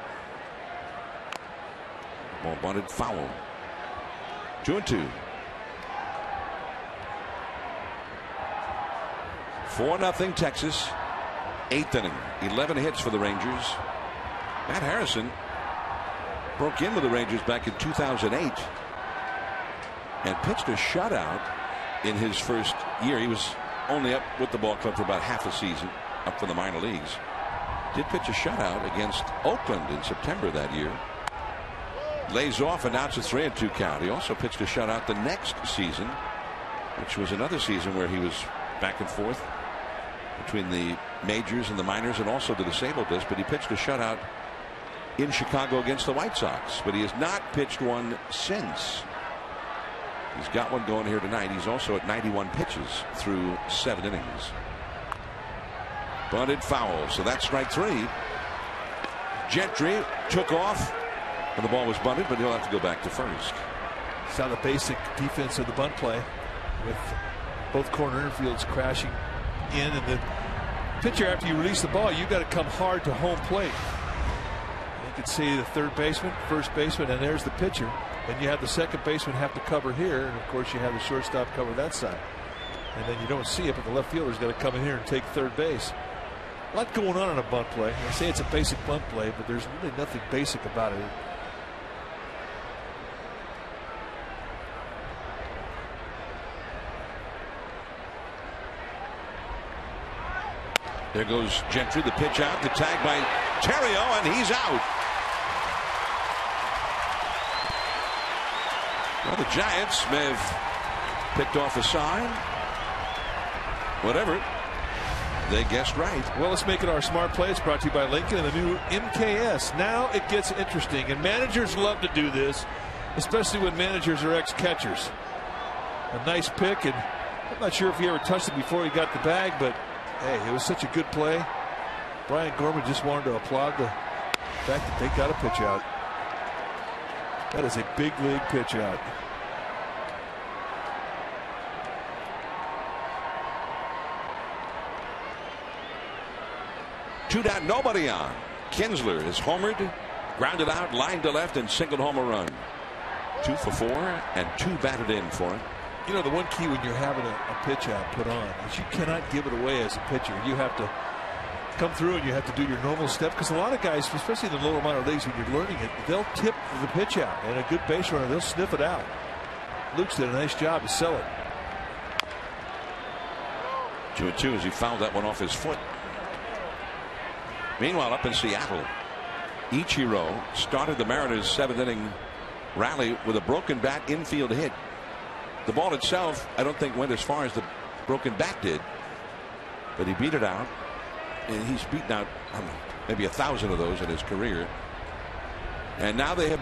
Ball bunted foul. 2-2. 4-0 Texas. 8th inning. 11 hits for the Rangers. Matt Harrison broke in with the Rangers back in 2008 and pitched a shutout in his first year. He was only up with the ball club for about half a season, up from the minor leagues. Did pitch a shutout against Oakland in September that year. Lays off, and now it's a 3-2 count. He also pitched a shutout the next season, which was another season where he was back and forth between the majors and the minors and also the disabled list. But he pitched a shutout in Chicago against the White Sox, but he has not pitched one since. He's got one going here tonight. He's also at 91 pitches through 7 innings. Bunted foul, so that's strike 3. Gentry took off and the ball was bunted, but he'll have to go back to first. Saw the basic defense of the bunt play with both corner infields crashing in, and the pitcher, after you release the ball, you got to come hard to home plate. You can see the third baseman, first baseman, and there's the pitcher. And you have the second baseman have to cover here, and of course you have the shortstop cover that side. And then you don't see it, but the left fielder's got to come in here and take third base. A lot going on in a bunt play. I say it's a basic bunt play, but there's really nothing basic about it. There goes Gentry, the pitch out, the tag by Terrio, and he's out. Well, the Giants may have picked off a sign. Whatever. They guessed right. Well, let's make it our smart play. It's brought to you by Lincoln and the new MKS. Now it gets interesting, and managers love to do this, especially when managers are ex-catchers. A nice pick, and I'm not sure if he ever touched it before he got the bag, but hey, it was such a good play. Brian Gorman just wanted to applaud the fact that they got a pitch out. That is a big league pitch out. Two down, nobody on. Kinsler is homered, grounded out, line to left, and singled home a run. 2 for 4, and 2 batted in for him. You know, the one key when you're having a pitch out put on is you cannot give it away as a pitcher. You have to come through and you have to do your normal step, because a lot of guys, especially in the lower minor leagues, when you're learning it, they'll tip the pitch out, and a good base runner, they'll sniff it out. Luke's did a nice job to sell it. 2-2 as he fouled that one off his foot. Meanwhile, up in Seattle, Ichiro started the Mariners' 7th inning rally with a broken bat infield hit. The ball itself, I don't think went as far as the broken bat did, but he beat it out. And he's beaten out, I don't know, maybe 1,000 of those in his career. And now they have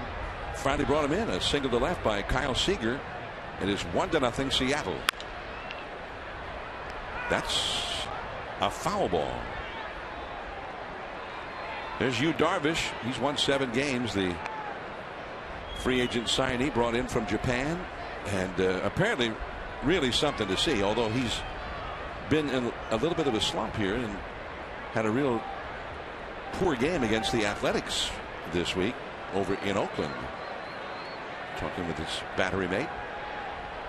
finally brought him in. A single to left by Kyle Seager. It is 1-0 Seattle. That's a foul ball. There's Yu Darvish. He's won 7 games. The free agent signee brought in from Japan. And apparently really something to see, although he's been in a little bit of a slump here and had a real poor game against the Athletics this week over in Oakland. Talking with his battery mate,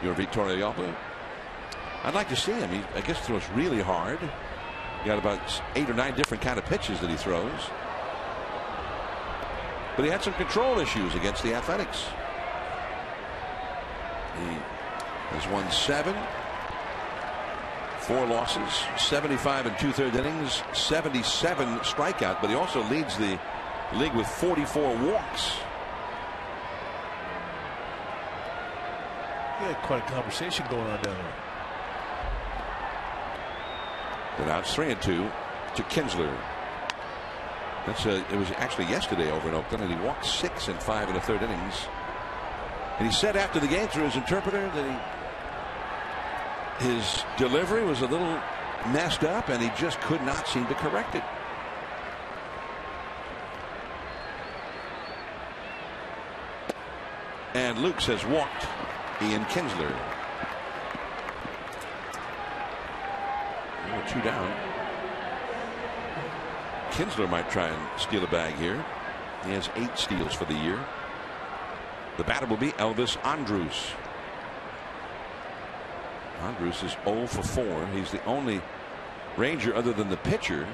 your Victoria Yalba. I'd like to see him. He, I guess, throws really hard. He got about 8 or 9 different kind of pitches that he throws. But he had some control issues against the Athletics. He has won 7, 4 losses, 75 and 2/3 innings, 77 strikeout, but he also leads the league with 44 walks. He had quite a conversation going on down there. And now it's 3-2 to Kinsler. It was actually yesterday over in Oakland, and he walked 6 and 5 1/3 innings. And he said after the game through his interpreter that his delivery was a little messed up, and he just could not seem to correct it. And Luke has walked Ian Kinsler. 2 down. Kinsler might try and steal a bag here. He has 8 steals for the year. The batter will be Elvis Andrus. Andrus is 0 for 4. He's the only Ranger other than the pitcher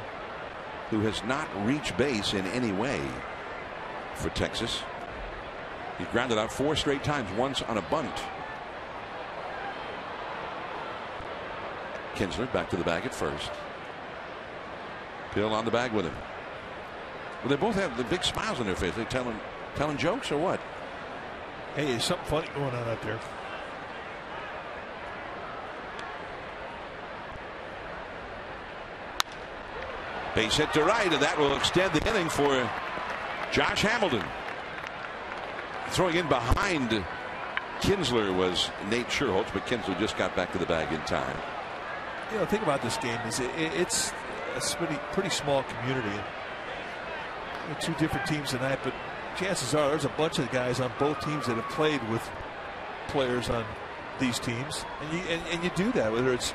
who has not reached base in any way for Texas. He's grounded out 4 straight times, once on a bunt. Kinsler back to the bag at first. Pill on the bag with him. Well, they both have the big smiles on their face. They telling jokes or what? Hey, there's something funny going on out there. Base hit to right, and that will extend the inning for Josh Hamilton. Throwing in behind Kinsler was Nate Sherholtz, but Kinsler just got back to the bag in time. You know, think about this game is it's a pretty small community. 2 different teams tonight, but chances are there's a bunch of guys on both teams that have played with players on these teams, and you do that whether it's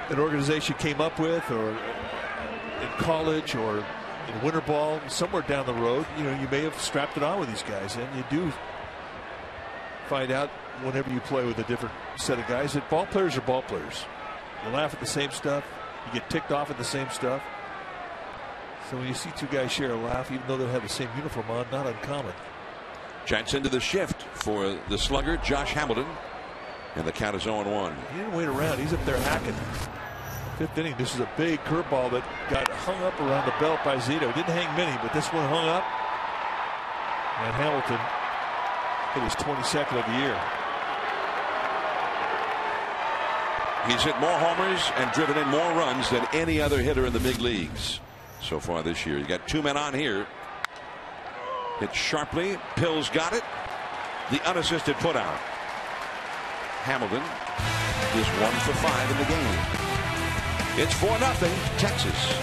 an organization came up with, or in college, or in winter ball somewhere down the road. You know, you may have strapped it on with these guys, and you do find out whenever you play with a different set of guys that ball players are ball players. You laugh at the same stuff, you get ticked off at the same stuff. So when you see 2 guys share a laugh, even though they have the same uniform on, not uncommon. Giants into the shift for the slugger Josh Hamilton, and the count is 0-1. He didn't wait around. He's up there hacking. 5th inning. This is a big curveball that got hung up around the belt by Zito. Didn't hang many, but this one hung up. And Hamilton hit his 22nd of the year. He's hit more homers and driven in more runs than any other hitter in the big leagues so far this year. You got 2 men on here. Hit sharply. Pills got it. The unassisted putout. Hamilton is 1 for 5 in the game. It's 4-0 Texas.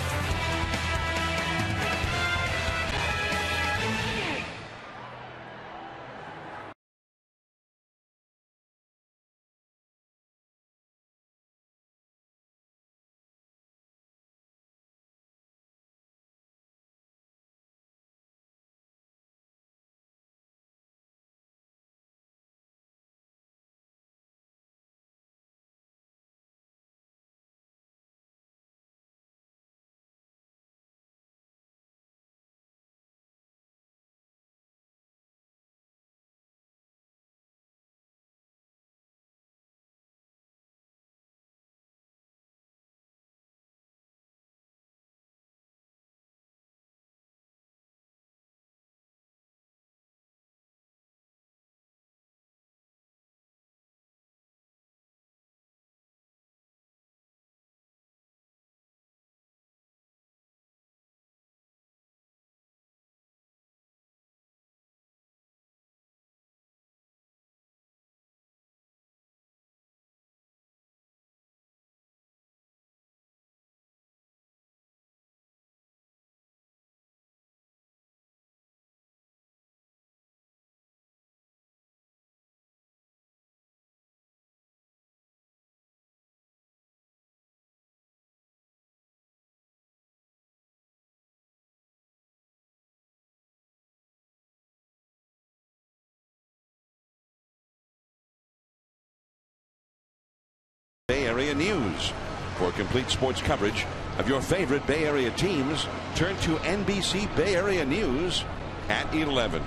Bay Area News. For complete sports coverage of your favorite Bay Area teams, turn to NBC Bay Area News at 11.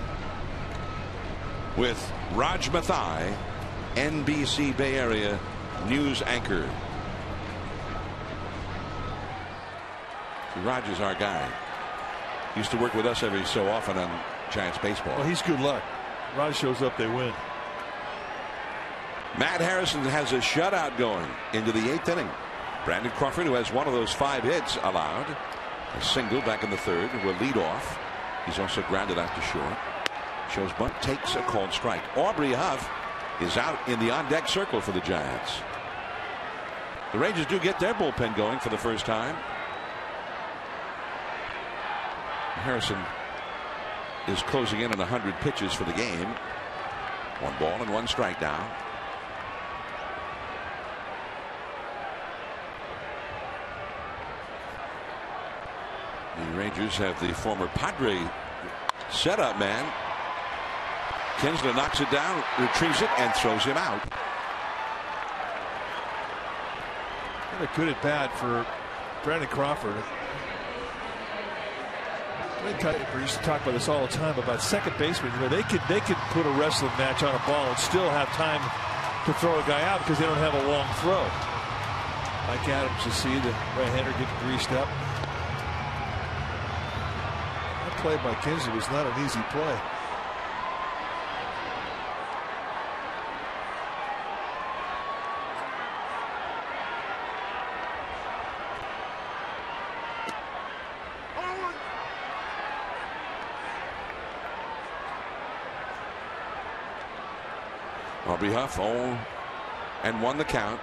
With Raj Mathai, NBC Bay Area News anchor. Rogers, our guy, used to work with us every so often on Giants baseball. Well, he's good luck. Rod shows up, they win. Matt Harrison has a shutout going into the 8th inning. Brandon Crawford, who has one of those 5 hits allowed, a single back in the 3rd, will lead off. He's also grounded out to short. Shows bunt, takes a called strike. Aubrey Huff is out in the on-deck circle for the Giants. The Rangers do get their bullpen going for the first time. Harrison is closing in on 100 pitches for the game. 1 ball and 1 strike down. The Rangers have the former Padre setup man. Kinsler knocks it down, retrieves it, and throws him out. What a good at bat for Brandon Crawford. We used to talk about this all the time about second basemen. You know, they could put a wrestling match on a ball and still have time to throw a guy out because they don't have a long throw. Mike Adams, you see the right-hander getting greased up. That play by Kinsler was not an easy play. Aubrey Huff 0-1 the count.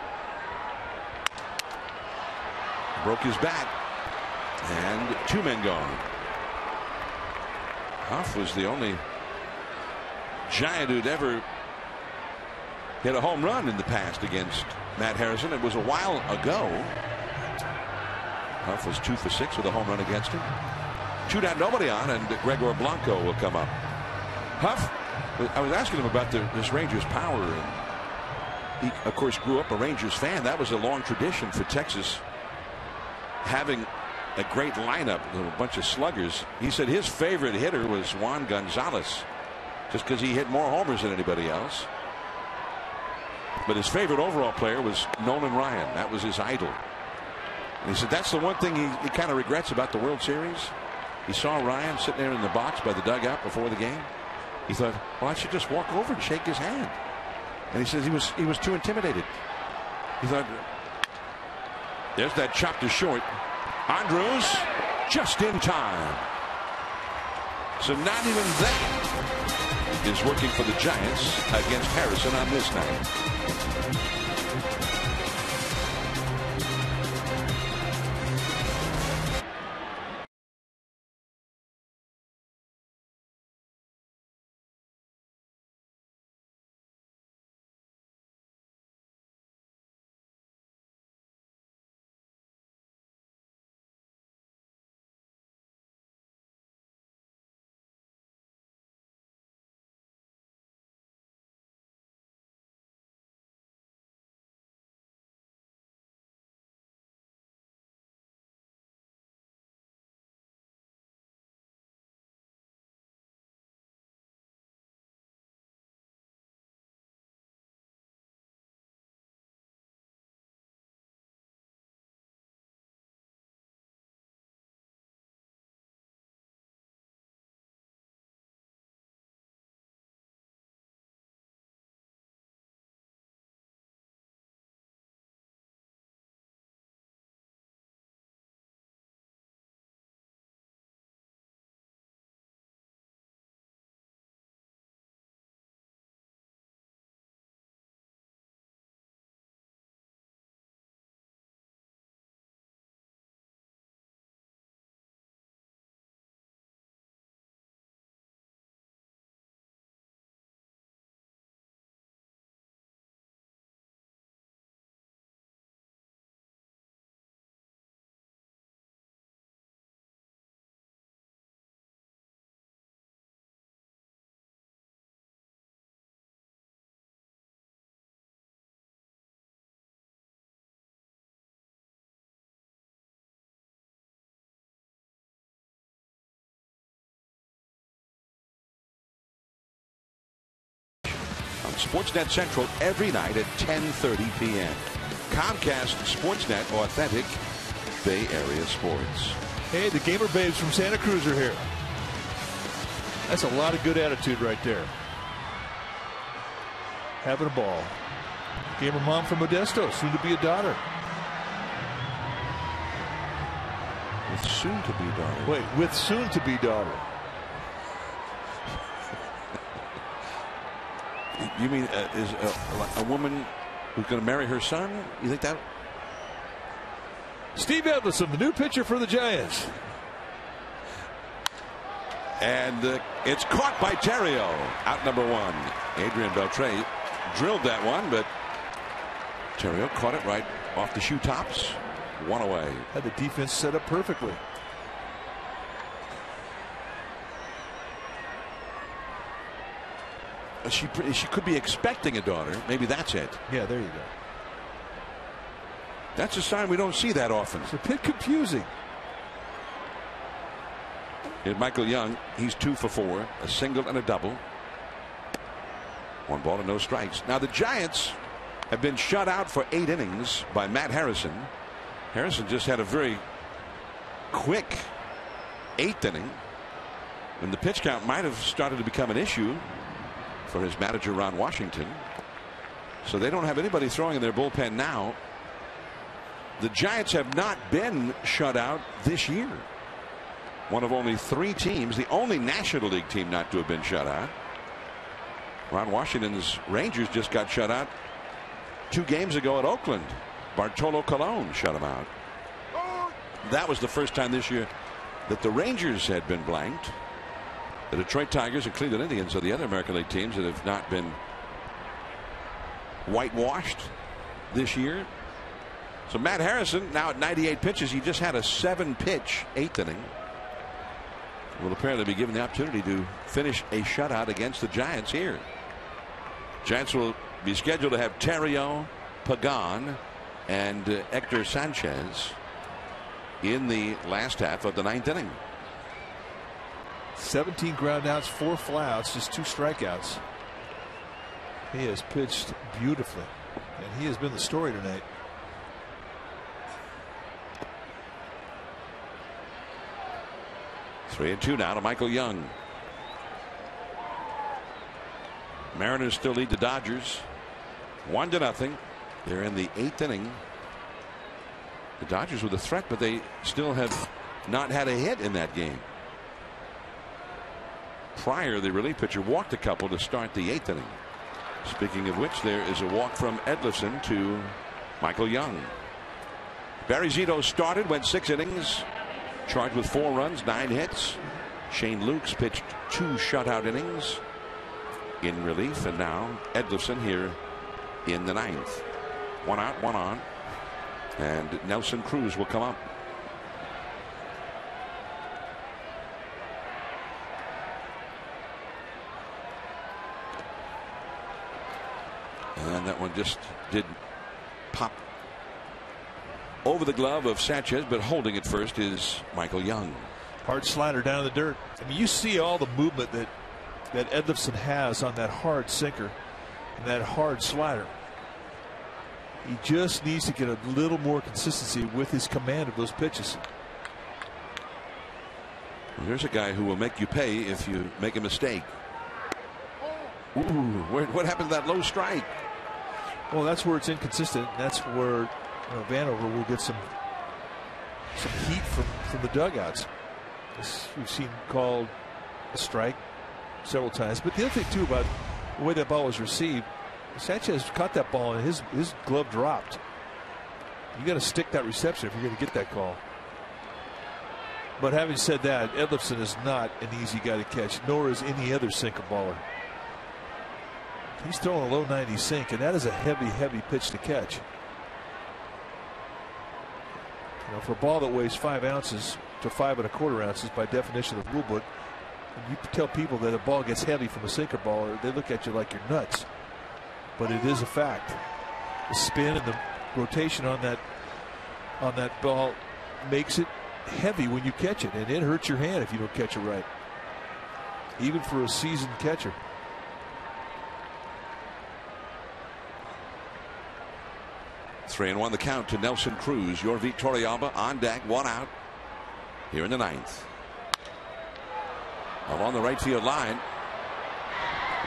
Broke his bat, and 2 men gone. Huff was the only Giant who'd ever hit a home run in the past against Matt Harrison. It was a while ago. Huff was 2 for 6 with a home run against him. 2 down, nobody on, and Gregor Blanco will come up. Huff, I was asking him about this Rangers power, and he of course grew up a Rangers fan. That was a long tradition for Texas, having a great lineup, a bunch of sluggers. He said his favorite hitter was Juan Gonzalez, just because he hit more homers than anybody else. But his favorite overall player was Nolan Ryan. That was his idol. And he said that's the one thing he kind of regrets about the World Series. He saw Ryan sitting there in the box by the dugout before the game. He thought, well, I should just walk over and shake his hand. And he says he was too intimidated. He thought, there's that chop to short. Andrews just in time. So not even that is working for the Giants against Harrison on this night. Sportsnet Central every night at 10:30 p.m. Comcast Sportsnet, authentic Bay Area sports. Hey, the Gamer Babes from Santa Cruz are here. That's a lot of good attitude right there. Having a ball. Gamer mom from Modesto, soon to be a daughter. With soon to be daughter. Wait, with soon to be daughter. You mean is a woman who's going to marry her son? You think that? Steve Edlison, the new pitcher for the Giants. And it's caught by Terrio. Out number one. Adrian Beltre drilled that one, but Terrio caught it right off the shoe tops. One away. Had the defense set up perfectly. She could be expecting a daughter. Maybe that's it. Yeah, there you go. That's a sign we don't see that often. It's a bit confusing. Here's Michael Young. He's 2 for 4. A single and a double. 1 ball and no strikes. Now the Giants have been shut out for 8 innings by Matt Harrison. Harrison just had a very quick 8th inning. And the pitch count might have started to become an issue for his manager Ron Washington. So they don't have anybody throwing in their bullpen now. The Giants have not been shut out this year. One of only 3 teams, the only National League team not to have been shut out. Ron Washington's Rangers just got shut out 2 games ago at Oakland. Bartolo Colon shut them out. That was the first time this year that the Rangers had been blanked. The Detroit Tigers and Cleveland Indians are the other American League teams that have not been whitewashed this year. So Matt Harrison now at 98 pitches. He just had a 7-pitch 8th inning. Will apparently be given the opportunity to finish a shutout against the Giants here. Giants will be scheduled to have Terrio, Pagan, and Hector Sanchez in the last half of the 9th inning. 17 groundouts, 4 flyouts, just 2 strikeouts. He has pitched beautifully, and he has been the story tonight. Three and 2 now to Michael Young. Mariners still lead the Dodgers 1-0. They're in the 8th inning. The Dodgers with a threat, but they still have not had a hit in that game. Prior, the relief pitcher walked a couple to start the 8th inning. Speaking of which, there is a walk from Edlison to Michael Young. Barry Zito started, went 6 innings, charged with 4 runs, 9 hits. Shane Lukes pitched 2 shutout innings in relief, and now Edlison here in the 9th. 1 out, 1 on, and Nelson Cruz will come up. And that one just did pop over the glove of Sanchez, but holding it first is Michael Young. Hard slider down in the dirt. I mean, you see all the movement that Edlison has on that hard sinker and that hard slider. He just needs to get a little more consistency with his command of those pitches. Well, there's a guy who will make you pay if you make a mistake. Ooh, what happened to that low strike? Well, that's where it's inconsistent. That's where Vanover will get some heat from the dugouts. This we've seen called a strike several times. But the other thing too about the way that ball was received, Sanchez caught that ball and his glove dropped. You got to stick that reception if you're going to get that call. But having said that, Edlison is not an easy guy to catch, nor is any other sinker baller. He's throwing a low 90 sink, and that is a heavy pitch to catch. For a ball that weighs 5 ounces to 5 1/4 ounces by definition of the rule book, you tell people that a ball gets heavy from a sinker ball, they look at you like you're nuts. But it is a fact. The spin and the rotation on that ball makes it heavy when you catch it, and it hurts your hand if you don't catch it right, even for a seasoned catcher. Three and 1 the count to Nelson Cruz. Your Torrealba on deck, 1 out. here in the 9th. Along the right field line.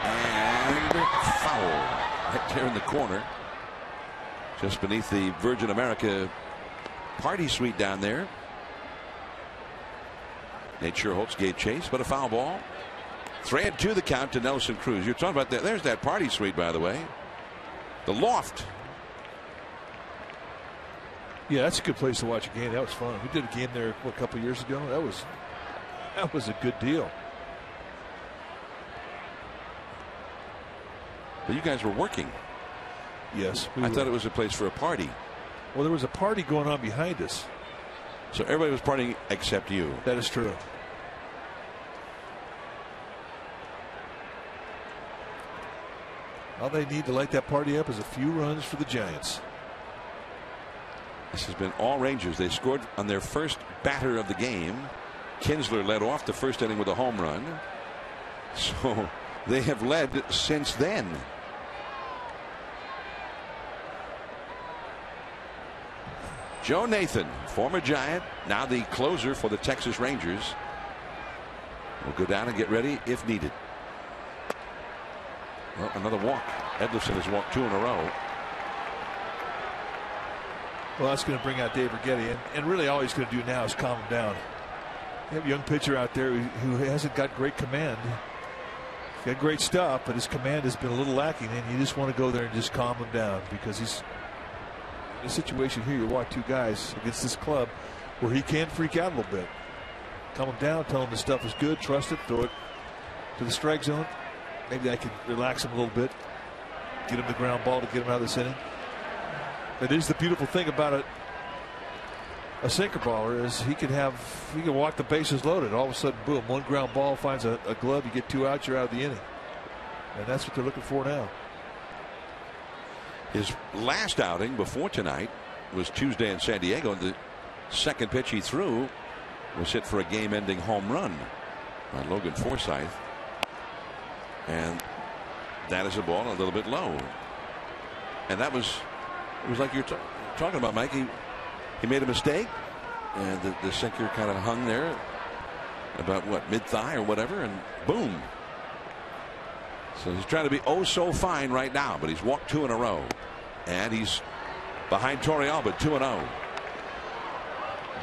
And foul right there in the corner. Just beneath the Virgin America party suite down there. Nate Sherholtz gave chase, but a foul ball. 3-2 the count to Nelson Cruz. You're talking about that. There's that party suite, by the way. The loft. Yeah, that's a good place to watch a game. That was fun. We did a game there a couple years ago. That was a good deal. But you guys were working. Yes. I thought it was a place for a party. Well, there was a party going on behind us. So everybody was partying except you. That is true. All they need to light that party up is a few runs for the Giants. This has been all Rangers. They scored on their first batter of the game. Kinsler led off the first inning with a home run. So they have led since then. Joe Nathan, former Giant, now the closer for the Texas Rangers, will go down and get ready if needed. Well, another walk. Edlerson has walked 2 in a row. Well, that's going to bring out Dave Righetti, and really all he's going to do now is calm him down. You have a young pitcher out there who hasn't got great command. He's got great stuff, but his command has been a little lacking, and you just want to go there and just calm him down, because he's in a situation here. You watch 2 guys against this club where he can freak out a little bit. Calm him down, tell him the stuff is good, trust it, throw it to the strike zone. Maybe I can relax him a little bit, get him the ground ball to get him out of this inning. But here's the beautiful thing about a sinker baller is he can walk the bases loaded. All of a sudden, boom, 1 ground ball finds a glove. You get 2 outs, you're out of the inning, and that's what they're looking for now. His last outing before tonight was Tuesday in San Diego. The second pitch he threw was hit for a game-ending home run by Logan Forsythe, and that is a ball a little bit low. And it was like you're talking about, Mike. He made a mistake, and the sinker kind of hung there about mid-thigh or whatever, and boom. So he's trying to be oh so fine right now, but he's walked 2 in a row, and he's behind Torrealba 2-0.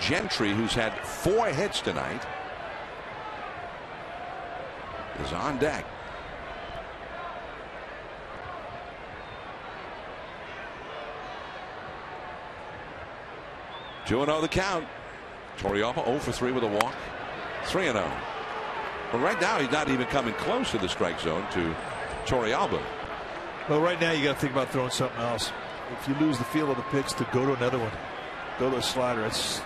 Gentry, who's had 4 hits tonight, is on deck. Two 2-0 the count. Torrealba 0 for 3 with a walk. 3-0. Well, right now he's not even coming close to the strike zone to Torrealba. Well, right now you got to think about throwing something else. If you lose the feel of the pitch, to go to another one, go to a slider. It's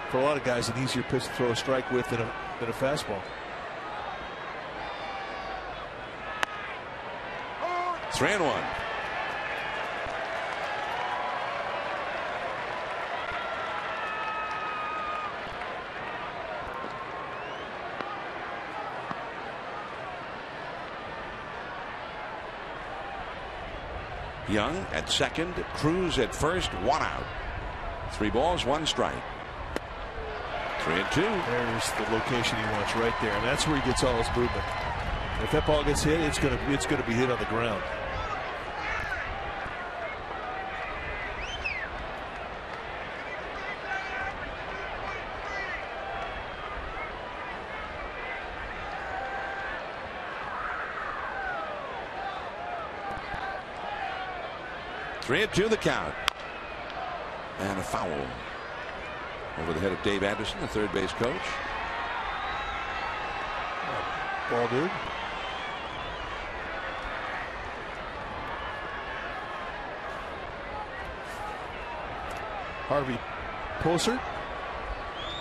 for a lot of guys an easier pitch to throw a strike with than a fastball. 3-1. Young at second, Cruz at first, 1 out. 3 balls, 1 strike. 3-2. There's the location he wants right there, and that's where he gets all his movement. If that ball gets hit, it's going to be hit on the ground. Three and 2 the count. And a foul over the head of Dave Anderson, the third base coach. Ball dude. Harvey Poser,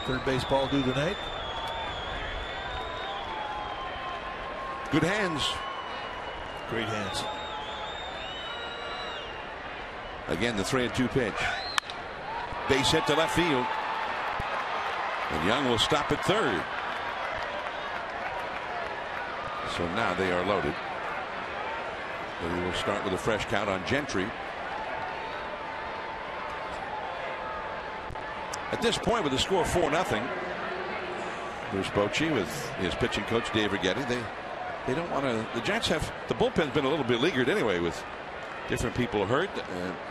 third base ball due tonight. Good hands. Great hands. Again, the 3-2 pitch. Base hit to left field. And Young will stop at third. So now they are loaded. And we will start with a fresh count on Gentry. At this point, with the score 4-0, Bruce Bochy with his pitching coach Dave Righetti. They don't want to. The Giants have the bullpen's been a little beleaguered anyway with different people hurt.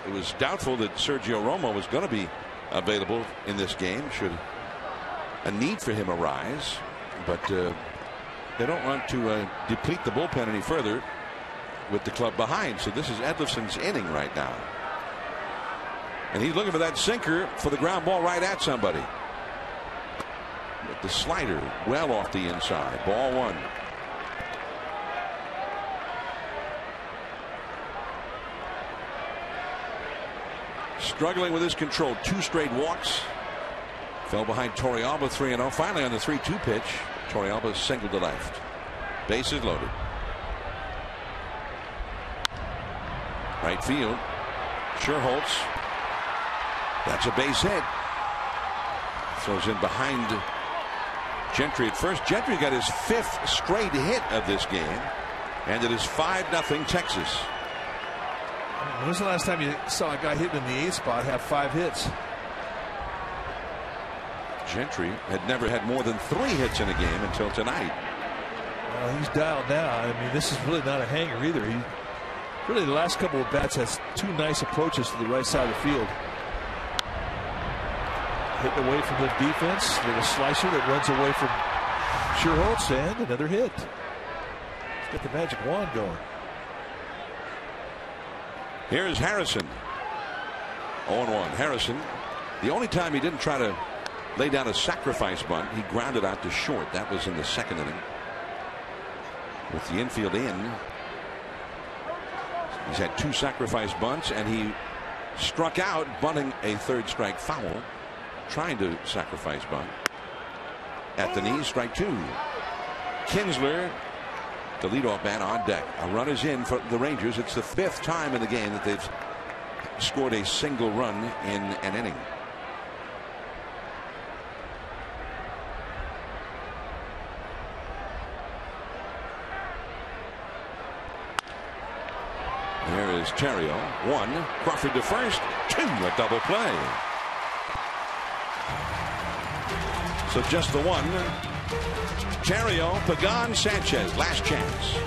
It was doubtful that Sergio Romo was going to be available in this game should a need for him arise, but they don't want to deplete the bullpen any further with the club behind. So this is Edlifson's inning right now, and he's looking for that sinker for the ground ball right at somebody. With the slider well off the inside. Ball one. Struggling with his control. 2 straight walks. Fell behind Torrealba 3-0. Finally on the 3-2 pitch, Torrealba singled to left. Bases loaded. Right field. Schuerholz. That's a base hit. Throws in behind Gentry at first. Gentry got his 5th straight hit of this game, and it is 5-0 Texas. When was the last time you saw a guy hitting in the 8th spot have 5 hits? Gentry had never had more than 3 hits in a game until tonight. Well, he's dialed now. I mean, this is really not a hanger either. He really, the last couple of bats, has 2 nice approaches to the right side of the field. Hitting away from the defense. Little slicer that runs away from Schuerholz, and another hit. He's got the magic wand going. Here's Harrison. 0-1. Harrison, the only time he didn't try to lay down a sacrifice bunt, he grounded out to short. That was in the 2nd inning. With the infield in, he's had 2 sacrifice bunts, and he struck out bunting a 3rd strike foul, trying to sacrifice bunt. At the knee, strike 2. Kinsler, the leadoff man, on deck. A run is in for the Rangers. It's the 5th time in the game that they've scored a single run in an inning. There is Terrio. 1. Crawford to first. 2. A double play. So just the 1. Terrio, Pagan, Sanchez. Last chance.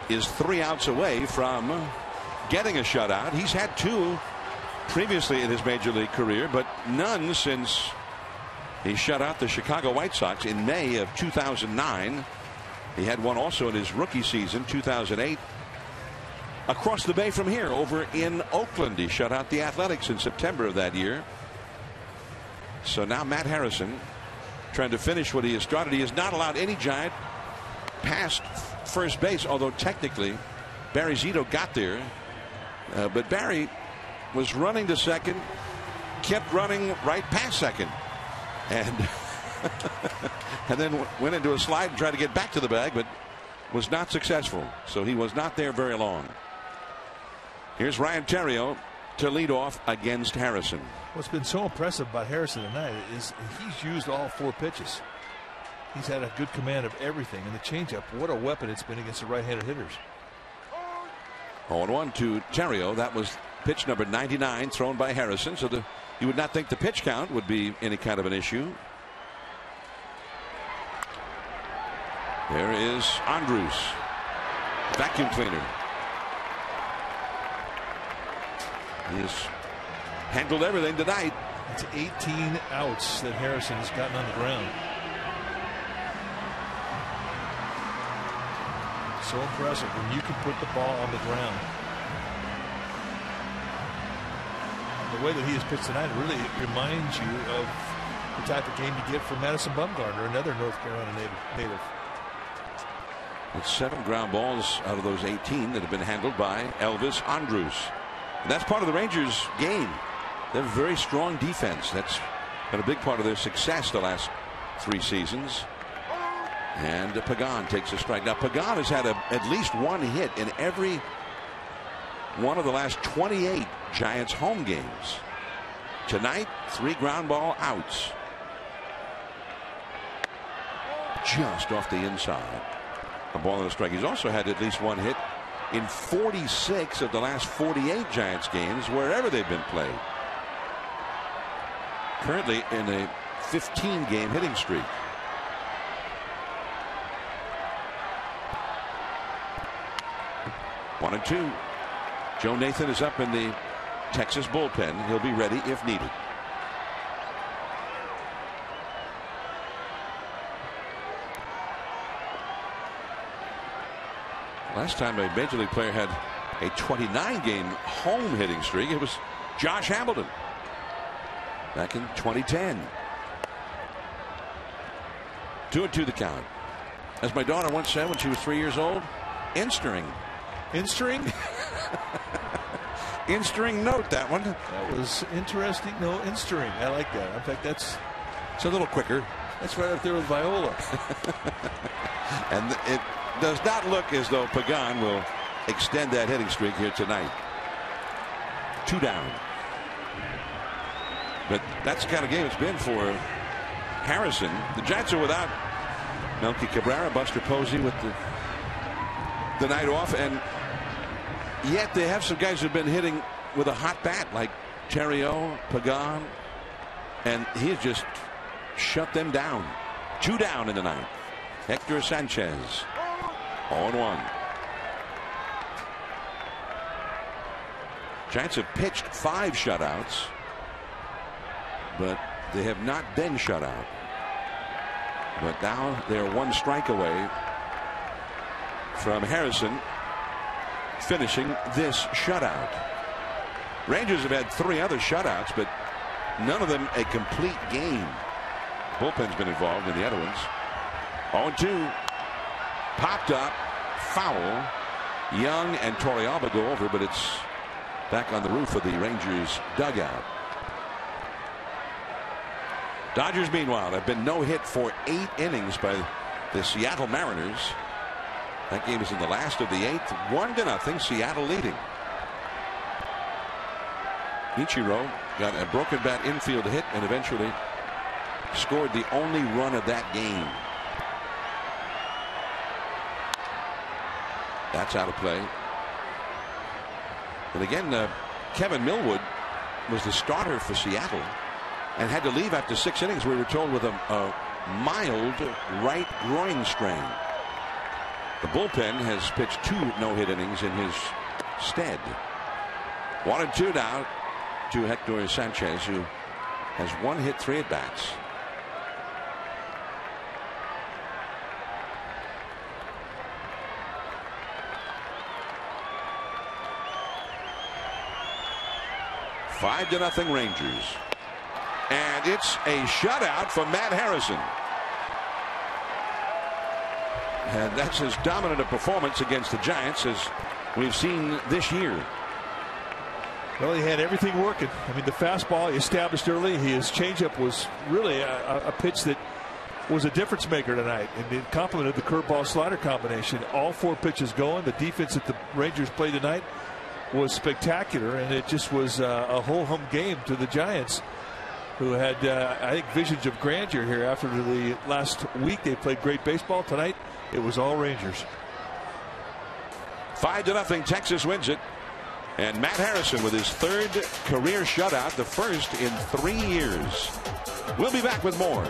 Is 3 outs away from getting a shutout. He's had 2 previously in his major league career, but none since he shut out the Chicago White Sox in May of 2009. He had 1 also in his rookie season, 2008. Across the bay from here, over in Oakland, he shut out the Athletics in September of that year. So now Matt Harrison trying to finish what he has started. He has not allowed any Giant past first base, although technically Barry Zito got there. But Barry was running to second, kept running right past second, and and then went into a slide and tried to get back to the bag, but was not successful. So he was not there very long. Here's Ryan Theriot to lead off against Harrison. What's been so impressive about Harrison tonight is he's used all 4 pitches. He's had a good command of everything, and the changeup, what a weapon it's been against the right-handed hitters. 0-1 to Theriot. That was pitch number 99 thrown by Harrison. So you would not think the pitch count would be any kind of an issue. There is Andrews, vacuum cleaner. He has handled everything tonight. It's 18 outs that Harrison has gotten on the ground. So impressive when you can put the ball on the ground. The way that he has pitched tonight really reminds you of the type of game you get from Madison Bumgarner, another North Carolina native. It's 7 ground balls out of those 18 that have been handled by Elvis Andrus. And that's part of the Rangers' game. They have a very strong defense. That's been a big part of their success the last 3 seasons. And Pagan takes a strike. Now Pagan has had at least 1 hit in every one of the last 28 Giants home games. Tonight, 3 ground ball outs. Just off the inside. A ball and a strike. He's also had at least 1 hit in 46 of the last 48 Giants games wherever they've been played. Currently in a 15-game hitting streak. One and 2. Joe Nathan is up in the Texas bullpen. He'll be ready if needed. Last time a major league player had a 29-game home hitting streak, it was Josh Hamilton back in 2010. 2-2 the count. As my daughter once said when she was 3 years old, Instering. Instering? Instering note, that one. That was interesting. No, Instering. I like that. In fact, it's a little quicker. That's right up there with Viola. And it does not look as though Pagan will extend that hitting streak here tonight. 2 down. But that's the kind of game it's been for Harrison. The Giants are without Melky Cabrera, Buster Posey with the night off, and yet they have some guys who've been hitting with a hot bat like Theriot, Pagan, and he has just shut them down. 2 down in the ninth. Hector Sanchez, 0-1. Giants have pitched 5 shutouts, but they have not been shut out. But now they're 1 strike away from Harrison finishing this shutout. Rangers have had 3 other shutouts, but none of them a complete game. Bullpen's been involved in the other ones. 0-2. Popped up, foul. Young and Torrealba go over, but it's back on the roof of the Rangers dugout. Dodgers, meanwhile, have been no hit for 8 innings by the Seattle Mariners. That game is in the last of the 8th. 1-0, Seattle leading. Ichiro got a broken bat infield hit and eventually scored the only run of that game. That's out of play. And again, Kevin Millwood was the starter for Seattle and had to leave after 6 innings, we were told, with a mild right groin strain. The bullpen has pitched 2 no-hit innings in his stead. 1-2 now to Hector Sanchez, who has 1 hit, 3 at-bats. Five to nothing Rangers. And it's a shutout for Matt Harrison. And that's as dominant a performance against the Giants as we've seen this year. Well, he had everything working. I mean, the fastball he established early. His changeup was really a pitch that was a difference maker tonight, and it complemented the curveball slider combination. All 4 pitches going. The defense that the Rangers played tonight was spectacular, and it just was a ho-hum game to the Giants, who had, I think, visions of grandeur here after the last week. They played great baseball. Tonight, it was all Rangers. 5-0, Texas wins it. And Matt Harrison with his 3rd career shutout, the first in 3 years. We'll be back with more